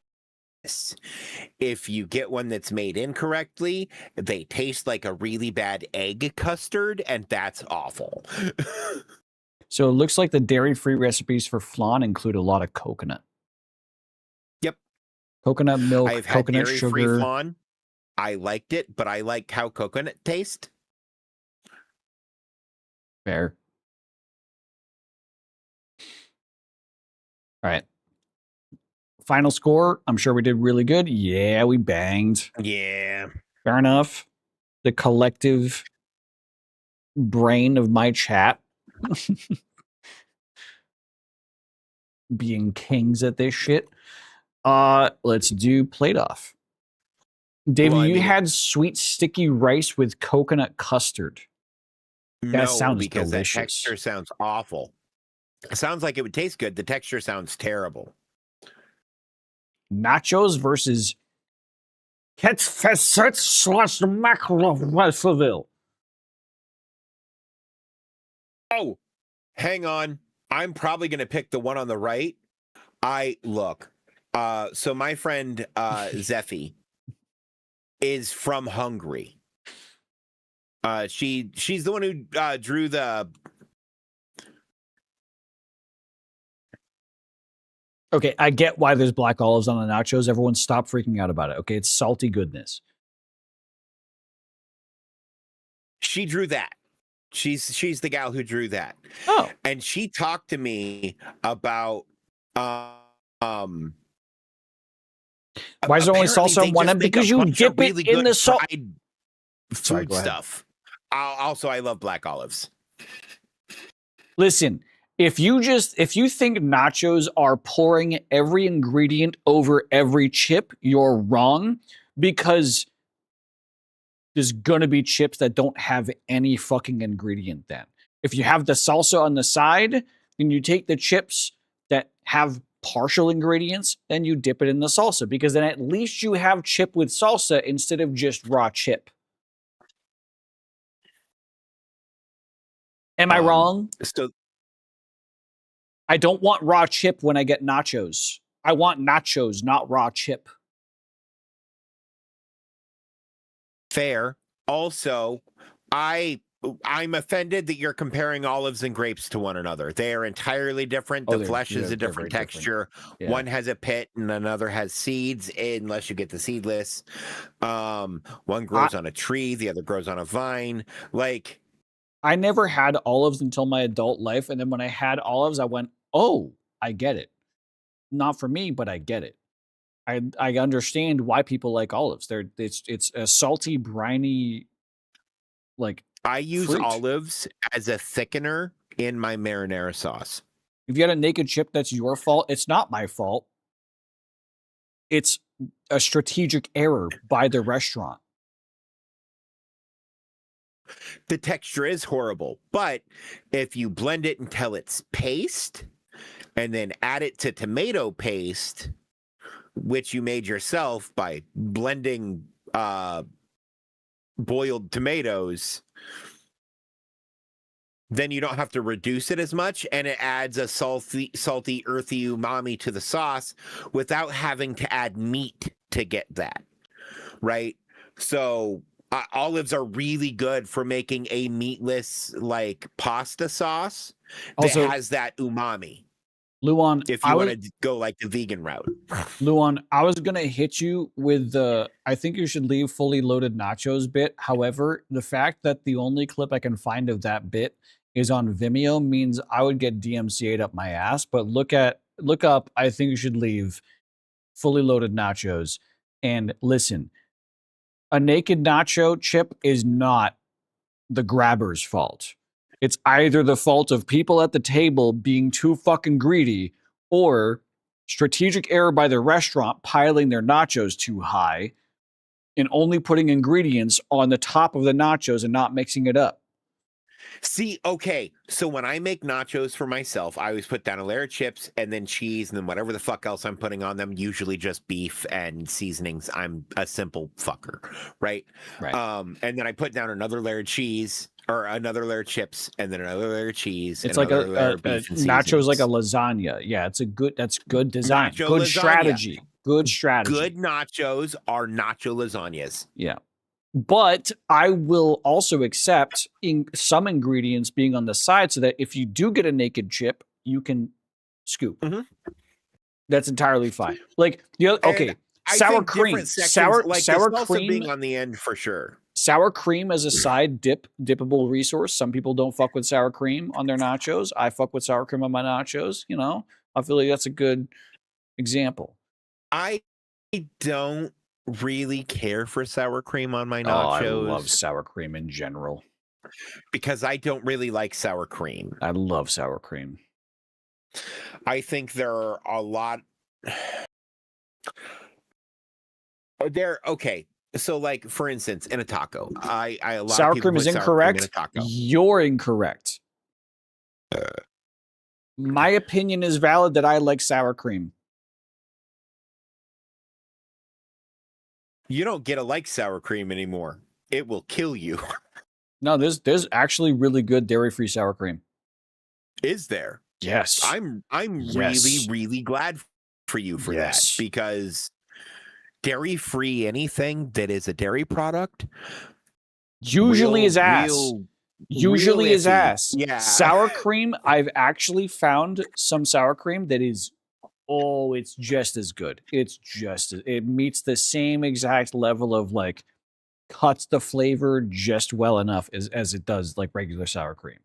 If you get one that's made incorrectly, they taste like a really bad egg custard, and that's awful. So it looks like the dairy-free recipes for flan include a lot of coconut. Yep. Coconut milk, I've had coconut dairy-free sugar. flan. I liked it, but I like how coconut tastes. Fair. All right. Final score. I'm sure we did really good. Yeah, we banged. Yeah. Fair enough. The collective brain of my chat being kings at this shit. Let's do plate off. Dave, you had sweet sticky rice with coconut custard. That sounds because delicious. The texture sounds awful. It sounds like it would taste good. The texture sounds terrible. Nachos versus Ketfesset slash mackerel of Westerville. Oh, hang on. I'm probably going to pick the one on the right. So my friend Zeffy is from Hungary. She's the one who drew the. Okay, I get why there's black olives on the nachos. Everyone stop freaking out about it. Okay, it's salty goodness. She drew that. She's the gal who drew that. Oh. And she talked to me about why is there only salsa on one end? Because you dip it in the salt. Food stuff. I love black olives. Listen, if you think nachos are pouring every ingredient over every chip, you're wrong, because there's gonna be chips that don't have any fucking ingredient then. If you have the salsa on the side, and you take the chips that have partial ingredients, then you dip it in the salsa, because then at least you have chip with salsa instead of just raw chip. Am I wrong? So I don't want raw chip when I get nachos. I want nachos, not raw chip. Fair. Also, I'm offended that you're comparing olives and grapes to one another. They are entirely different. The flesh is a different texture. Yeah. One has a pit and another has seeds, unless you get the seedless. One grows on a tree, the other grows on a vine. Like, I never had olives until my adult life, and then when I had olives, I went, "Oh, I get it." Not for me, but I get it. I understand why people like olives. It's a salty, briny, like. I use olives as a thickener in my marinara sauce. If you had a naked chip, that's your fault. It's not my fault. It's a strategic error by the restaurant. The texture is horrible, but if you blend it until it's paste and then add it to tomato paste, which you made yourself by blending boiled tomatoes, then you don't have to reduce it as much, and it adds a salty, earthy umami to the sauce without having to add meat to get that, right? So olives are really good for making a meatless, like, pasta sauce that also has that umami. Luan, if you want to go like the vegan route. Luan, I was going to hit you with the, I think you should leave fully loaded nachos bit. However, the fact that the only clip I can find of that bit is on Vimeo means I would get DMCA'd up my ass. But look up, I think you should leave fully loaded nachos. And listen, a naked nacho chip is not the grabber's fault. It's either the fault of people at the table being too fucking greedy, or strategic error by the restaurant piling their nachos too high and only putting ingredients on the top of the nachos and not mixing it up. See, okay, so when I make nachos for myself, I always put down a layer of chips and then cheese and then whatever the fuck else I'm putting on them, usually just beef and seasonings. I'm a simple fucker, right? And then I put down another layer of cheese, or another layer of chips, and then another layer of cheese. It's like a nachos, like a lasagna. Yeah, that's good design. Nacho good lasagna. Strategy. Good strategy. Good nachos are nacho lasagnas. Yeah. But I will also accept some ingredients being on the side so that if you do get a naked chip, you can scoop. Mm-hmm. That's entirely fine. Like, okay, sour cream. Sour cream being on the end for sure. Sour cream as a side dippable resource. Some people don't fuck with sour cream on their nachos. I fuck with sour cream on my nachos. You know, I feel like that's a good example. I don't really care for sour cream on my nachos. I love sour cream in general. Because I don't really like sour cream. I love sour cream. I think there are a lot. Okay. So, like, for instance, in a taco, a lot sour of people cream is incorrect. Cream in a taco. You're incorrect. My opinion is valid that I like sour cream. You don't get to like sour cream anymore. It will kill you. No, there's actually really good dairy-free sour cream. Is there? Yes. I'm really, really glad for you for that, because dairy-free anything that is a dairy product usually is ass. Usually is ass. Yeah. Sour cream, I've actually found some sour cream that is, it's just as good. It meets the same exact level of, like, cuts the flavor just well enough as it does like regular sour cream.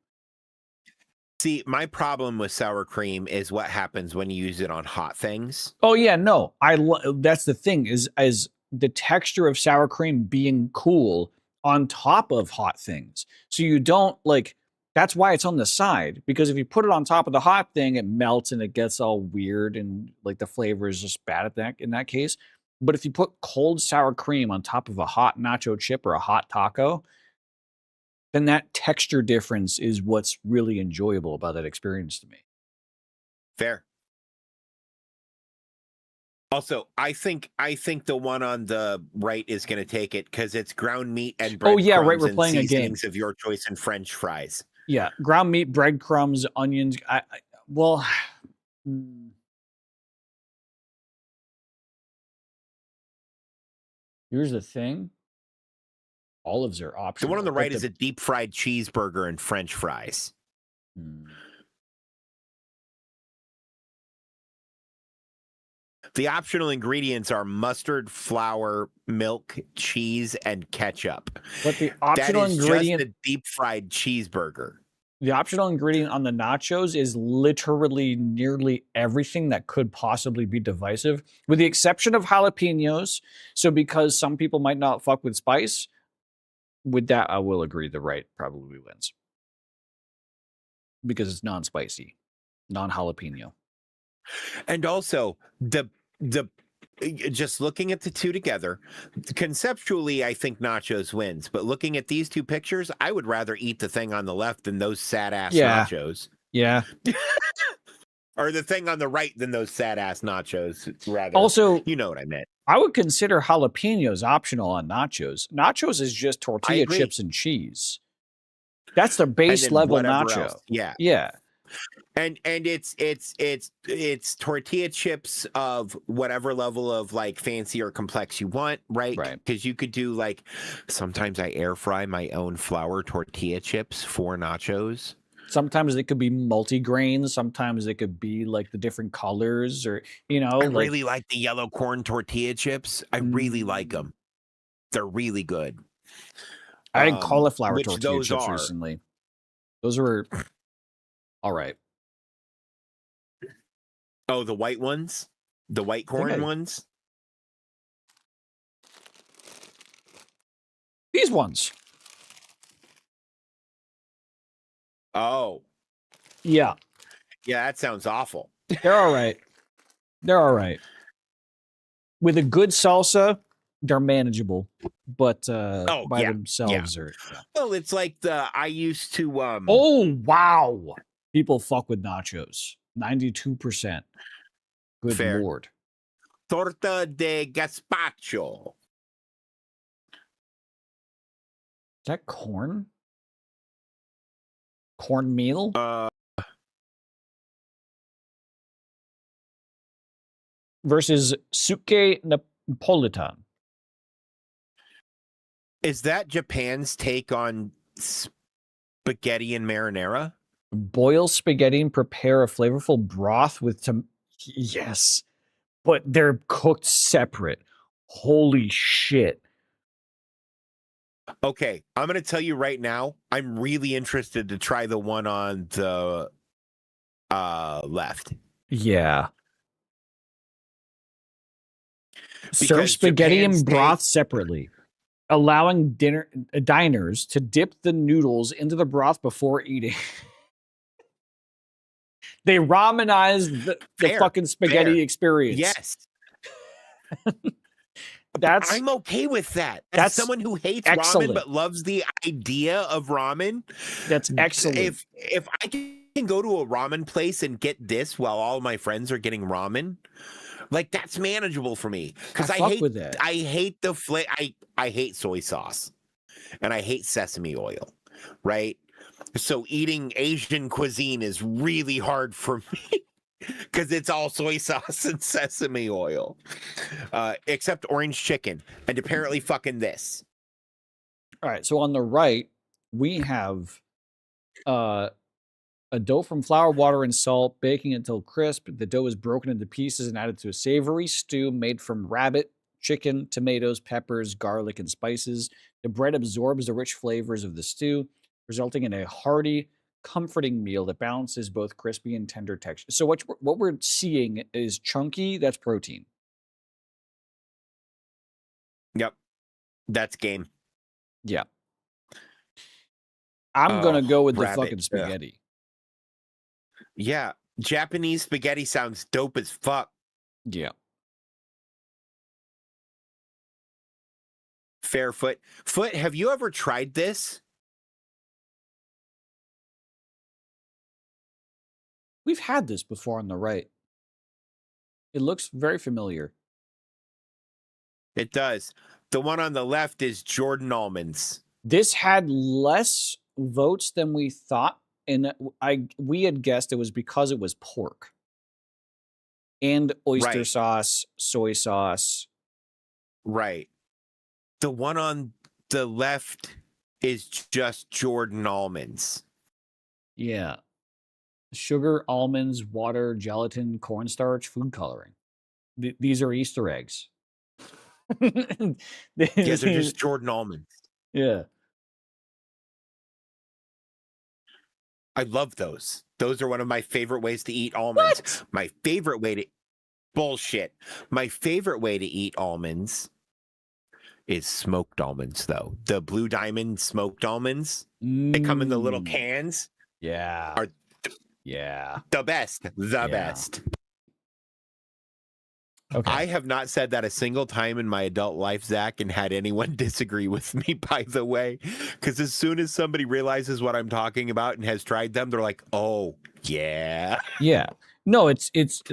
See, my problem with sour cream is what happens when you use it on hot things. Oh yeah, no. That's the thing is the texture of sour cream being cool on top of hot things. So you don't like, that's why it's on the side, because if you put it on top of the hot thing, it melts and it gets all weird and like the flavor is just bad at that in that case. But if you put cold sour cream on top of a hot nacho chip or a hot taco, then that texture difference is what's really enjoyable about that experience to me. Fair. Also, I think the one on the right is going to take it because it's ground meat and bread. Oh yeah, right. We're playing a game of your choice and French fries. Yeah, ground meat, breadcrumbs, onions. Well, here's the thing: olives are optional. The one on the right is a deep fried cheeseburger and French fries. The optional ingredients are mustard, flour, milk, cheese, and ketchup. But the optional ingredient, just a deep fried cheeseburger. The optional ingredient on the nachos is literally nearly everything that could possibly be divisive, with the exception of jalapenos. So because some people might not fuck with spice, with that I will agree the right probably wins. Because it's non-spicy, non-jalapeno. And also the just looking at the two together, conceptually, I think nachos wins. But looking at these two pictures, I would rather eat the thing on the left than those sad ass nachos. Yeah. Or the thing on the right than those sad ass nachos. Rather, also, you know what I meant. I would consider jalapenos optional on nachos. Nachos is just tortilla chips and cheese. That's the base level nacho. Else. Yeah. Yeah. And it's tortilla chips of whatever level of like fancy or complex you want, right? Right. Because you could do like, sometimes I air fry my own flour tortilla chips for nachos. Sometimes it could be multi-grain. Sometimes it could be like the different colors, or I really like the yellow corn tortilla chips. I really like them. They're really good. I had cauliflower tortilla chips recently. Those were all right. Oh, the white ones? The white corn ones? These ones. Oh. Yeah. Yeah, that sounds awful. They're all right. They're all right. With a good salsa, they're manageable. But by themselves are... Yeah. Well, it's like I used to... Oh, wow. People fuck with nachos. 92%. Good Fair. Lord. Torta de gazpacho. Is that corn? Cornmeal? Versus suke napolitan. Is that Japan's take on spaghetti and marinara? Boil spaghetti and prepare a flavorful broth with yes, but they're cooked separate. Holy shit. Okay, I'm going to tell you right now, I'm really interested to try the one on the left. Yeah. Serve spaghetti and broth separately, allowing diners to dip the noodles into the broth before eating. They ramenized the fucking spaghetti experience. Yes. I'm okay with that. As someone who hates ramen but loves the idea of ramen. That's excellent. If I can go to a ramen place and get this while all my friends are getting ramen, like that's manageable for me. Because I hate the I hate soy sauce. And I hate sesame oil. Right? So eating Asian cuisine is really hard for me because it's all soy sauce and sesame oil, except orange chicken and apparently fucking this. All right. So on the right, we have a dough from flour, water, and salt, baking until crisp. The dough is broken into pieces and added to a savory stew made from rabbit, chicken, tomatoes, peppers, garlic, and spices. The bread absorbs the rich flavors of the stew, resulting in a hearty, comforting meal that balances both crispy and tender texture. So what we're seeing is chunky, that's protein. Yep. That's game. Yeah. I'm going to go with the rabbit. fucking spaghetti. Yeah. Japanese spaghetti sounds dope as fuck. Yeah. Fairfoot. Foot, have you ever tried this? We've had this before on the right. It looks very familiar. It does. The one on the left is Jordan almonds. This had less votes than we thought, and we had guessed it was because it was pork and oyster sauce, soy sauce. Right. The one on the left is just Jordan almonds. Yeah. Sugar, almonds, water, gelatin, cornstarch, food coloring. These are Easter eggs. Yeah, they're just Jordan almonds. Yeah. I love those. Those are one of my favorite ways to eat almonds. What? My favorite way to... Bullshit. My favorite way to eat almonds is smoked almonds, though. The Blue Diamond smoked almonds. They come in the little cans. Yeah. Are the best. The best. Okay. I have not said that a single time in my adult life, Zach, and had anyone disagree with me, by the way. Because as soon as somebody realizes what I'm talking about and has tried them, they're like, oh, yeah. Yeah. No, it's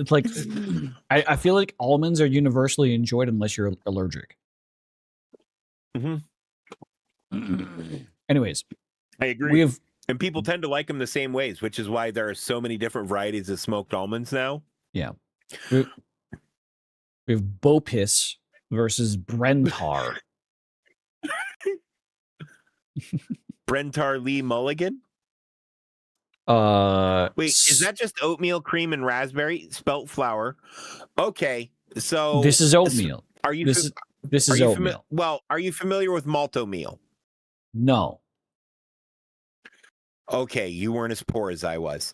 like, I feel like almonds are universally enjoyed unless you're allergic. Mm-hmm. Anyways. I agree. And people tend to like them the same ways, which is why there are so many different varieties of smoked almonds now. Yeah. We have Bopis versus Brentar. Brentar Lee Mulligan? Wait, is that just oatmeal, cream, and raspberry? Spelt flour. Okay, so... This is oatmeal. Are you... This is oatmeal. Well, are you familiar with malto meal? No. Okay, you weren't as poor as I was.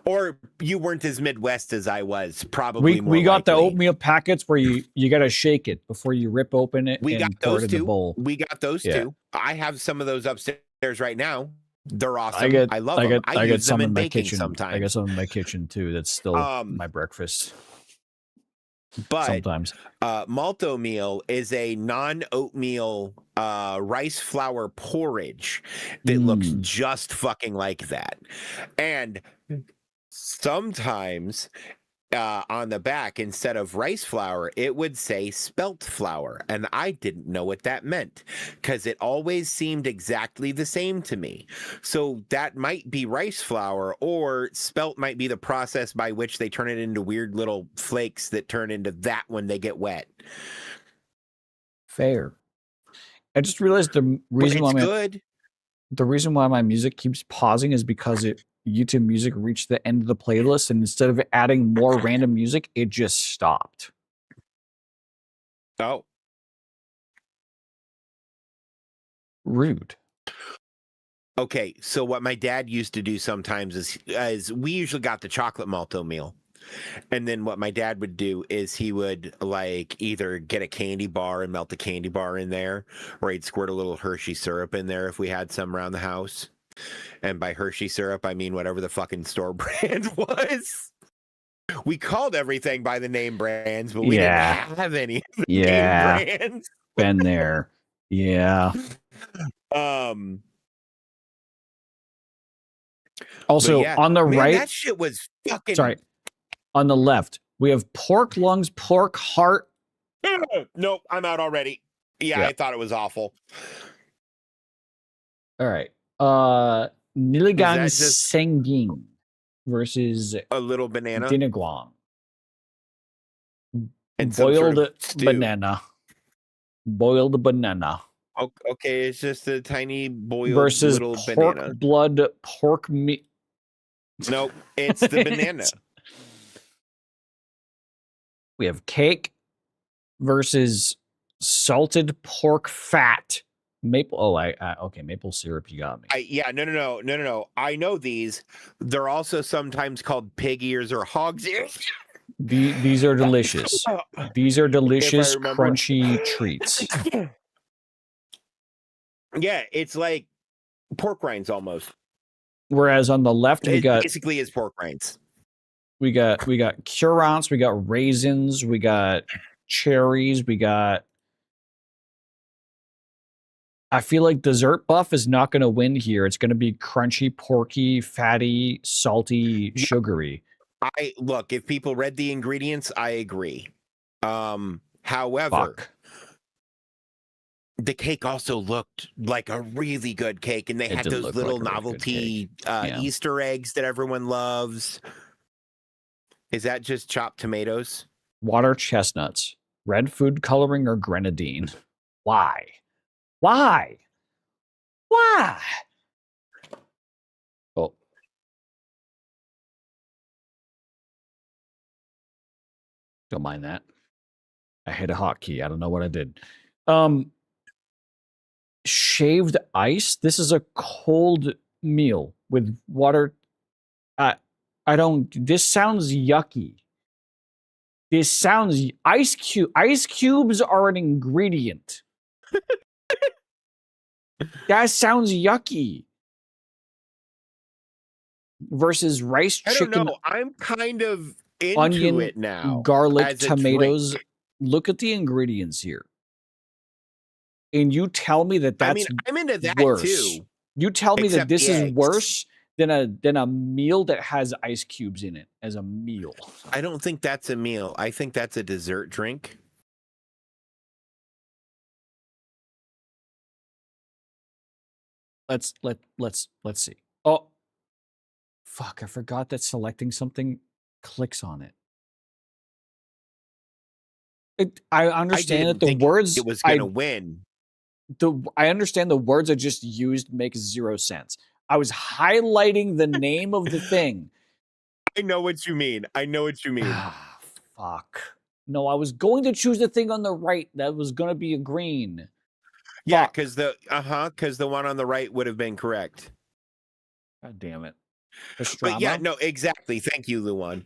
Or you weren't as Midwest as I was, probably. We got the oatmeal packets where you got to shake it before you rip open it. We and got those pour it in the bowl. We got those too. I have some of those upstairs right now. They're awesome. I love them. I use them in my kitchen sometimes. I got some in my kitchen too. That's still my breakfast. But sometimes malto meal is a non-oatmeal rice flour porridge that looks just fucking like that. And sometimes on the back, instead of rice flour, it would say spelt flour. And I didn't know what that meant because it always seemed exactly the same to me. So that might be rice flour, or spelt might be the process by which they turn it into weird little flakes that turn into that when they get wet. Fair. I just realized the reason why my music keeps pausing is because YouTube Music reached the end of the playlist, and instead of adding more random music, it just stopped. Oh. Rude. Okay, so what my dad used to do sometimes is we usually got the chocolate malto meal. And then what my dad would do is he would like either get a candy bar and melt the candy bar in there, or he'd squirt a little Hershey syrup in there if we had some around the house. And by Hershey syrup, I mean whatever the fucking store brand was. We called everything by the name brands, but we didn't have any of the name brands. Been there. Yeah. Also, on the right, that shit was fucking... Sorry. On the left, we have pork lungs, pork heart. Nope, I'm out already. Yeah, I thought it was awful. All right. Niligang Sengging versus a little banana. Dinaguang. And boiled banana. Boiled banana. Okay, it's just a tiny boiled versus little pork banana. Blood pork meat. Nope, it's the banana. We have cake versus salted pork fat. Maple. Oh, okay. Maple syrup. You got me. No. I know these. They're also sometimes called pig ears or hog's ears. These are delicious. These are delicious, crunchy treats. Yeah, it's like pork rinds almost. Whereas on the left, we got basically is pork rinds. We got curants, we got raisins, we got cherries, we got. I feel like dessert buff is not going to win here. It's going to be crunchy, porky, fatty, salty, sugary. Look, if people read the ingredients, I agree. However, Fuck. The cake also looked like a really good cake, and they had those little novelty Easter eggs that everyone loves. Is that just chopped tomatoes? Water chestnuts, red food coloring, or grenadine? Why? Why? Why? Oh. Don't mind that. I hit a hotkey. I don't know what I did. Shaved ice. This is a cold meal with water. I don't. This sounds yucky. This sounds ice cubes are an ingredient. That sounds yucky. Versus rice chicken. I don't know. I'm kind of into onion, it now. Garlic, tomatoes. Look at the ingredients here. And you tell me that that's I'm into that worse. Too. You tell me that this is worse than a meal that has ice cubes in it as a meal. I don't think that's a meal. I think that's a dessert drink. Let's see. Oh, fuck! I forgot that selecting something clicks on it. I understand that the words it was going to win. I understand the words I just used make 0 sense. I was highlighting the name of the thing. I know what you mean. Fuck. No, I was going to choose the thing on the right that was going to be a green. Yeah, because the one on the right would have been correct. God damn it. Pastrama? But yeah, no, exactly. Thank you, Luan.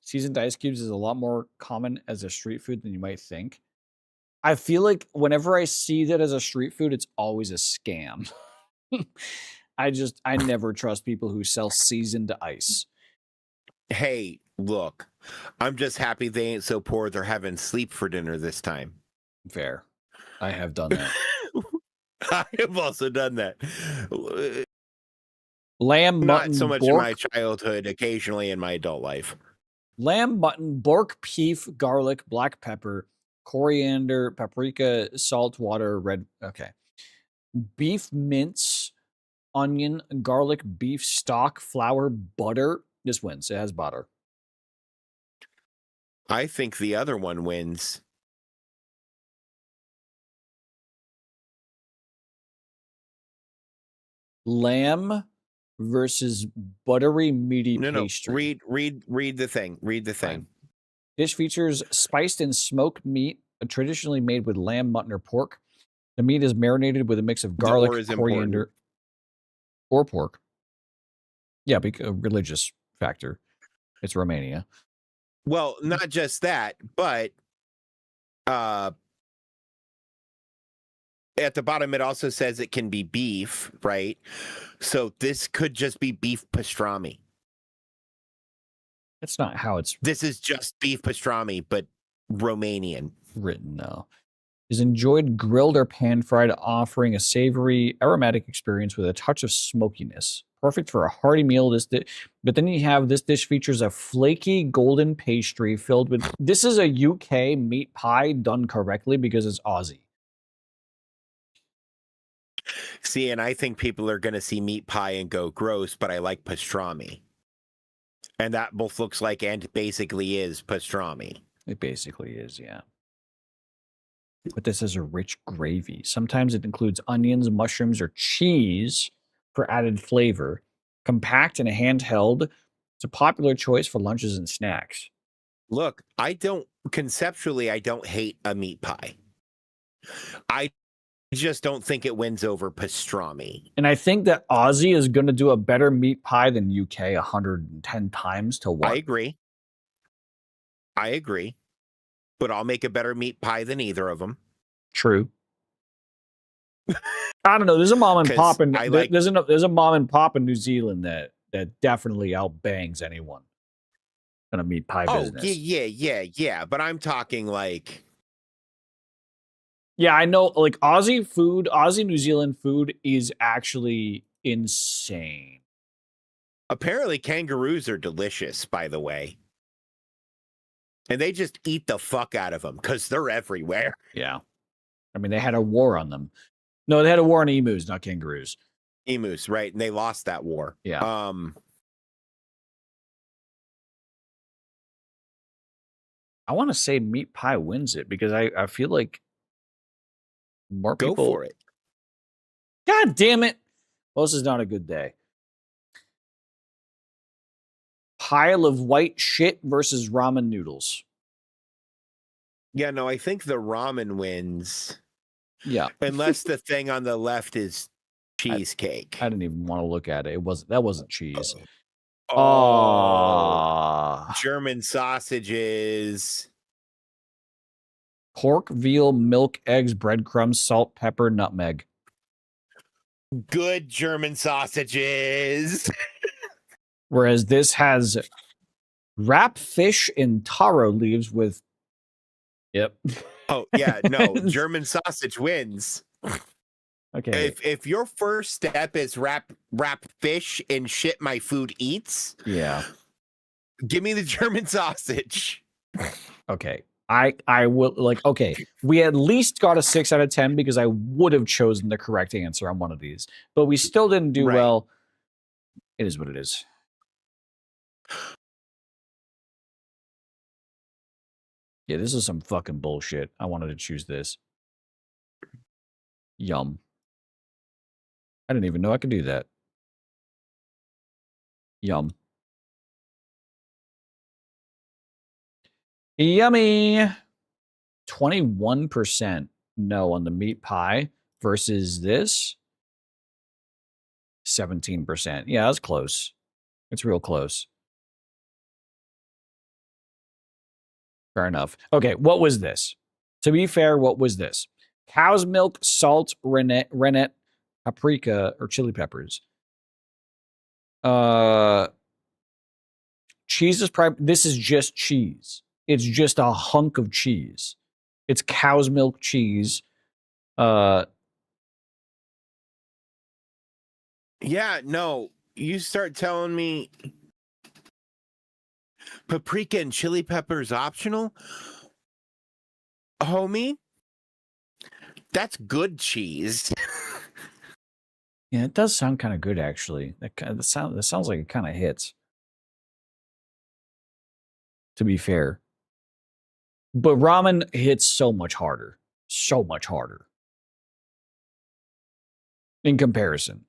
Seasoned ice cubes is a lot more common as a street food than you might think. I feel like whenever I see that as a street food, it's always a scam. I never trust people who sell seasoned ice. Hey, look, I'm just happy they ain't so poor they're having sleep for dinner this time. Fair. I have done that. I have also done that. Lamb, mutton, not so much bork, in my childhood, occasionally in my adult life. Lamb, mutton, bork, beef, garlic, black pepper, coriander, paprika, salt, water, red. Okay. Beef mince, onion, garlic, beef stock, flour, butter. This wins. It has butter. I think the other one wins. Lamb versus buttery meaty pastry. Read the thing. Read the thing. Fine. Dish features spiced and smoked meat, traditionally made with lamb, mutton, or pork. The meat is marinated with a mix of garlic, coriander, or pork. Yeah, because a religious factor. It's Romania. Well, not just that, but at the bottom, it also says it can be beef, right? So this could just be beef pastrami. That's not how it's... This is just beef pastrami, but Romanian. Written, no. Is enjoyed grilled or pan-fried, offering a savory, aromatic experience with a touch of smokiness. Perfect for a hearty meal. But then you have this dish features a flaky golden pastry filled with... This is a UK meat pie done correctly because it's Aussie. See, and I think people are going to see meat pie and go gross, but I like pastrami. And that both looks like and basically is pastrami. It basically is, yeah. But this is a rich gravy. Sometimes it includes onions, mushrooms, or cheese for added flavor. Compact and handheld, it's a popular choice for lunches and snacks. Look, conceptually, I don't hate a meat pie. I just don't think it wins over pastrami. And I think that Aussie is going to do a better meat pie than UK 110 times to 1. I agree. I agree. But I'll make a better meat pie than either of them. True. I don't know. There's a mom and pop in there's a mom and pop in New Zealand that definitely outbangs anyone in a meat pie business. Yeah. But I'm talking like, yeah, I know. Like Aussie New Zealand food is actually insane. Apparently, kangaroos are delicious. By the way, and they just eat the fuck out of them because they're everywhere. Yeah, I mean they had a war on them. No, they had a war on emus, not kangaroos. Emus, right? And they lost that war. Yeah. I want to say meat pie wins it because I feel like more people go for it. God damn it! Well, this is not a good day. Pile of white shit versus ramen noodles. Yeah, no, I think the ramen wins. Yeah. Unless the thing on the left is cheesecake. I didn't even want to look at it. That wasn't cheese. German sausages. Pork, veal, milk, eggs, breadcrumbs, salt, pepper, nutmeg. Good German sausages. Whereas this has wrap fish in taro leaves with... Yep. Oh, yeah, no. German sausage wins. Okay. If your first step is wrap fish in shit my food eats, yeah, give me the German sausage. Okay. I will, like, okay, we at least got a 6 out of 10 because I would have chosen the correct answer on one of these, but we still didn't do well. It is what it is. Yeah, this is some fucking bullshit. I wanted to choose this. Yum. I didn't even know I could do that. Yum. Yummy. 21% no on the meat pie versus this 17%. Yeah, that's close. It's real close. Fair enough. Okay, what was this? To be fair, what was this? Cow's milk, salt, rennet, paprika, or chili peppers. Cheese is probably... This is just cheese. It's just a hunk of cheese. It's cow's milk cheese. Yeah, no. You start telling me paprika and chili peppers optional? Homie, that's good cheese. Yeah, it does sound kind of good, actually. That sounds like it kind of hits. To be fair. But ramen hits so much harder. So much harder. In comparison.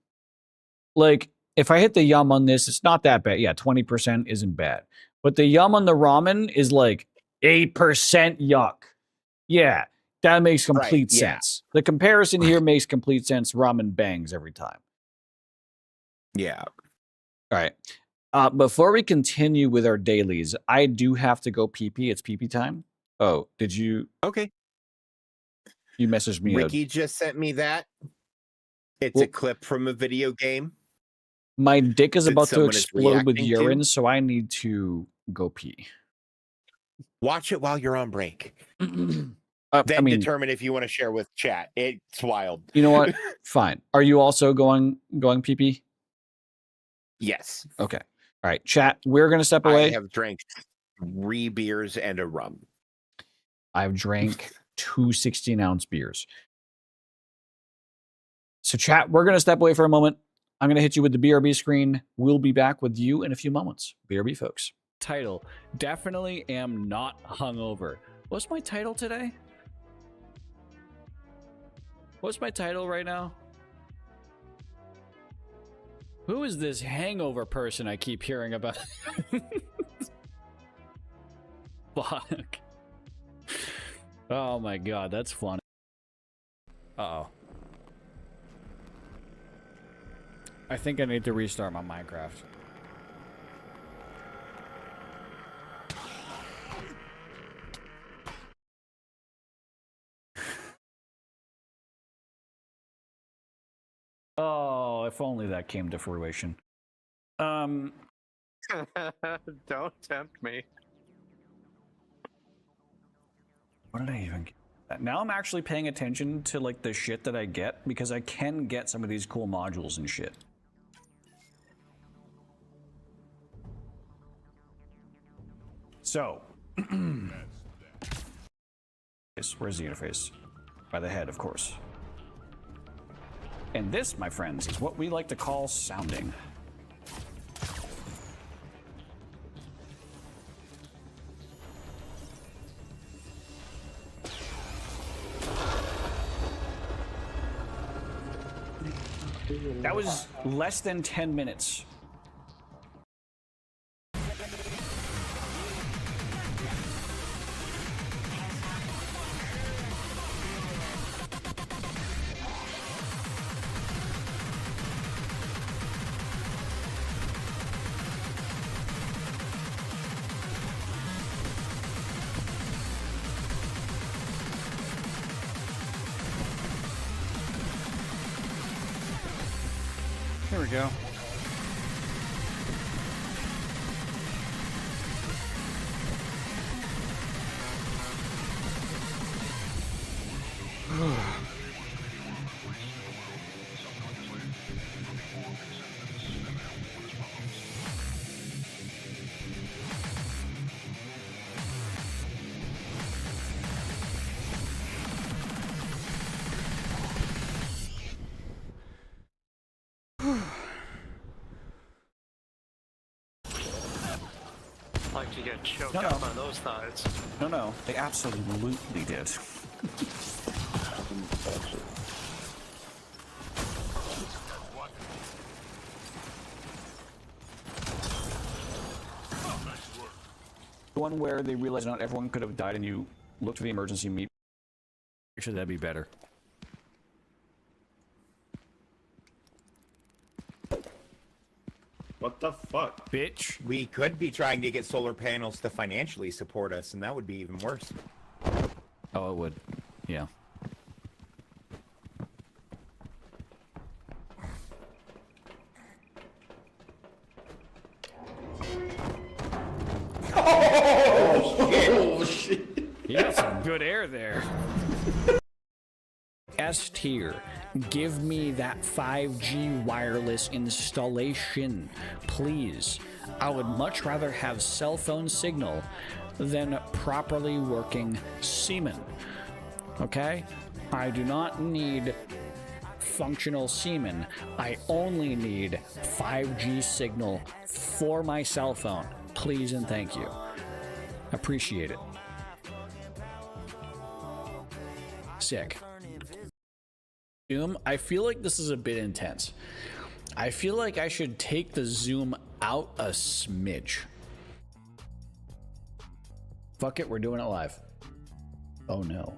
Like, if I hit the yum on this, it's not that bad. Yeah, 20% isn't bad. But the yum on the ramen is like 8% yuck. Yeah, that makes complete sense. The comparison here makes complete sense. Ramen bangs every time. Yeah. All right. Before we continue with our dailies, I do have to go pee-pee. It's pee-pee time. Oh, did you? Okay. You messaged me. Ricky just sent me that. It's a clip from a video game. My dick is about to explode with urine, so I need to go pee. Watch it while you're on break. Then determine if you want to share with chat. It's wild. You know what? Fine. Are you also going pee-pee? Yes. Okay. All right, chat. We're gonna step away. I have drank 3 beers and a rum. I've drank 2 16-ounce beers. So chat, we're gonna step away for a moment. I'm gonna hit you with the BRB screen. We'll be back with you in a few moments. BRB, folks. Title: Definitely am not hungover. What's my title today? What's my title right now? Who is this hangover person I keep hearing about? Fuck. Oh my god, that's funny. Uh-oh. I think I need to restart my Minecraft. Oh, if only that came to fruition. Don't tempt me. What did I even get? Now I'm actually paying attention to like the shit that I get because I can get some of these cool modules and shit. So, where's the interface? By the head, of course. And this, my friends, is what we like to call sounding. That was less than 10 minutes. There we go. Like to get choked No, up no. by those thighs. No, they absolutely did. The one where they realized not everyone could have died and you looked for the emergency meet. Actually, that'd be better. What the fuck? Bitch. We could be trying to get solar panels to financially support us, and that would be even worse. Oh, it would. Yeah. Oh shit! You got some good air there. S tier. Give me that 5G wireless installation, please. I would much rather have cell phone signal than properly working semen. Okay? I do not need functional semen. I only need 5G signal for my cell phone. Please and thank you. Appreciate it. Sick. Zoom, I feel like this is a bit intense. I feel like I should take the zoom out a smidge. Fuck it, we're doing it live. Oh no.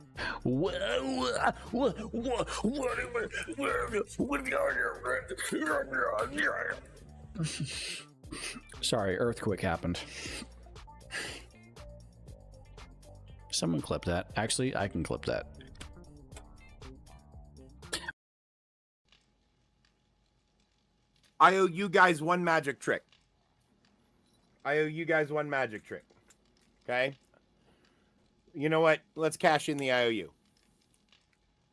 Sorry, earthquake happened. Someone clip that. Actually, I can clip that. I owe you guys one magic trick. Okay? You know what? Let's cash in the IOU.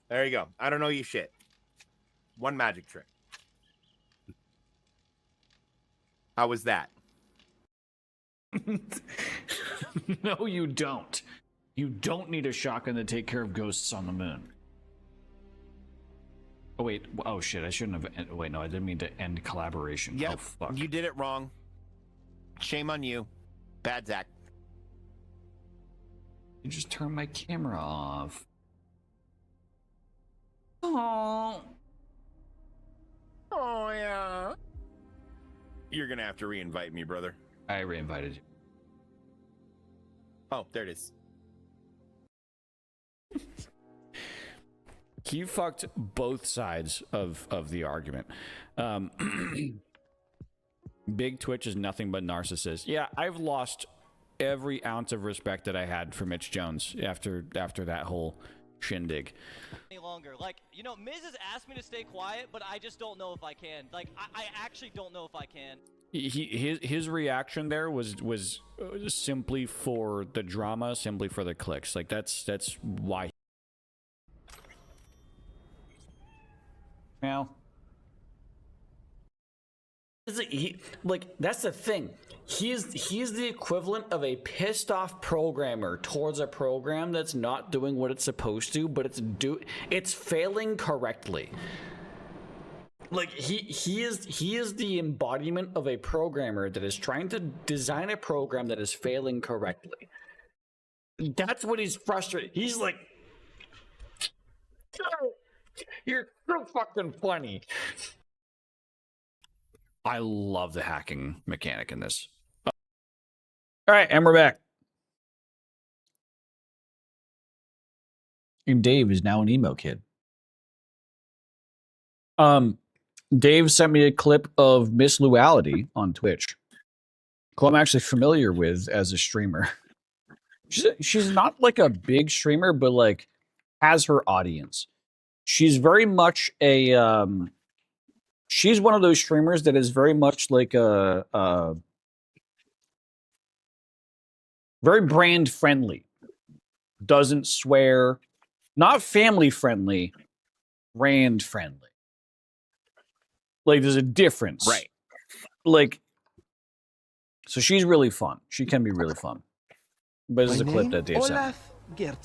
There you go. I don't know you shit. One magic trick. How was that? No, you don't. You don't need a shotgun to take care of ghosts on the moon. Oh, wait. Oh, shit. I shouldn't have... Wait, no. I didn't mean to end collaboration. Yep, Oh, fuck. you did it wrong. Shame on you. Bad Zach. You just turned my camera off. Oh. Oh, yeah. You're going to have to re-invite me, brother. I re-invited you. Oh, there it is. He fucked both sides of the argument. Big Twitch is nothing but narcissist. Yeah, I've lost every ounce of respect that I had for Mitch Jones after that whole shindig. Any longer. Like, you know, Miz has asked me to stay quiet, but I just don't know if I can. Like, I actually don't know if I can. His reaction there was simply for the drama, simply for the clicks. Like that's why. Now, like that's the thing. He's the equivalent of a pissed off programmer towards a program that's not doing what it's supposed to, but it's failing correctly. Like he is the embodiment of a programmer that is trying to design a program that is failing correctly. That's what he's frustrated. He's like, you're so fucking funny. I love the hacking mechanic in this. All right, and we're back. And Dave is now an emo kid. Dave sent me a clip of Miss Luality on Twitch, who I'm actually familiar with as a streamer. She's not like a big streamer, but like has her audience. She's very much a she's one of those streamers that is very much like a very brand friendly. Doesn't swear, not family friendly, brand friendly. Like there's a difference. Right. Like, so she's really fun. She can be really fun. But this is a clip that Dave sent me.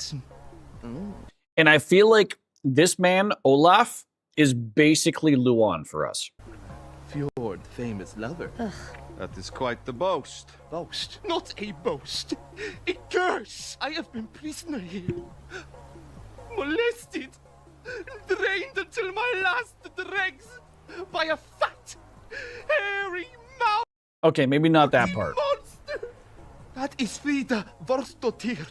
And I feel like this man, Olaf, is basically Luan for us. Fjord, famous lover. That is quite the boast. Boast. Not a boast. A curse. I have been prisoner here. Molested. Drained until my last dregs. By a fat, hairy mouth. Okay, maybe not that part. Monster. That is Frida Vorstotir.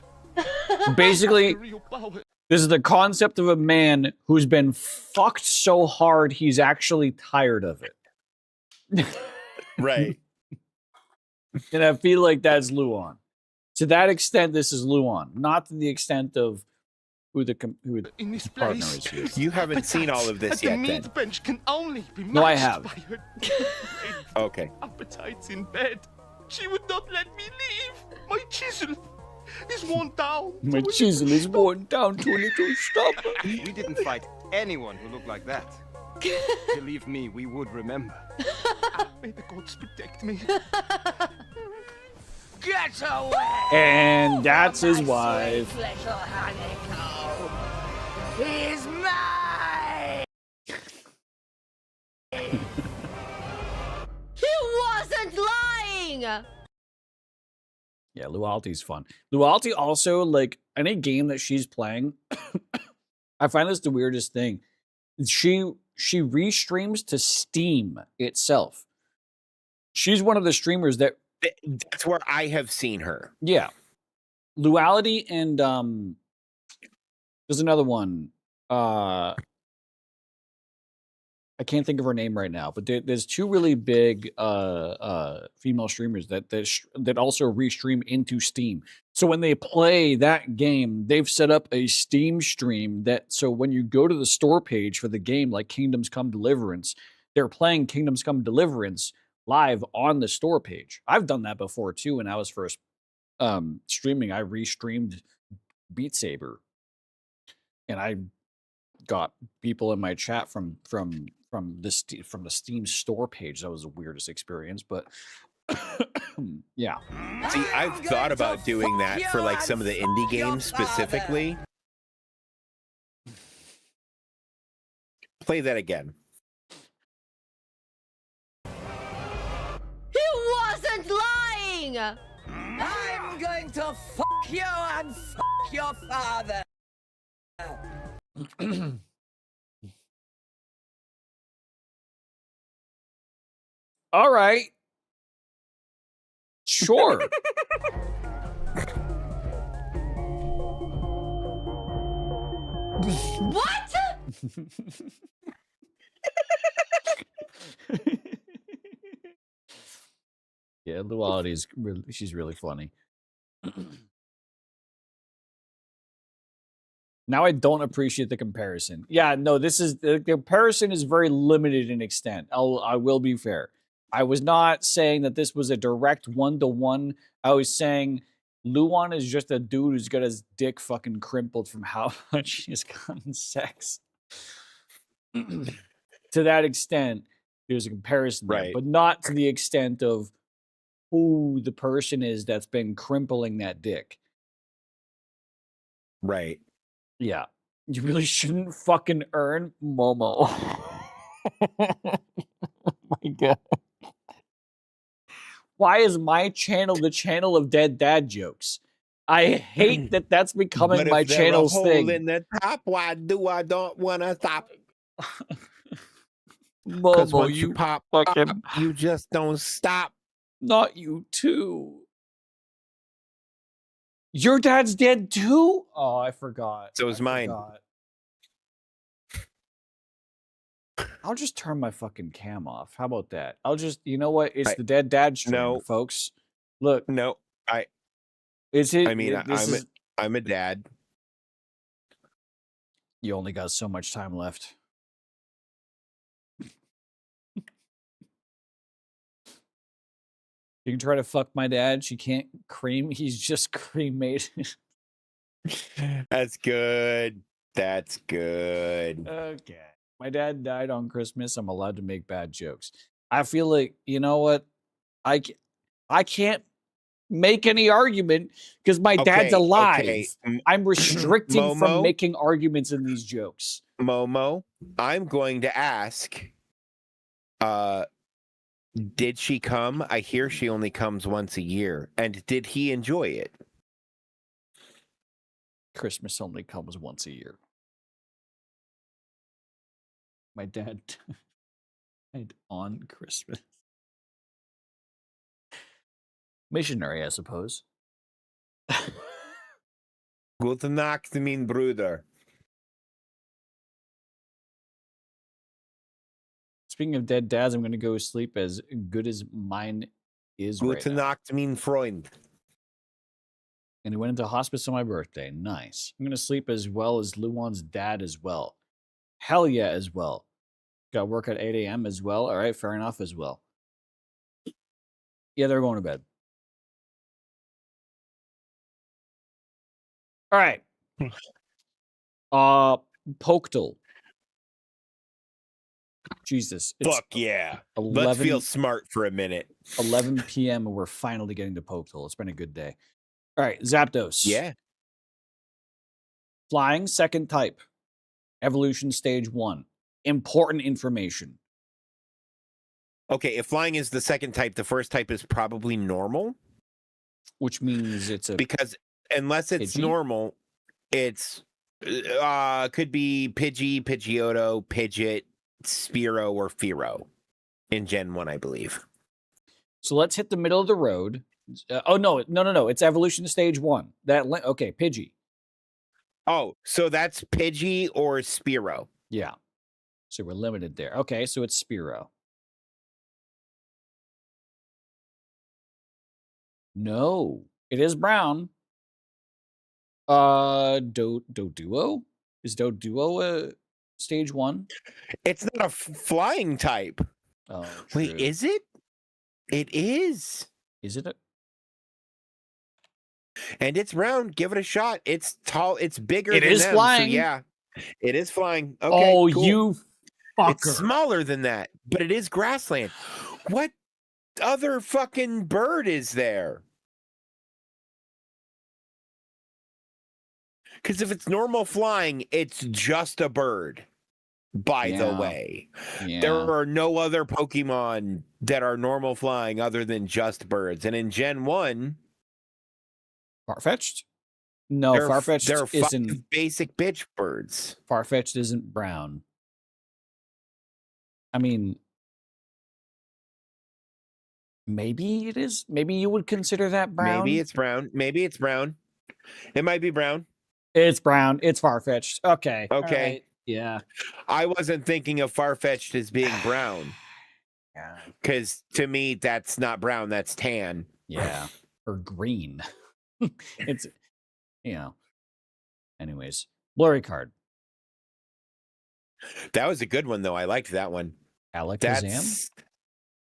Basically, this is the concept of a man who's been fucked so hard he's actually tired of it. Right. And I feel like that's Luan. To that extent, this is Luan. Not to the extent of who the in this partner place, is here. You haven't seen all of this yet, the then. meat bench can only be No, I matched have. by her Okay. appetites in bed. She would not let me leave. My chisel is worn down. My chisel is worn down to a little stubber. We didn't fight anyone who looked like that. Believe me, we would remember. May the gods protect me. Get away! And that's his wife. He's mine! He wasn't lying! Yeah, Lualti's fun. Lualti also, like, any game that she's playing, I find this the weirdest thing. She restreams to Steam itself. She's one of the streamers that... That's where I have seen her. Yeah. Luality and, there's another one. I can't think of her name right now, but there's two really big female streamers that also restream into Steam. So when they play that game, they've set up a Steam stream so when you go to the store page for the game, like Kingdoms Come Deliverance, they're playing Kingdoms Come Deliverance live on the store page. I've done that before too. When I was first streaming, I restreamed Beat Saber, and I got people in my chat from the Steam store page. That was the weirdest experience, but yeah. See, I've thought about doing that for like some of the indie games specifically. Play that again. He wasn't lying! I'm going to fuck you and fuck your father! All right. Sure. What? Yeah, Luality's she's really funny. Now I don't appreciate the comparison. Yeah, no, the comparison is very limited in extent. I will be fair. I was not saying that this was a direct 1-to-1. I was saying Luan is just a dude who's got his dick fucking crimpled from how much he's gotten sex. To that extent, there's a comparison there, but not to the extent of who the person is that's been crimpling that dick. Right. Yeah. You really shouldn't fucking earn Momo. Oh my God. Why is my channel the channel of dead dad jokes? I hate that that's becoming my channel's thing. In the top, why do I don't want to stop? Momo, Once you pop, fucking, you just don't stop. Not you too. Your dad's dead too? Oh, I forgot. So is mine. I'll just turn my fucking cam off. How about that? I'll just, you know what? It's the dead dad stream, folks. Look. No, Is it? I mean, I'm a dad. You only got so much time left. You can try to fuck my dad. She can't cream. He's just cremated. That's good. That's good. Okay. My dad died on Christmas. I'm allowed to make bad jokes. I feel like, you know what? I can't make any argument because my dad's alive. Okay. I'm restricted from making arguments in these jokes. Momo, I'm going to ask, did she come? I hear she only comes once a year. And did he enjoy it? Christmas only comes once a year. My dad died on Christmas. Missionary, I suppose. Gute Nacht, mein Bruder. Speaking of dead dads, I'm going to go sleep as good as mine is right now. Gute Nacht, mein Freund. And he went into hospice on my birthday. Nice. I'm going to sleep as well as Luan's dad as well. Hell yeah, as well. Got work at 8 a.m. as well. All right, fair enough as well. Yeah, they're going to bed. All right. Poktal. Jesus. Fuck yeah. 11, let's feel smart for a minute. 11 p.m. and we're finally getting to Poktal. It's been a good day. All right, Zapdos. Yeah. Flying, second type. Evolution stage 1. Important information. Okay, if flying is the second type, the first type is probably normal. Which means it's a... Because unless it's Pidgey? normal, it's... could be Pidgey, Pidgeotto, Pidgeot, Spearow, or Fearow. In Gen 1, I believe. So let's hit the middle of the road. No. It's evolution stage 1. Okay, Pidgey. Oh, so that's Pidgey or Spearow. Yeah. So we're limited there. Okay, so it's Spearow. No, it is brown. Doduo? Is Doduo a stage 1? It's not a flying type. Oh, wait, true. is it? It is. Is it? And it's brown. Give it a shot. It's tall. It's bigger. It than is them, flying. So yeah, it is flying. Okay, oh, cool. you fucker. It's smaller than that, but it is grassland. What other fucking bird is there? Because if it's normal flying, it's just a bird. By the way, there are no other Pokemon that are normal flying other than just birds. And in Gen 1, Farfetch'd? No, Farfetch'd isn't basic bitch birds. Farfetch'd isn't brown. I mean, maybe it is. Maybe you would consider that brown. Maybe it's brown. Maybe it's brown. It might be brown. It's brown. It's Farfetch'd. Okay. Okay. Right. Yeah. I wasn't thinking of Farfetch'd as being brown. Yeah. Because to me, that's not brown. That's tan. Yeah. Or green. It's, anyways. Blurry card. That was a good one, though. I liked that one. Alakazam? That's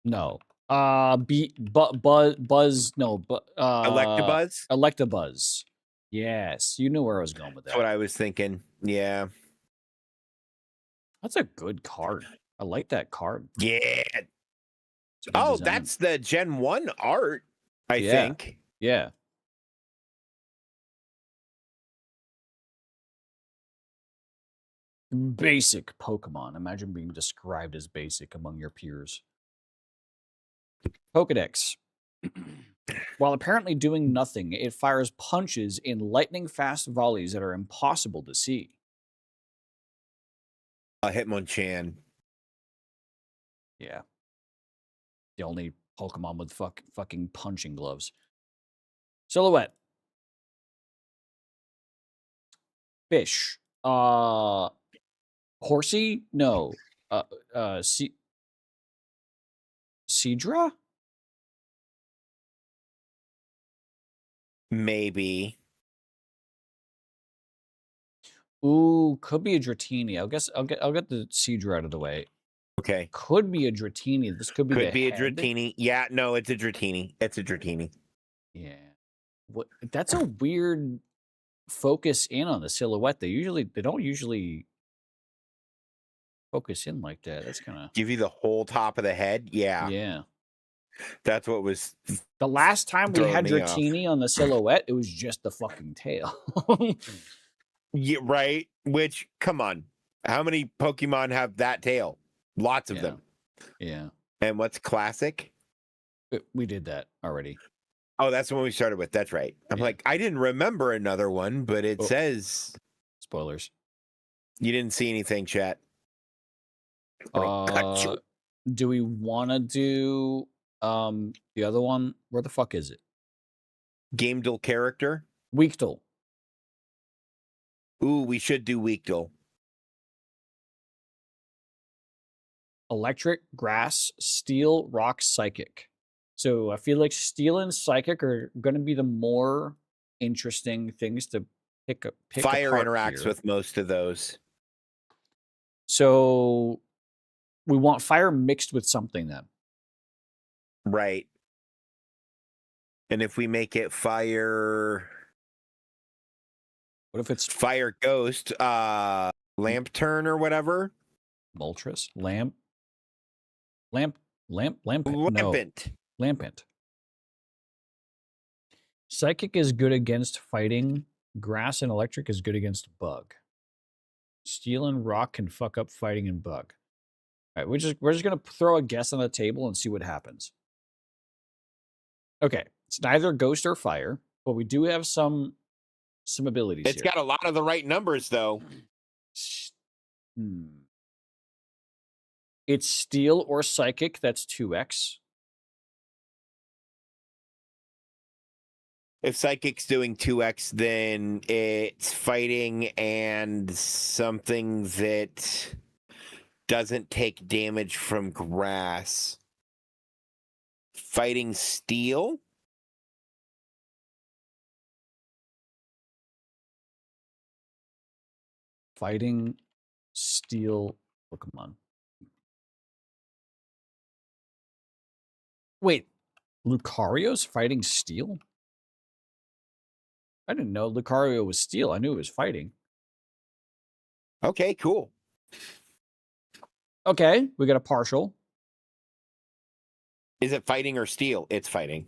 No. Buzz. No, but Electabuzz. Electabuzz. Yes, you knew where I was going with that. That's what I was thinking. Yeah. That's a good card. I like that card. Yeah. It's a good Oh, design. that's the Gen 1 art, I think. Yeah. Basic Pokemon. Imagine being described as basic among your peers. Pokedex. While apparently doing nothing, it fires punches in lightning-fast volleys that are impossible to see. Hitmonchan. Yeah. The only Pokemon with fucking punching gloves. Silhouette. Fish. Horsey? No. Seadra? Maybe. Ooh, could be a Dratini. I'll get the Seadra out of the way. Okay. Could be a Dratini. This could be Could the be a head. Dratini. Yeah, no, it's a Dratini. It's a Dratini. Yeah. What? That's a weird focus in on the silhouette. They don't usually focus in like that. That's kind of Give you the whole top of the head. Yeah. yeah. That's what was The last time we throwing had me off. Dratini on the silhouette, it was just the fucking tail. Yeah, right. Which, come on, how many Pokemon have that tail? Lots of Yeah. them. Yeah. And what's classic? We did that already. Oh, that's the one we started with. That's right. I'm Yeah. like, I didn't remember another one, but it Oh. says Spoilers. you didn't see anything, chat. Do we want to do the other one? Where the fuck is it? Game duel character. Weakdle. Ooh, we should do Weakdle. Electric, grass, steel, rock, psychic. So I feel like steel and psychic are going to be the more interesting things to pick up. Fire interacts with most of those. So we want fire mixed with something then. Right. And if we make it fire, What if it's fire ghost, lamp turn or whatever? Moltres? Lampent? No. Lampent. Lampent. Psychic is good against fighting. Grass and electric is good against bug. Steel and rock can fuck up fighting and bug. All right, we're just gonna throw a guess on the table and see what happens. Okay, it's neither ghost or fire, but we do have some abilities. It's here. got a lot of the right numbers though. It's steel or psychic. That's 2x. If psychic's doing 2x, then it's fighting and something that doesn't take damage from grass. Fighting steel? Fighting steel Pokemon. Wait, Lucario's fighting steel? I didn't know Lucario was steel. I knew it was fighting. Okay, cool. Okay, we got a partial. Is it fighting or steel? It's fighting.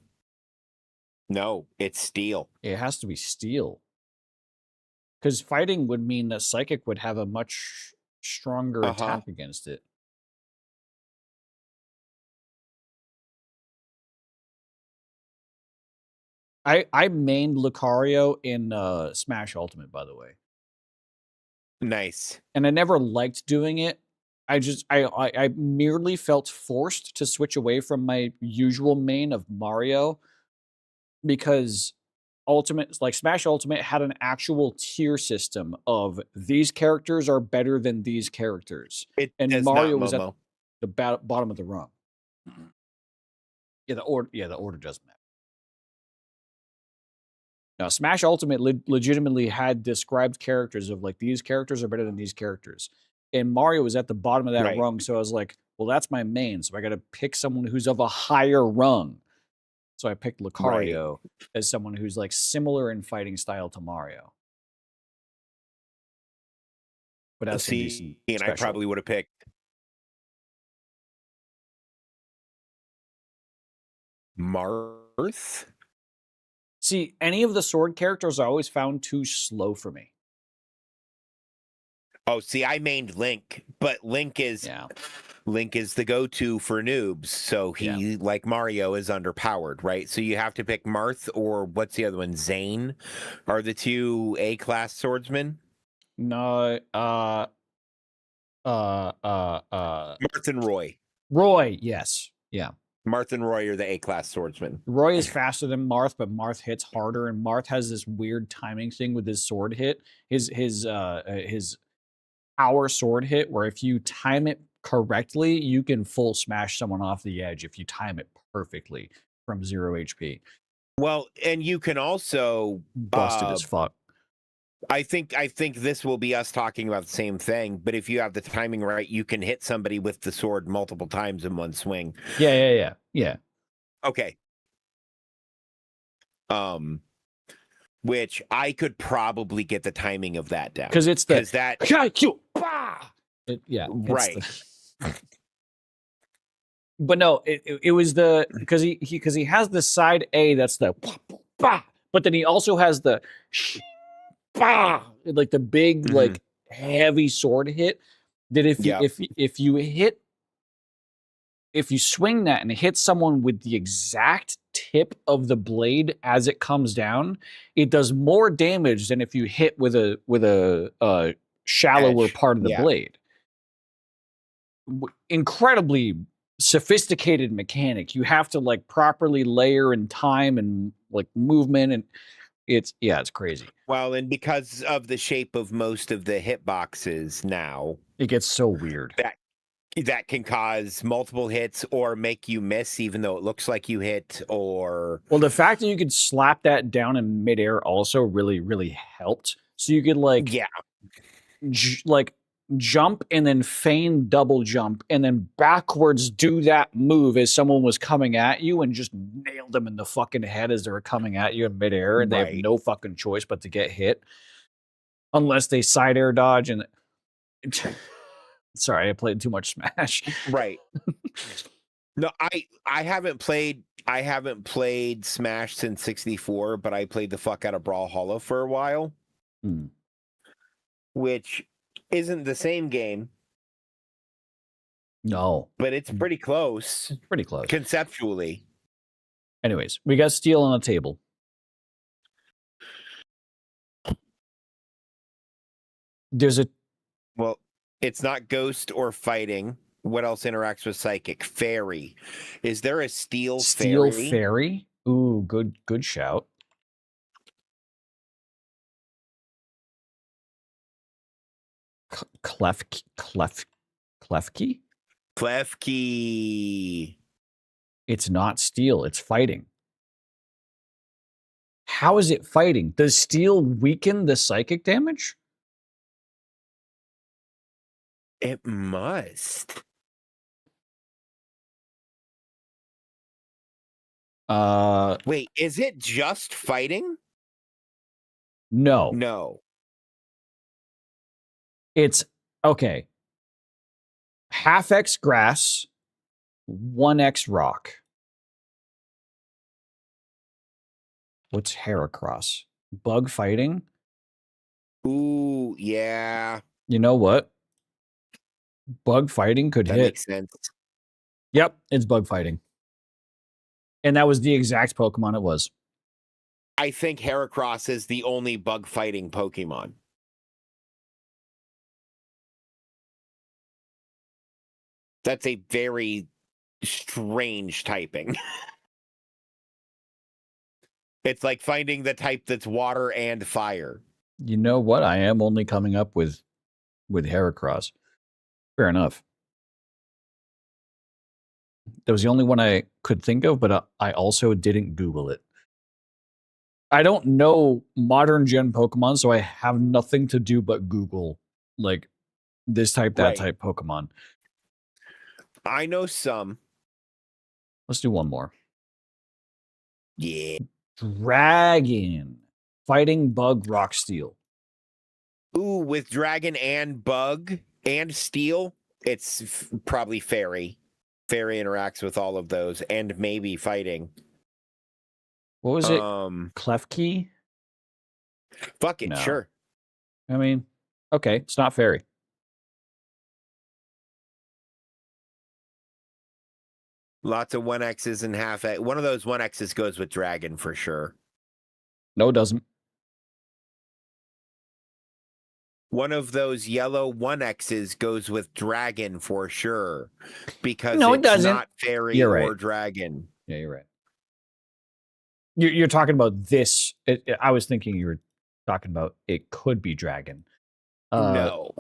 No, it's steel. It has to be steel. Because fighting would mean that psychic would have a much stronger attack against it. I mained Lucario in Smash Ultimate, by the way. Nice. And I never liked doing it. I merely felt forced to switch away from my usual main of Mario because Smash Ultimate had an actual tier system of these characters are better than these characters. And Mario was at the bottom of the rung. Yeah, the order doesn't matter. Now, Smash Ultimate legitimately had described characters of like, these characters are better than these characters. And Mario was at the bottom of that Right. rung, so I was like, well, that's my main, so I got to pick someone who's of a higher rung. So I picked Lucario as someone who's like similar in fighting style to Mario. But that's and I probably would have picked Marth. See, any of the sword characters I always found too slow for me. Oh, see, I mained Link, but Link is the go-to for noobs. So he, like Mario, is underpowered, right? So you have to pick Marth or what's the other one? Zane are the two A-class swordsmen. No, Marth and Roy. Roy, yes, yeah. Marth and Roy are the A-class swordsmen. Roy is faster than Marth, but Marth hits harder, and Marth has this weird timing thing with his sword hit. His power sword hit, where if you time it correctly, you can full smash someone off the edge if you time it perfectly from 0 HP. Well, and you can also busted as fuck. I think this will be us talking about the same thing, but if you have the timing right, you can hit somebody with the sword multiple times in one swing. Yeah. Okay. Which I could probably get the timing of that down. Because it's the that right. But no, it was the because he has the side A that's the but then he also has the like the big like heavy sword hit that if you swing that and hit someone with the exact tip of the blade as it comes down, it does more damage than if you hit with a shallower part of the blade. Incredibly sophisticated mechanic. You have to like properly layer in time and like movement, and it's crazy. Well, and because of the shape of most of the hitboxes now, it gets so weird. That can cause multiple hits or make you miss even though it looks like you hit, or... Well, the fact that you could slap that down in midair also really, really helped. So you could like... jump and then feign double jump and then backwards do that move as someone was coming at you and just nail them in the fucking head as they were coming at you in midair, and they have no fucking choice but to get hit. Unless they side air dodge and... Sorry, I played too much Smash. Right. No, I haven't played Smash since 64, but I played the fuck out of Brawlhalla for a while. Which isn't the same game. No. But it's pretty close. Pretty close. Conceptually. Anyways, we got steel on the table. Well, it's not ghost or fighting. What else interacts with psychic? Fairy. Is there a steel fairy? Steel fairy? Ooh, good shout. Klefki? Klefki. It's not steel, it's fighting. How is it fighting? Does steel weaken the psychic damage? It must. Wait, is it just fighting? No. No. It's okay. Half X grass, 1X rock. What's Heracross? Bug fighting? Ooh, yeah. You know what? Bug fighting could hit. That makes sense. Yep, it's bug fighting. And that was the exact Pokemon it was. I think Heracross is the only bug fighting Pokemon. That's a very strange typing. It's like finding the type that's water and fire. You know what? I am only coming up with Heracross. Fair enough. That was the only one I could think of, but I also didn't Google it. I don't know modern gen Pokemon, so I have nothing to do but Google like this type, that type Pokemon. I know some. Let's do one more. Yeah. Dragon. Fighting Bug Rock Steel. Ooh, with Dragon and Bug and Steel, it's probably Fairy. Fairy interacts with all of those and maybe Fighting. What was it? Klefki? Fuck it, No. sure. I mean, okay, it's not Fairy. Lots of 1Xs and half X. One of those 1Xs goes with Dragon for sure. No, it doesn't. One of those yellow 1Xs goes with Dragon for sure. Because no, it it's doesn't. not Fairy You're or right. Dragon. Yeah, you're right. You're talking about this. I was thinking you were talking about it could be Dragon. No.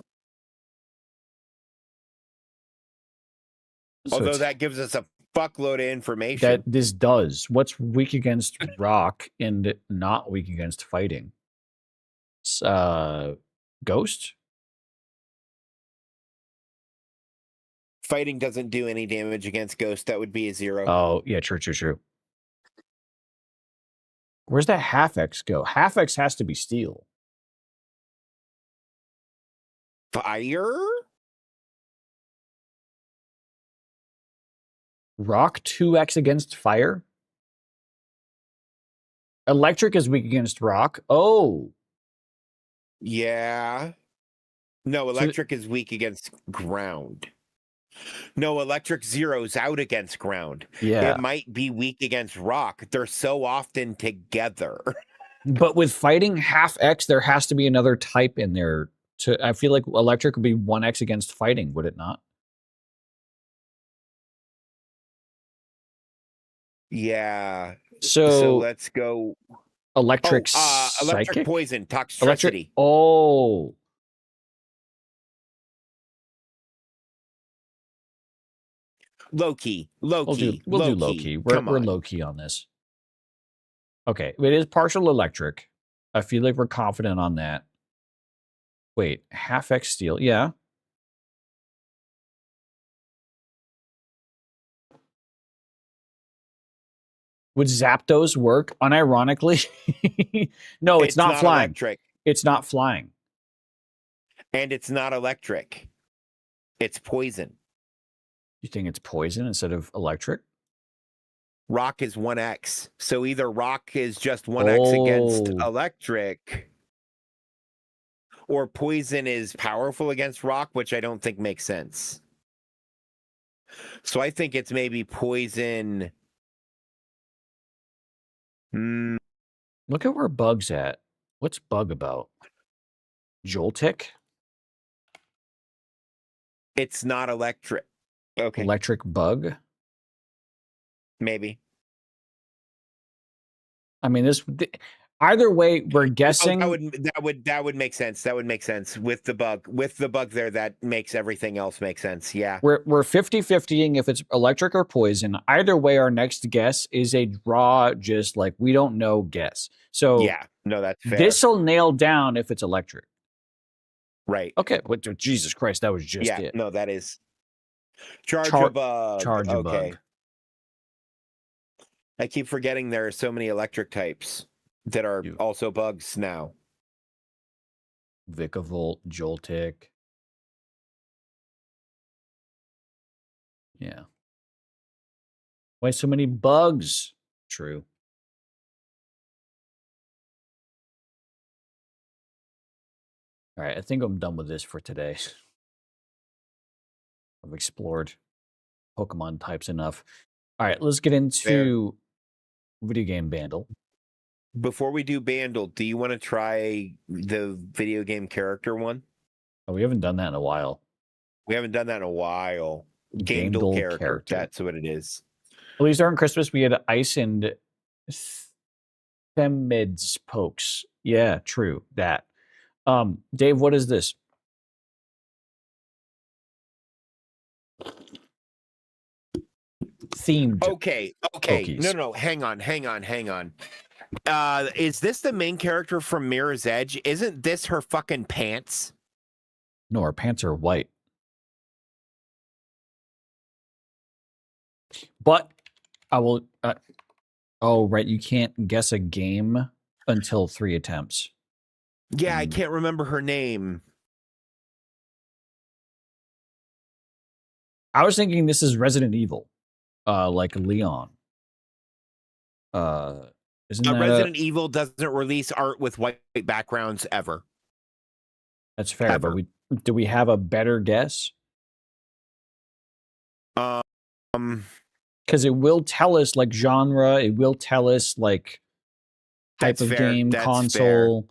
So although that gives us a fuckload of information. That this does. What's weak against rock and not weak against fighting? Ghost? Fighting doesn't do any damage against Ghost. That would be a 0. Oh, yeah, true. Where's that half X go? Half X has to be Steel. Fire? Rock 2X against fire? Electric is weak against rock. Oh. Yeah. No, electric is weak against ground. No, electric zeroes out against ground. Yeah. It might be weak against rock. They're so often together. But with fighting half X, there has to be another type in there. I feel like electric would be 1X against fighting, would it not? Yeah. So let's go. Electric electric psychic? poison, toxicity. Electric. Oh. Low-key. We'll do low-key. We're low-key on this. Okay. It is partial electric. I feel like we're confident on that. Wait, half X steel. Yeah. Would Zapdos work unironically? No, it's not flying. Electric. It's not flying. And it's not electric. It's poison. You think it's poison instead of electric? Rock is 1X. So either rock is just 1X against electric, or poison is powerful against rock, which I don't think makes sense. So I think it's maybe poison. Look at where Bug's at. What's Bug about? Joltik? It's not electric. Okay. Electric Bug? Maybe. I mean, either way, we're guessing. That would make sense. That would make sense with the bug. With the bug there, that makes everything else make sense. Yeah. We're 50-50ing if it's electric or poison. Either way, our next guess is a draw, just like we don't know guess. So yeah, no, that's fair. This'll nail down if it's electric. Right. Okay. Jesus Christ, that was just it. No, that is charge a bug. Charge a bug. I keep forgetting there are so many electric types that are also bugs now. Vikavolt, Joltik. Yeah. Why so many bugs? True. All right, I think I'm done with this for today. I've explored Pokemon types enough. All right, let's get into video game Bandle. Before we do Bandle, do you want to try the video game character one? Oh, we haven't done that in a while. We haven't done that in a while. Bandle character. That's what it is. At least during Christmas, we had Ice and Themids pokes. Yeah, true. That. Dave, what is this? Themed. Okay. Pokies. No. Hang on. Is this the main character from Mirror's Edge? Isn't this her fucking pants? No, her pants are white. But I will. Oh, right. You can't guess a game until 3 attempts. Yeah, I can't remember her name. I was thinking this is Resident Evil, like Leon. Isn't that Resident Evil doesn't release art with white backgrounds ever. That's fair, Ever. but do we have a better guess? Because it will tell us like genre, it will tell us like type That's of fair. game, That's console.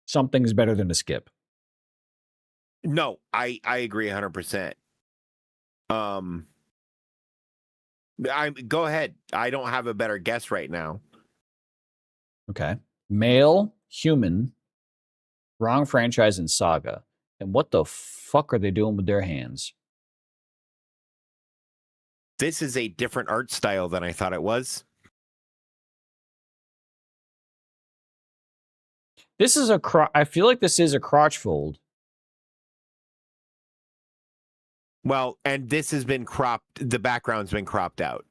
Something's better than a skip. No, I agree 100%. Go ahead. I don't have a better guess right now. Okay. Male, human, wrong franchise and saga. And what the fuck are they doing with their hands? This is a different art style than I thought it was. This is I feel like this is a crotch fold. Well, and this has been cropped. The background's been cropped out.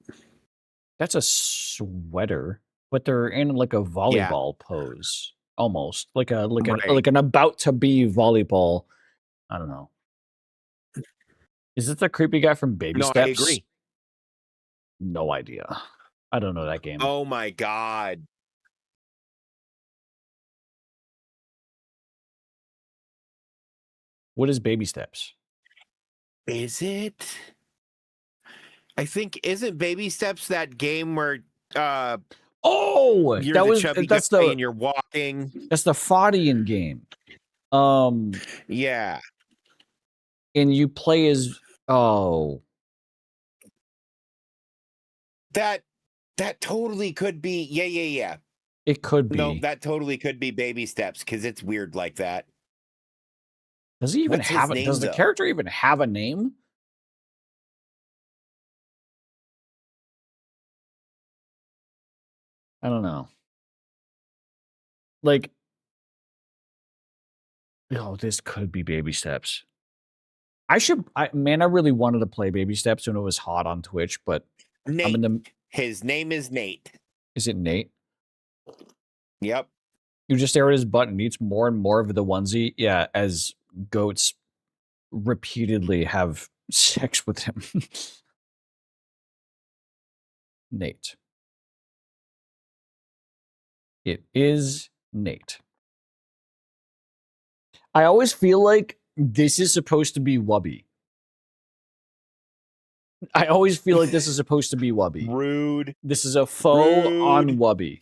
That's a sweater, but they're in like a volleyball pose, almost like an about to be volleyball. I don't know. Is this the creepy guy from Baby Steps? I agree. No idea. I don't know that game. Oh my god. What is Baby Steps? Is it? I think isn't Baby Steps that game where oh, you're that the was chubby that's guy the and you're walking. That's the Fadian game. Yeah. And you play as That totally could be. Yeah. It could be. No, that totally could be Baby Steps because it's weird like that. Does he even have it? Does the character even have a name? I don't know. Like, this could be Baby Steps. I really wanted to play Baby Steps when it was hot on Twitch, but Nate. His name is Nate. Is it Nate? Yep. You just stare at his butt and eats more and more of the onesie. Yeah, as goats repeatedly have sex with him. Nate. It is Nate. I always feel like this is supposed to be Wubby. I always feel like this is supposed to be Wubby. Rude. This is a faux on Wubby.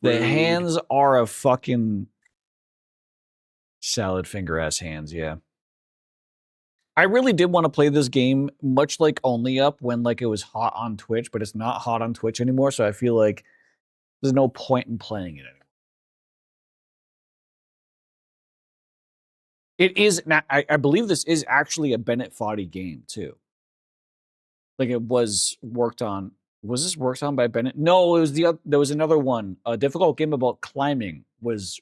The hands are a fucking salad finger ass hands, yeah. I really did want to play this game, much like Only Up, when like it was hot on Twitch, but it's not hot on Twitch anymore, so I feel like there's no point in playing it anymore. It is, I believe this is actually a Bennett Foddy game, too. Like it was worked on. Was this worked on by Bennett? No, it was there was another one. A difficult game about climbing was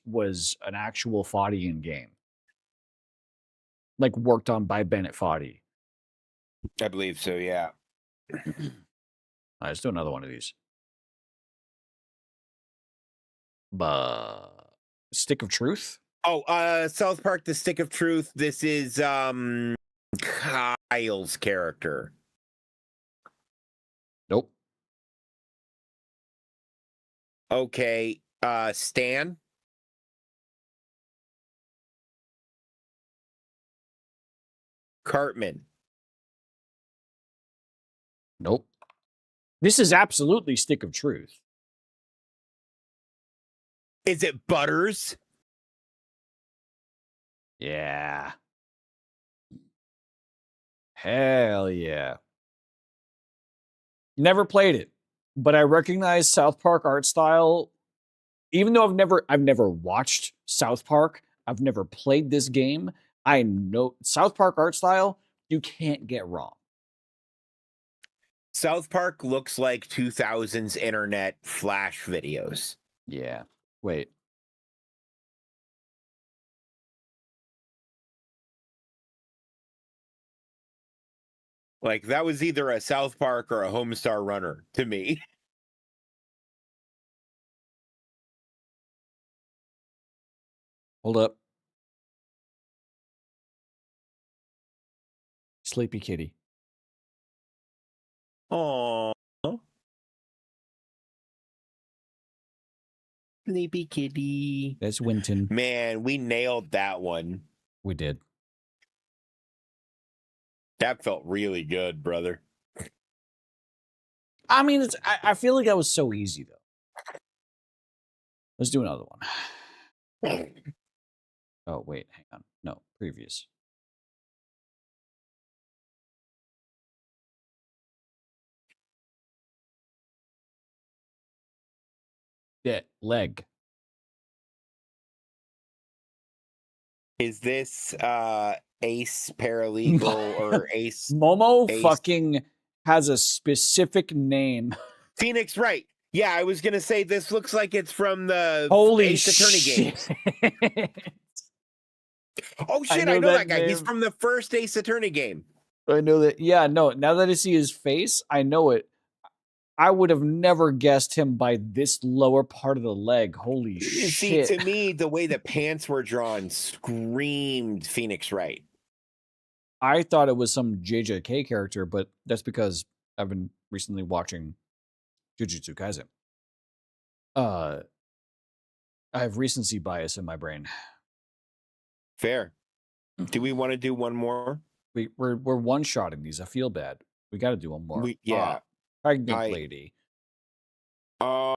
an actual Foddian game. Like worked on by Bennett Foddy. I believe so, yeah. All right, let's do another one of these. Stick of Truth? Oh, South Park, The Stick of Truth. This is Kyle's character. Nope. Okay, Stan? Cartman? Nope. This is absolutely Stick of Truth. Is it Butters? Yeah. Hell yeah. Never played it, but I recognize South Park art style. Even though I've never watched South Park, I've never played this game. I know South Park art style you can't get wrong. South Park looks like 2000s internet flash videos. Yeah. Wait. Like that was either a South Park or a Homestar Runner to me. Hold up. Sleepy Kitty. Oh, Sleepy Kitty. That's Winton. Man, we nailed that one. We did. That felt really good, brother. I mean, I feel like that was so easy though. Let's do another one. Oh wait, hang on. No, previous. Yeah, leg. Is this Ace Paralegal or Ace? Momo Ace. fucking has a specific name. Phoenix Wright. Yeah, I was gonna say this looks like it's from the Holy Ace Attorney shit. games. Oh shit, I know that guy. name. He's from the first Ace Attorney game. I know that. Yeah, no. Now that I see his face, I know it. I would have never guessed him by this lower part of the leg. Holy You shit. see, to me, the way the pants were drawn screamed Phoenix Wright. I thought it was some JJK character, but that's because I've been recently watching Jujutsu Kaisen. I have recency bias in my brain. Fair. Do we want to do one more? We're one-shotting these. I feel bad. We got to do one more. Yeah. Pregnant lady. Oh.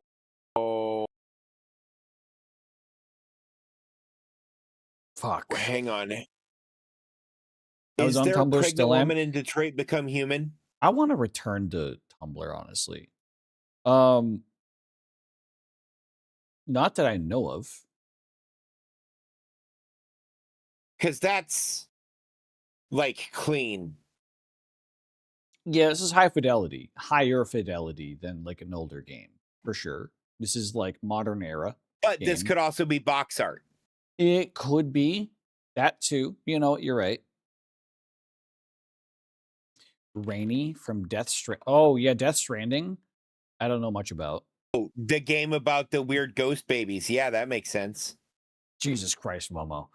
Fuck. Hang on. I was Is on there Tumblr, a pregnant still am. woman in Detroit become human? I want to return to Tumblr, honestly. Not that I know of. Because that's like clean. Yeah, this is higher fidelity than like an older game, for sure. This is like modern era. But this could also be box art. It could be that too. You know, you're right. Rainy from Death Stranding. Oh, yeah, Death Stranding. I don't know much about. Oh, the game about the weird ghost babies. Yeah, that makes sense. Jesus Christ, Momo.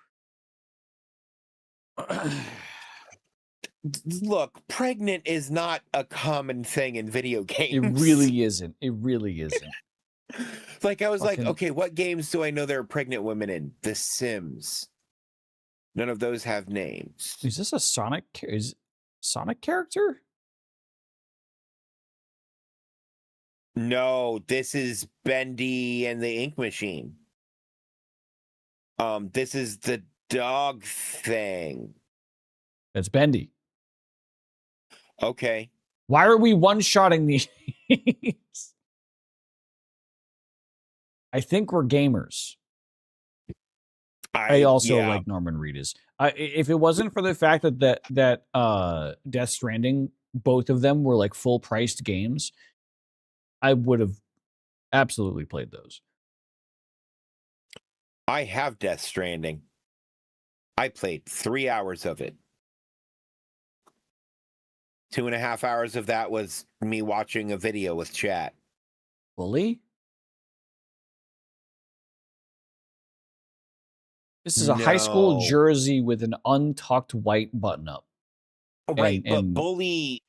Look, pregnant is not a common thing in video games. It really isn't. It really isn't. Like, I was like, okay, what games do I know there are pregnant women in? The Sims. None of those have names. Is this a Sonic character? No, this is Bendy and the Ink Machine. This is the dog thing. That's Bendy. Okay. Why are we one-shotting these? I think we're gamers. I also like Norman Reedus. If it wasn't for the fact that Death Stranding, both of them were like full-priced games, I would have absolutely played those. I have Death Stranding. I played 3 hours of it. 2.5 hours of that was me watching a video with chat. Fully? This is a high school jersey with an untucked white button-up. Right, but Bully...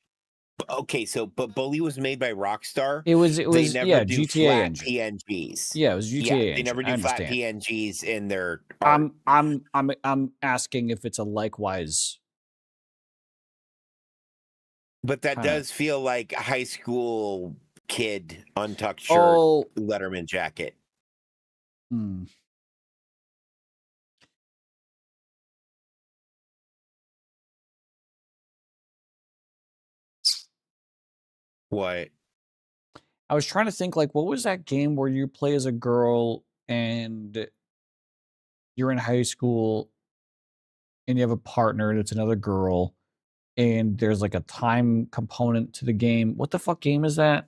Okay, but Bully was made by Rockstar. It was they never yeah, do GTA flat engine. PNGs. Yeah, it was GTA engine. They never do flat PNGs in their art. I'm asking if it's a likewise. But that does feel like a high school kid untucked shirt, Letterman jacket. Hmm. What? I was trying to think, like, what was that game where you play as a girl and you're in high school and you have a partner and it's another girl and there's like a time component to the game. What the fuck game is that?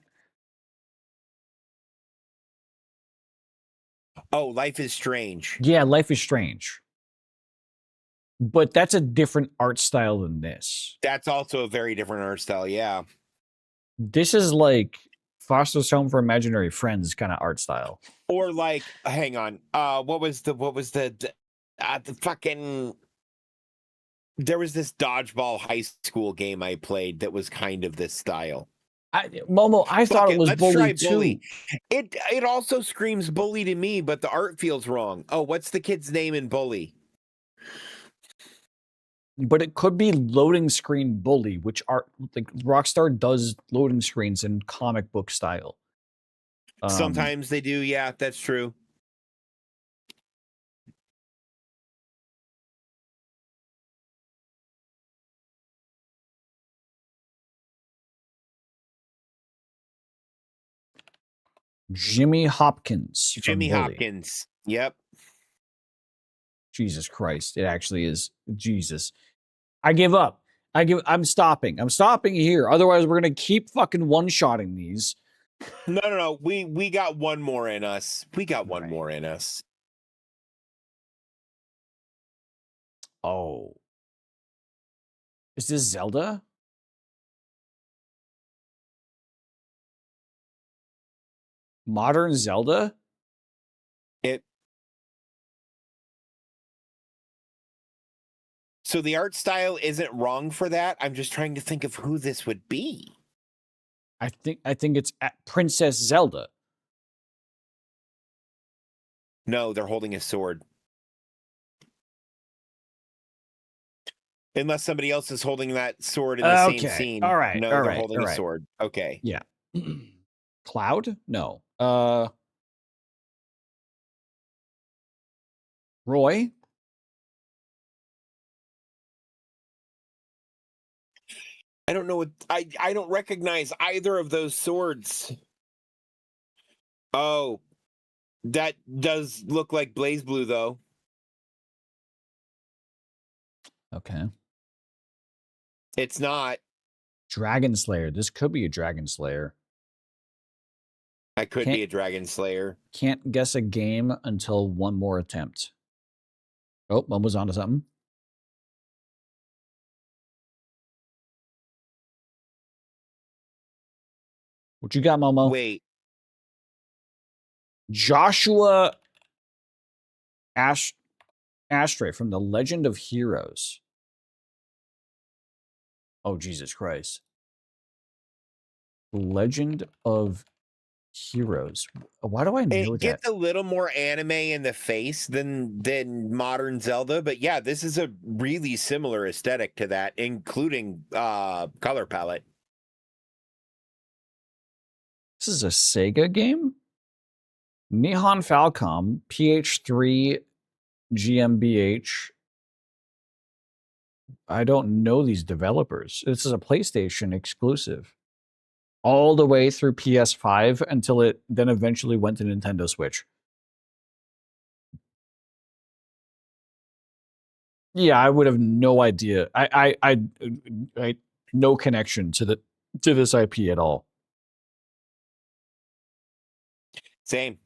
Oh, Life is Strange. Yeah, Life is Strange. But that's a different art style than this. That's also a very different art style, yeah. This is like Foster's Home for Imaginary Friends kind of art style. Or like, hang on, what was the fucking... There was this dodgeball high school game I played that was kind of this style. Momo, I thought it was Bully too. Bully. It also screams Bully to me, but the art feels wrong. Oh, what's the kid's name in Bully? But it could be loading screen Bully, which are like Rockstar does loading screens in comic book style. Sometimes they do, yeah, that's true. Jimmy Hopkins. Jimmy Hopkins. Yep. Jesus Christ. It actually is. Jesus. I give up. I'm stopping. I'm stopping here. Otherwise, we're going to keep fucking one-shotting these. No. We got one more in us. We got one more in us. Oh. Is this Zelda? Modern Zelda? So the art style isn't wrong for that. I'm just trying to think of who this would be. I think it's Princess Zelda. No, they're holding a sword. Unless somebody else is holding that sword in the same scene. All right. No, they're holding a sword. Okay. Yeah. Cloud? No. Roy? I don't know what I don't recognize either of those swords. Oh, that does look like Blaze Blue though. Okay. It's not. Dragon Slayer. This could be a Dragon Slayer. I could be a Dragon Slayer. Can't guess a game until one more attempt. Oh, Mom was onto something. What you got, Momo? Wait. Joshua Astray from The Legend of Heroes. Oh, Jesus Christ. Legend of Heroes. Why do I know it gets a little more anime in the face than modern Zelda, but yeah, this is a really similar aesthetic to that, including color palette. This is a Sega game? Nihon Falcom, PH3 GmbH. I don't know these developers. This is a PlayStation exclusive. All the way through PS5 until it then eventually went to Nintendo Switch. Yeah, I would have no idea. I no connection to this IP at all. Same.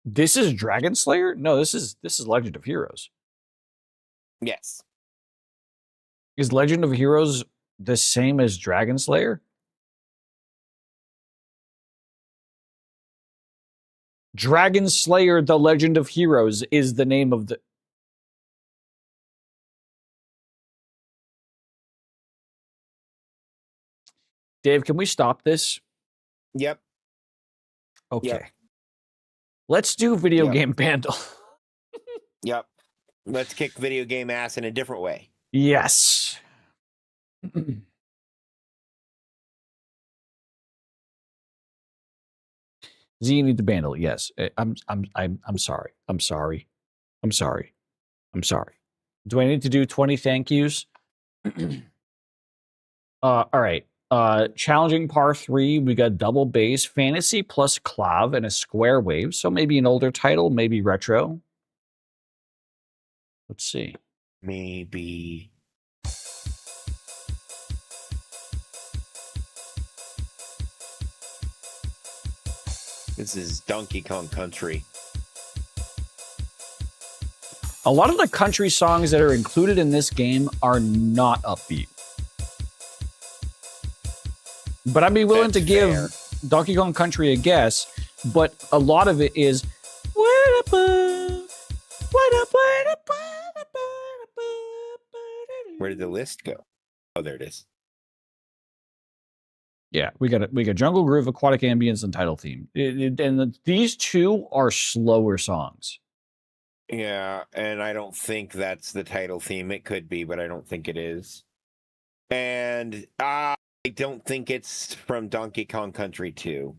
This is Dragon Slayer? No, this is Legend of Heroes. Yes. Is Legend of Heroes the same as Dragon Slayer? Dragon Slayer, The Legend of Heroes is the name of the... Dave, can we stop this? Yep. Okay. Yep. Let's do video game Bandle. Yep. Let's kick video game ass in a different way. Yes. Z, you need to Bandle. Yes. I'm sorry. I'm sorry. I'm sorry. I'm sorry. Do I need to do 20 thank yous? All right. Challenging par 3, we got double bass, fantasy plus clav, and a square wave. So maybe an older title, maybe retro. Let's see. Maybe. This is Donkey Kong Country. A lot of the country songs that are included in this game are not upbeat. But I'd be willing to give Donkey Kong Country a guess, but a lot of it is Where did the list go? Oh, there it is. Yeah, we got Jungle Groove, Aquatic Ambience, and title theme. These two are slower songs. Yeah, and I don't think that's the title theme. It could be, but I don't think it is. And I don't think it's from Donkey Kong Country 2.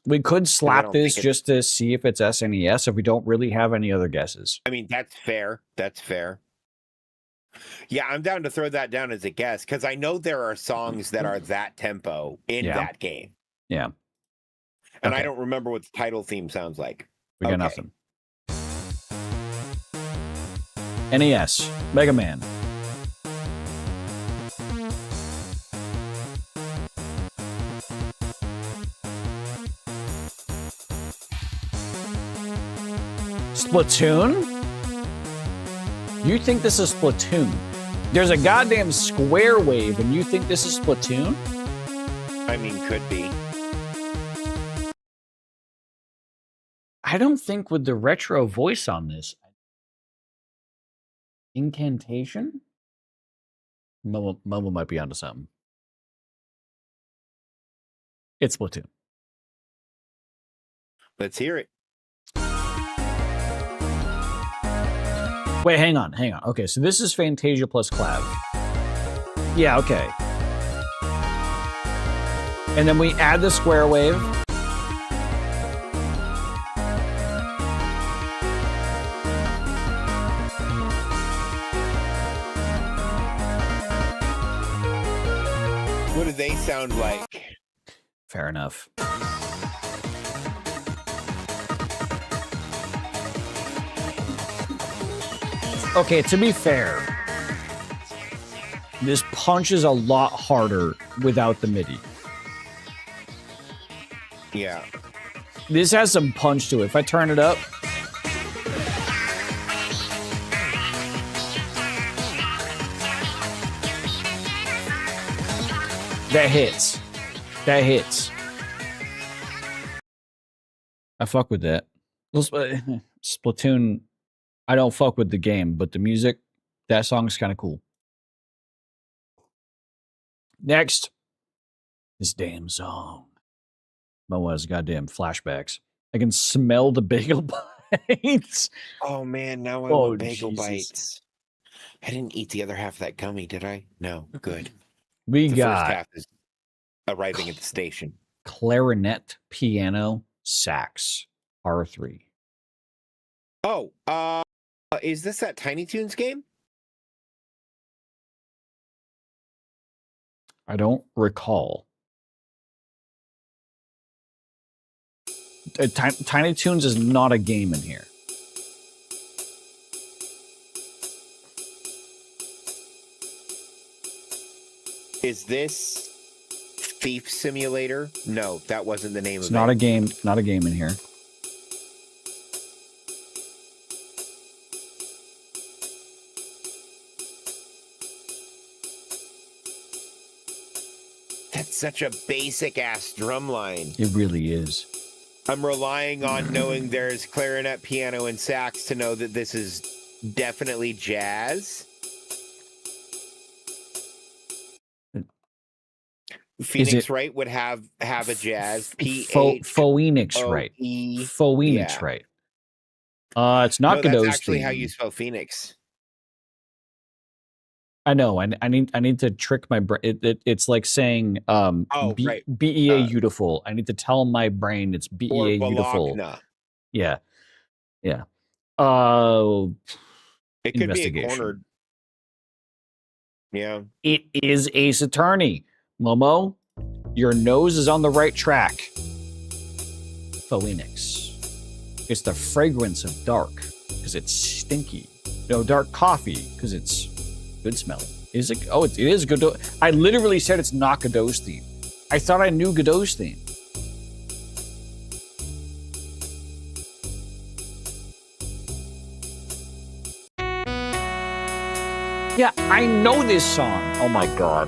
We could slap this just to see if it's SNES if we don't really have any other guesses. I mean, that's fair. That's fair. Yeah, I'm down to throw that down as a guess because I know there are songs that are that tempo in that game. Yeah. And I don't remember what the title theme sounds like. We got nothing. NES, Mega Man. Splatoon? You think this is Splatoon? There's a goddamn square wave and you think this is Splatoon? I mean, could be. I don't think with the retro voice on this. Incantation? Momo might be onto something. It's Splatoon. Let's hear it. Wait, hang on. Okay, so this is Fantasia plus Clav. Yeah, okay. And then we add the square wave. What do they sound like? Fair enough. Okay, to be fair, this punches a lot harder without the MIDI. Yeah. This has some punch to it. If I turn it up. That hits. That hits. I fuck with that. Splatoon, I don't fuck with the game, but the music, that song's kind of cool. Next. This damn song. Moa has goddamn flashbacks. I can smell the bagel bites. Oh man, now I want bagel bites. I didn't eat the other half of that gummy, did I? No, good. We the got first half is arriving at the station. Clarinet, piano, sax, R3. Oh, is this that Tiny Toons game? I don't recall. Tiny Toons is not a game in here. Is this Thief Simulator? No, that wasn't the name of it. It's not a game. Not a game in here. That's such a basic ass drum line. It really is. I'm relying on knowing there's clarinet, piano, and sax to know that this is definitely jazz. Phoenix Wright would have a jazz. Phoenix Wright. Phoenix Wright. It's not Godot's actually how you spell Phoenix. I know. I need to trick my brain. It's like saying right. BEA beautiful. I need to tell my brain it's BEA beautiful. Yeah. Yeah. It could be a cornered. Yeah. It is Ace Attorney. Momo, your nose is on the right track. Phoenix. It's the fragrance of dark because it's stinky. No, dark coffee because it's good smelling. Is it? Oh, it is good. I literally said it's not Godot's theme. I thought I knew Godot's theme. Yeah, I know this song. Oh my god.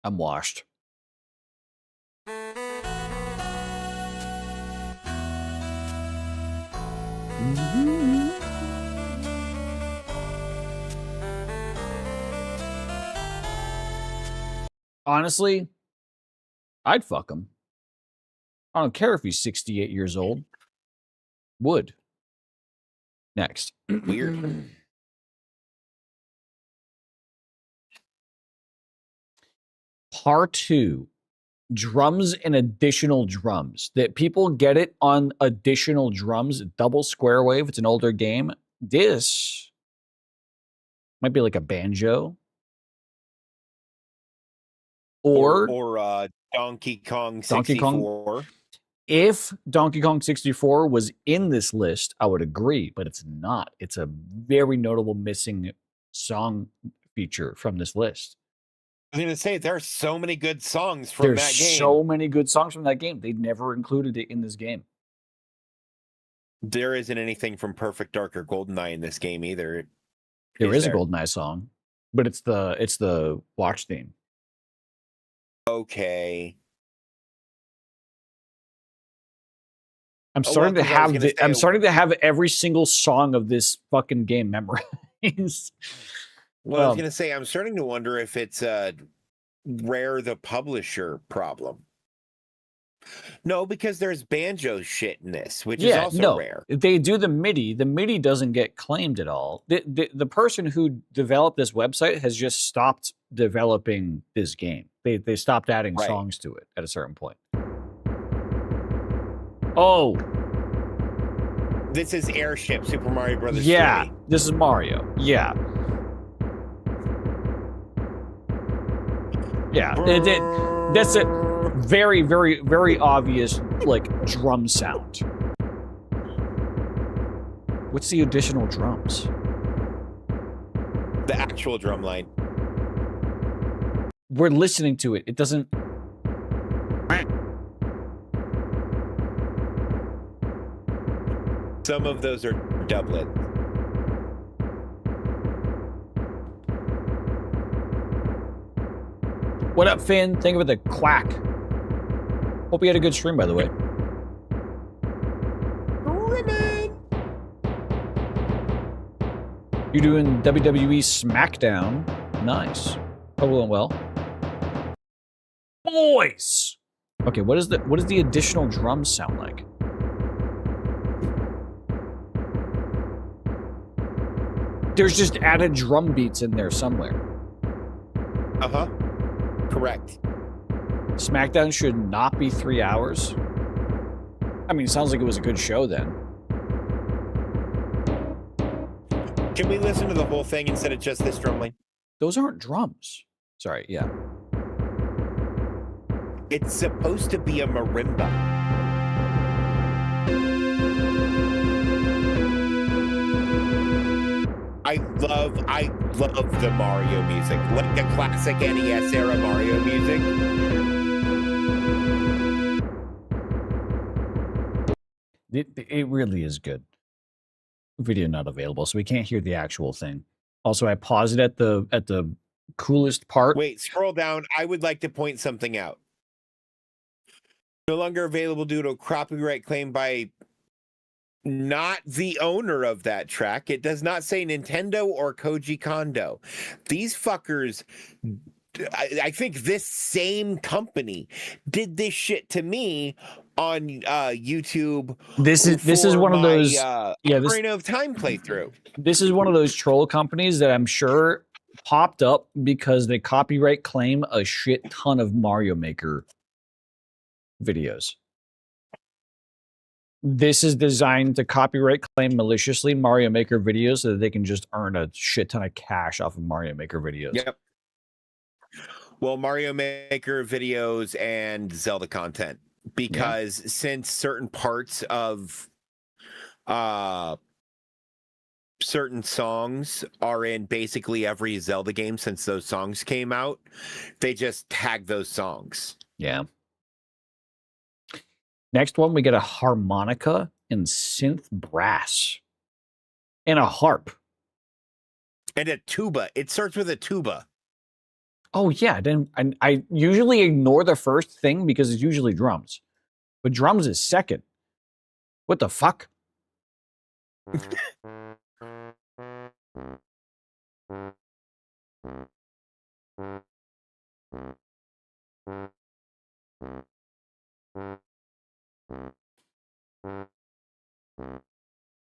I'm washed. Honestly, I'd fuck him. I don't care if he's 68 years old. Would. Next. Weird. Part 2. Drums and additional drums. That people get it on additional drums, double square wave. It's an older game. This might be like a banjo. Or Donkey Kong 64. If Donkey Kong 64 was in this list, I would agree, but it's not. It's a very notable missing song feature from this list. I was going to say, there are so many good songs from that game. There's so many good songs from that game. They never included it in this game. There isn't anything from Perfect Dark or GoldenEye in this game either. There is a GoldenEye song, but it's the watch theme. Okay. I'm starting to have every single song of this fucking game memorized. Well, I was going to say, I'm starting to wonder if it's a Rare the publisher problem. No, because there's banjo shit in this, which is also rare. They do the MIDI. The MIDI doesn't get claimed at all. The person who developed this website has just stopped developing this game. They stopped adding songs to it at a certain point. Oh. This is Airship, Super Mario Brothers 3. This is Mario. Yeah. Yeah. That's a very, very, very obvious, like, drum sound. What's the additional drums? The actual drum line. We're listening to it. It doesn't... Some of those are doublet. What up, Finn? Thank you for the quack. Hope you had a good stream, by the way. You're doing WWE SmackDown. Nice. Probably went well. Boys! Okay, what does the additional drums sound like? There's just added drum beats in there somewhere. Uh-huh. Correct. SmackDown should not be 3 hours. I mean, it sounds like it was a good show then. Can we listen to the whole thing instead of just this drum line? Those aren't drums. Sorry, yeah. It's supposed to be a marimba. I love the Mario music. Like the classic NES era Mario music. It really is good. Video not available, so we can't hear the actual thing. Also, I paused it at the coolest part. Wait, scroll down. I would like to point something out. No longer available due to a copyright claim by not the owner of that track. It does not say Nintendo or Koji Kondo. These fuckers, I think this same company did this shit to me on YouTube. This is one of those Ocarina of Time playthrough. This is one of those troll companies that I'm sure popped up because they copyright claim a shit ton of Mario Maker videos. This is designed to copyright claim maliciously Mario Maker videos so that they can just earn a shit ton of cash off of Mario Maker videos. Yep. Well, Mario Maker videos and Zelda content. because since certain parts of certain songs are in basically every Zelda game since those songs came out, they just tag those songs. Yeah. Next one, we get a harmonica and synth brass and a harp. And a tuba. It starts with a tuba. Oh, yeah. I usually ignore the first thing because it's usually drums. But drums is second. What the fuck?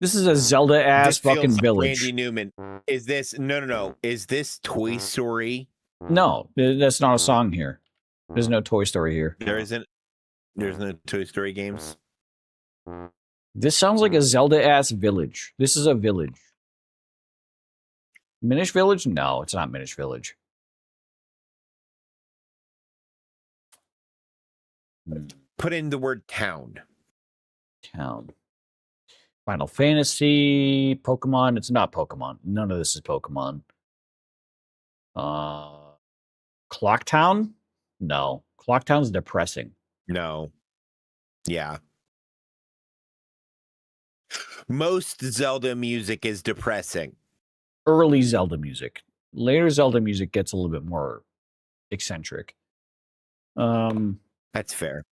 This is a Zelda-ass fucking village. Randy Newman. Is this... No. Is this Toy Story? No, that's not a song here. There's no Toy Story here. There's no Toy Story games? This sounds like a Zelda-ass village. This is a village. Minish Village? No, it's not Minish Village. Put in the word town. Town. Final Fantasy, Pokemon. It's not Pokemon. None of this is Pokemon. Clock Town? No. Clock Town's depressing. No. Yeah. Most Zelda music is depressing. Early Zelda music. Later Zelda music gets a little bit more eccentric. That's fair.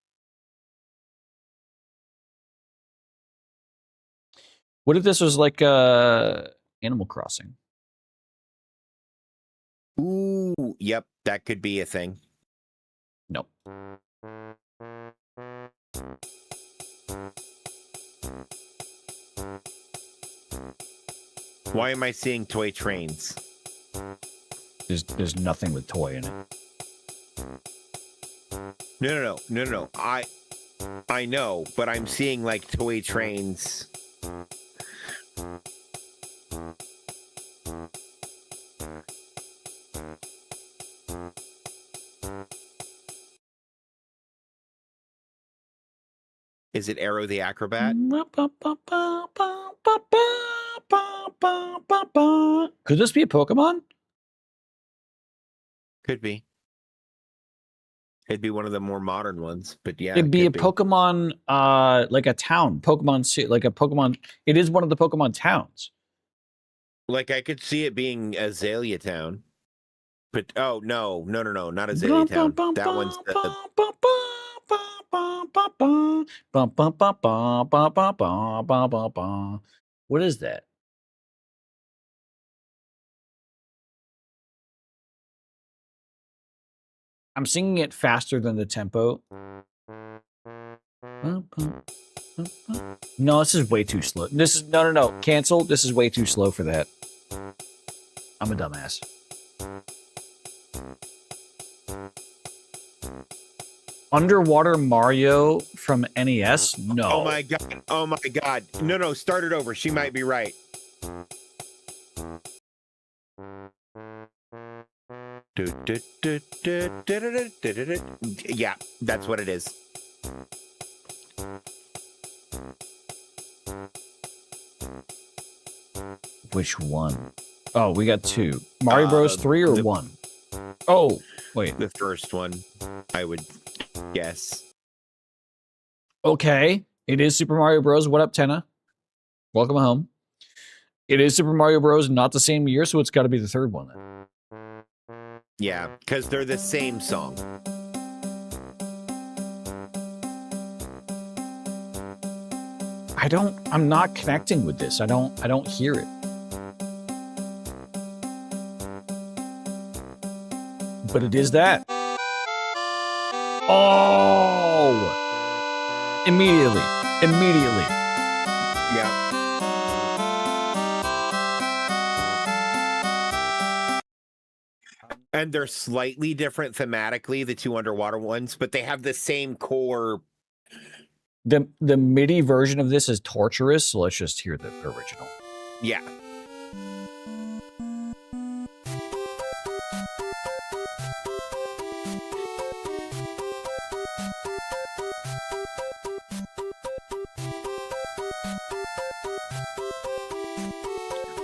What if this was like Animal Crossing? Ooh, yep, that could be a thing. Nope. Why am I seeing toy trains? There's nothing with toy in it. No. I know, but I'm seeing like toy trains. Is it Arrow the Acrobat? Could this be a Pokemon? Could be. It'd be one of the more modern ones, but yeah. It'd be a Pokemon, like a town. Like a Pokemon. It is one of the Pokemon towns. Like I could see it being Azalea Town. But oh no, not Azalea Town. That one's What is that? I'm singing it faster than the tempo. No, this is way too slow. This is no. Cancel. This is way too slow for that. I'm a dumbass. Underwater Mario from NES? No. Oh my god. No, start it over. She might be right. Yeah, that's what it is. Which one? Oh, we got two. Mario Bros. 3 or 1? Oh, wait. The first one, I would guess. Okay. It is Super Mario Bros. What up, Tenna? Welcome home. It is Super Mario Bros. Not the same year, so it's got to be the third one then. Yeah, because they're the same song. I'm not connecting with this. I don't hear it. But it is that. Oh! Immediately. Yeah. And they're slightly different thematically, the two underwater ones, but they have the same core. The MIDI version of this is torturous, so let's just hear the original. Yeah.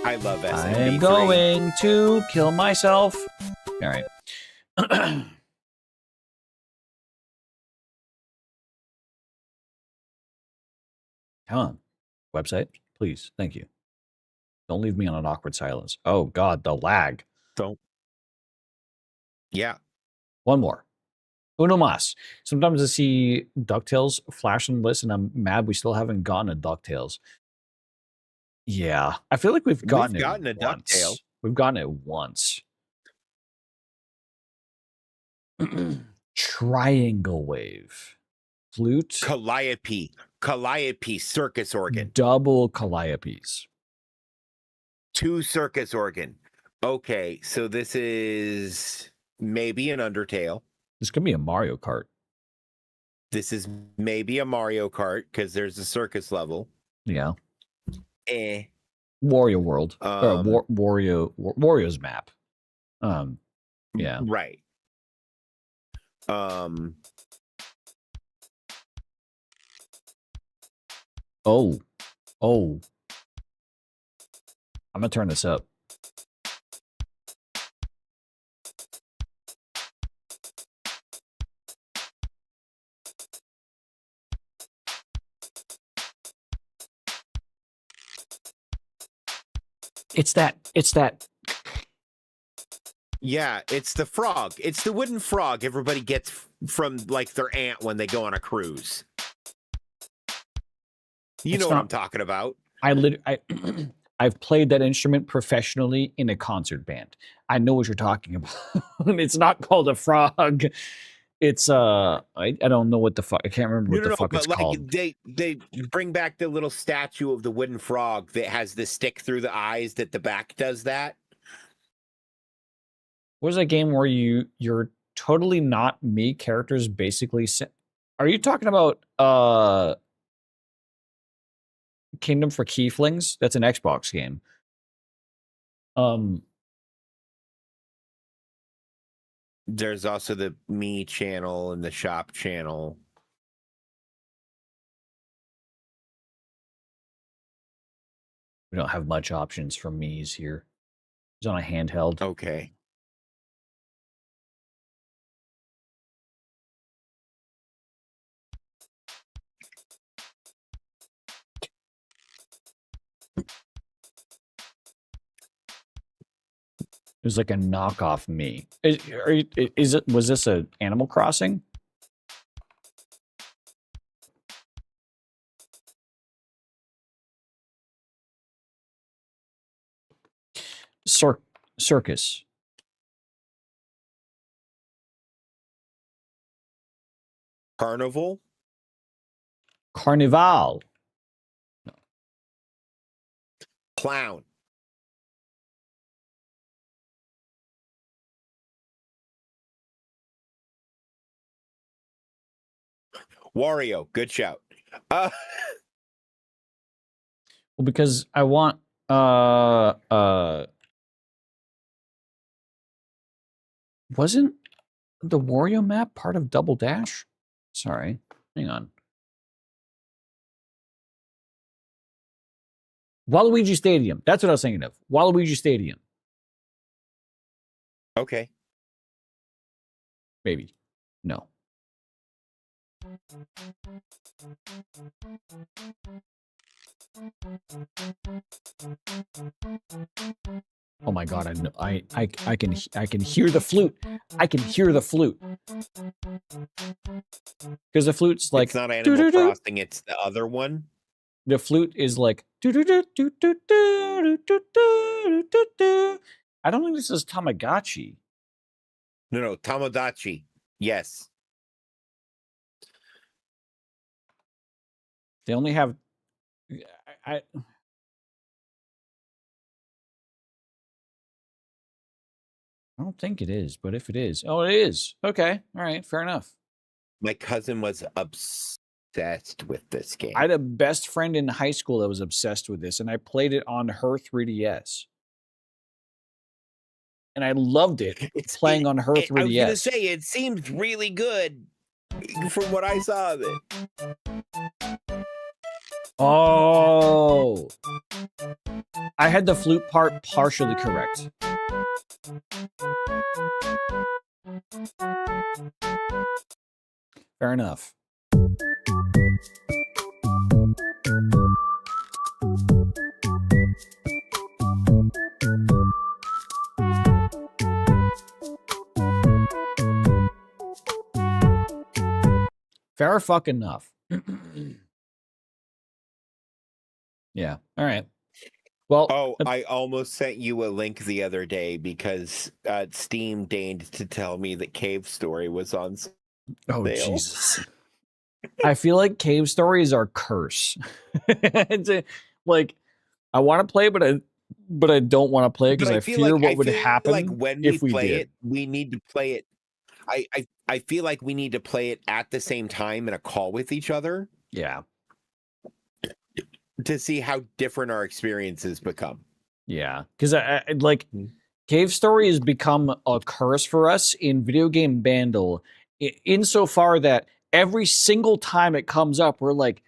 I love SMB3. I am going to kill myself. All right. Come on. Website, please. Thank you. Don't leave me on an awkward silence. Oh, God, the lag. Don't. Yeah. One more. Uno más. Sometimes I see DuckTales flash on the list, and I'm mad we still haven't gotten a DuckTales. Yeah. I feel like we've gotten a once. DuckTale. We've gotten it once. Triangle wave. Flute. Calliope. Calliope circus organ. Double calliopes. 2 circus organ. Okay, so this is maybe an Undertale. This could be a Mario Kart. This is maybe a Mario Kart because there's a circus level. Yeah. Wario World. Wario's map. Yeah. Right. Oh. I'm gonna turn this up. It's that. Yeah, it's the frog. It's the wooden frog everybody gets from like their aunt when they go on a cruise. You know what I'm talking about. I've played that instrument professionally in a concert band. I know what you're talking about. It's not called a frog. It's I don't know what the fuck. I can't remember what the fuck it's called. They bring back the little statue of the wooden frog that has the stick through the eyes that the back does that. What was that game where you're totally not me characters basically? Are you talking about Kingdom for Keyflings? That's an Xbox game. There's also the Me channel and the Shop channel. We don't have much options for Me's here. It's on a handheld. Okay. It was like a knockoff Me. Was this a Animal Crossing? Circus. Carnival. Carnival. No. Clown. Wario, good shout. Well, because I want wasn't the Wario map part of Double Dash? Sorry, hang on. Waluigi Stadium. That's what I was thinking of. Waluigi Stadium. Okay. Maybe. No. Oh my god, I can hear the flute. I can hear the flute. Because the flute's like, it's not Animal Crossing, it's the other one. The flute is like I don't think this is Tamagotchi. No, Tamagotchi. Yes. They only have I don't think it is, but if it is, oh, it is. Okay, all right, fair enough. My cousin was obsessed with this game. I had a best friend in high school that was obsessed with this, and I played it on her 3DS. And I loved it playing on her 3DS. I was going to say, it seems really good from what I saw of it. Oh. I had the flute part partially correct. Fair enough. Fair fucking enough. Yeah. All right. Well, oh, I almost sent you a link the other day because Steam deigned to tell me that Cave Story was on sale. Oh, Jesus. I feel like cave stories are curse. Like, I want to play, but I don't want to play because I fear what would happen like when we if we play did. it, we need to play it. I feel like we need to play it at the same time in a call with each other. Yeah. To see how different our experiences become. Yeah, because I like Cave Story has become a curse for us in video game Bandle, insofar that every single time it comes up, we're like,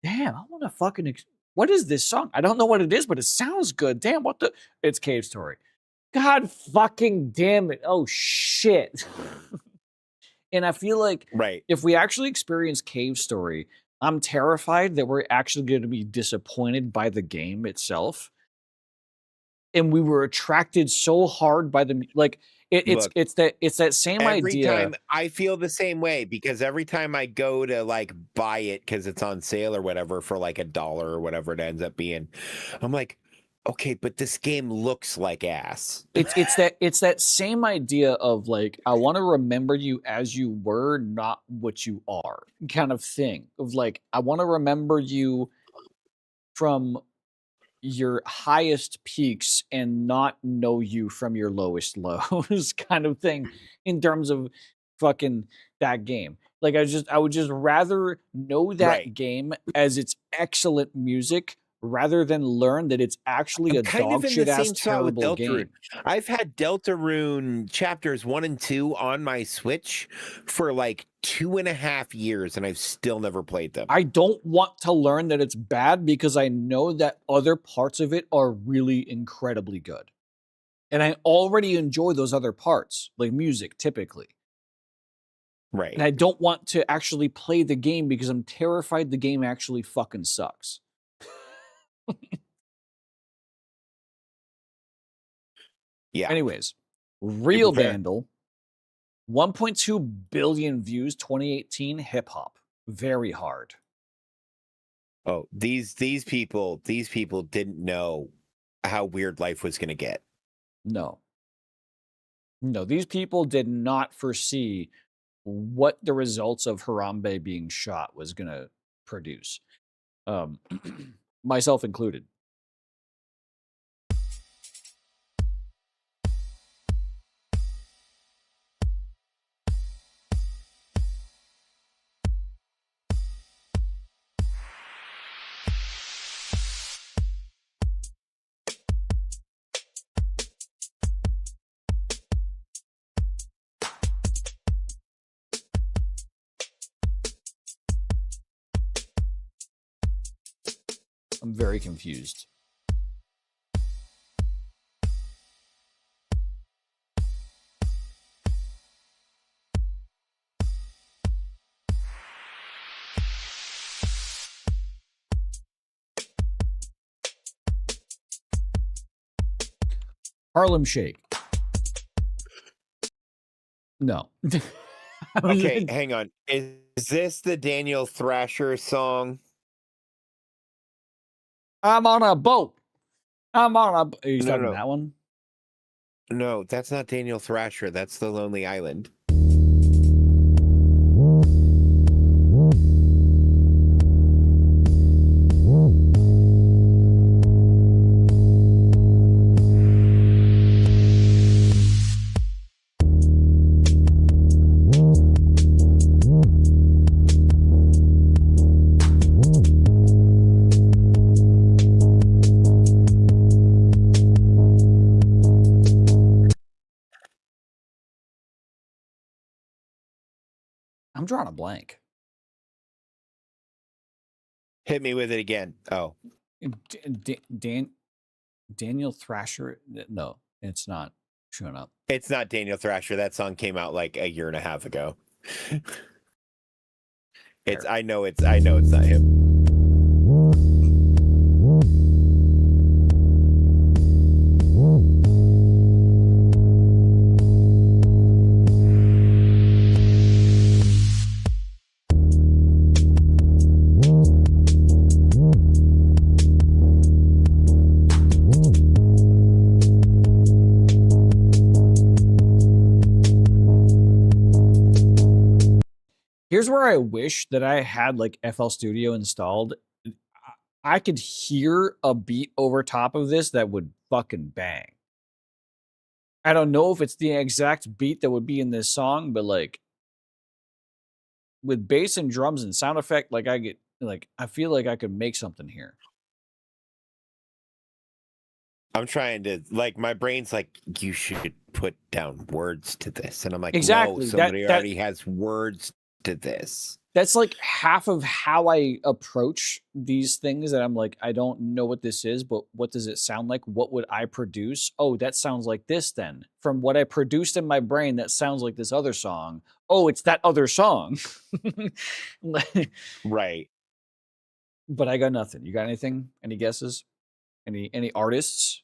damn, I want to fucking, what is this song? I don't know what it is, but it sounds good. Damn, what the? It's Cave Story. God fucking damn it. Oh, shit. And I feel like if we actually experience Cave Story, I'm terrified that we're actually going to be disappointed by the game itself. And we were attracted so hard by the it's that same idea. Every time I feel the same way because every time I go to like buy it because it's on sale or whatever for like $1 or whatever it ends up being, I'm like, okay, but this game looks like ass. It's that same idea of like, I want to remember you as you were, not what you are, kind of thing. Of like, I want to remember you from your highest peaks and not know you from your lowest lows, kind of thing, in terms of fucking that game. Like, I would just rather know that game as its excellent music rather than learn that it's actually a dog shit ass terrible game. I've had Deltarune chapters 1 and 2 on my Switch for like 2.5 years, and I've still never played them. I don't want to learn that it's bad because I know that other parts of it are really incredibly good. And I already enjoy those other parts, like music, typically. Right. And I don't want to actually play the game because I'm terrified the game actually fucking sucks. Yeah. Anyways, Real Vandal, 1.2 billion views, 2018, hip hop. Very hard. Oh, these people didn't know how weird life was going to get. No, these people did not foresee what the results of Harambe being shot was going to produce. Myself included. I'm very confused. Harlem Shake. No. Okay, hang on. Is this the Daniel Thrasher song? I'm on a boat. I'm on a... Are you talking no. that one? No, that's not Daniel Thrasher. That's The Lonely Island. I'm drawing a blank. Hit me with it again. Oh, Daniel Thrasher. No, it's not showing up. it's not Daniel Thrasher. That song came out like a year and a half ago. I know it's not him. Here's where I wish that I had like FL Studio installed. I could hear a beat over top of this that would fucking bang. I don't know if it's the exact beat that would be in this song, but like with bass and drums and sound effect, like I feel like I could make something here. I'm trying to my brain's like, you should put down words to this, and I'm like, exactly. No, somebody already has words to this. That's like half of how I approach these things, that I'm like, I don't know what this is, but what does it sound like? What would I produce? Oh, that sounds like this then. From what I produced in my brain, that sounds like this other song. Oh, it's that other song. Right. But I got nothing. You got anything? Any guesses? Any artists?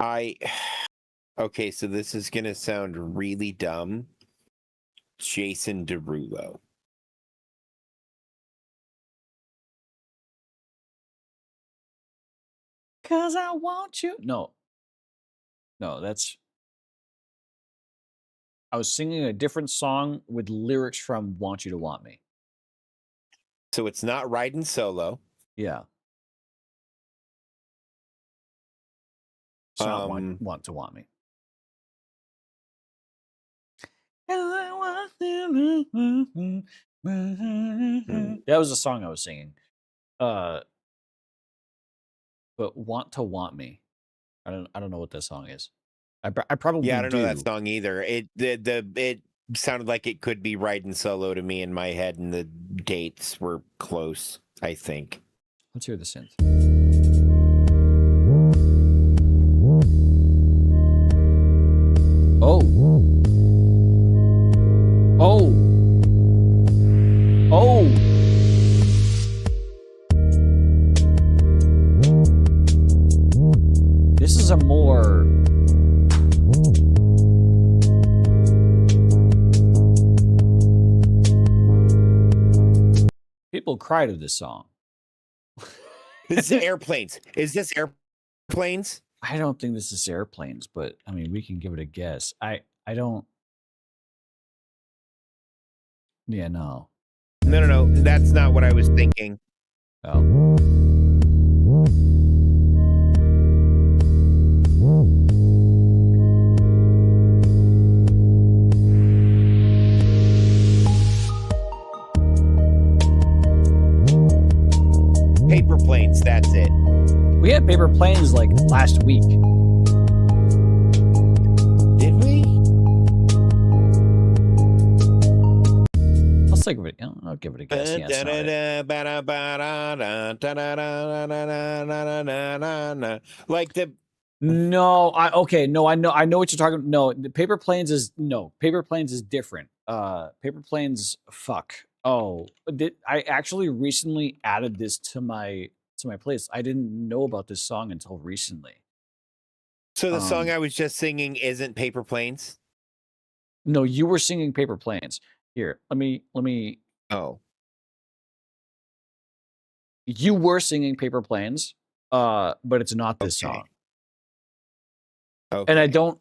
Okay, so this is gonna sound really dumb. Jason Derulo. Cause I want you. No, that's. I was singing a different song with lyrics from "Want You to Want Me." So it's not riding solo. Yeah. It's not want to want me. That was the song I was singing. But want to want me. I don't know what that song is. I probably I don't know that song either. It sounded like it could be riding solo to me in my head, and the dates were close, I think. Let's hear the synth. Oh. This is a more people cry to this song. This is Airplanes. Is this Airplanes? I don't think this is Airplanes, but I mean, we can give it a guess. I don't. Yeah, no. No. That's not what I was thinking. Oh. Paper Planes, that's it. We had Paper Planes like last week. Did we? Let's think of it. I'll give it a guess. Like the No, I know what you're talking. No, the Paper Planes is different. Paper Planes, fuck. Oh, I actually recently added this to my playlist. I didn't know about this song until recently. So the song I was just singing isn't Paper Planes? No, you were singing Paper Planes. Here, let me. Oh. You were singing Paper Planes, but it's not this song. Okay. And I don't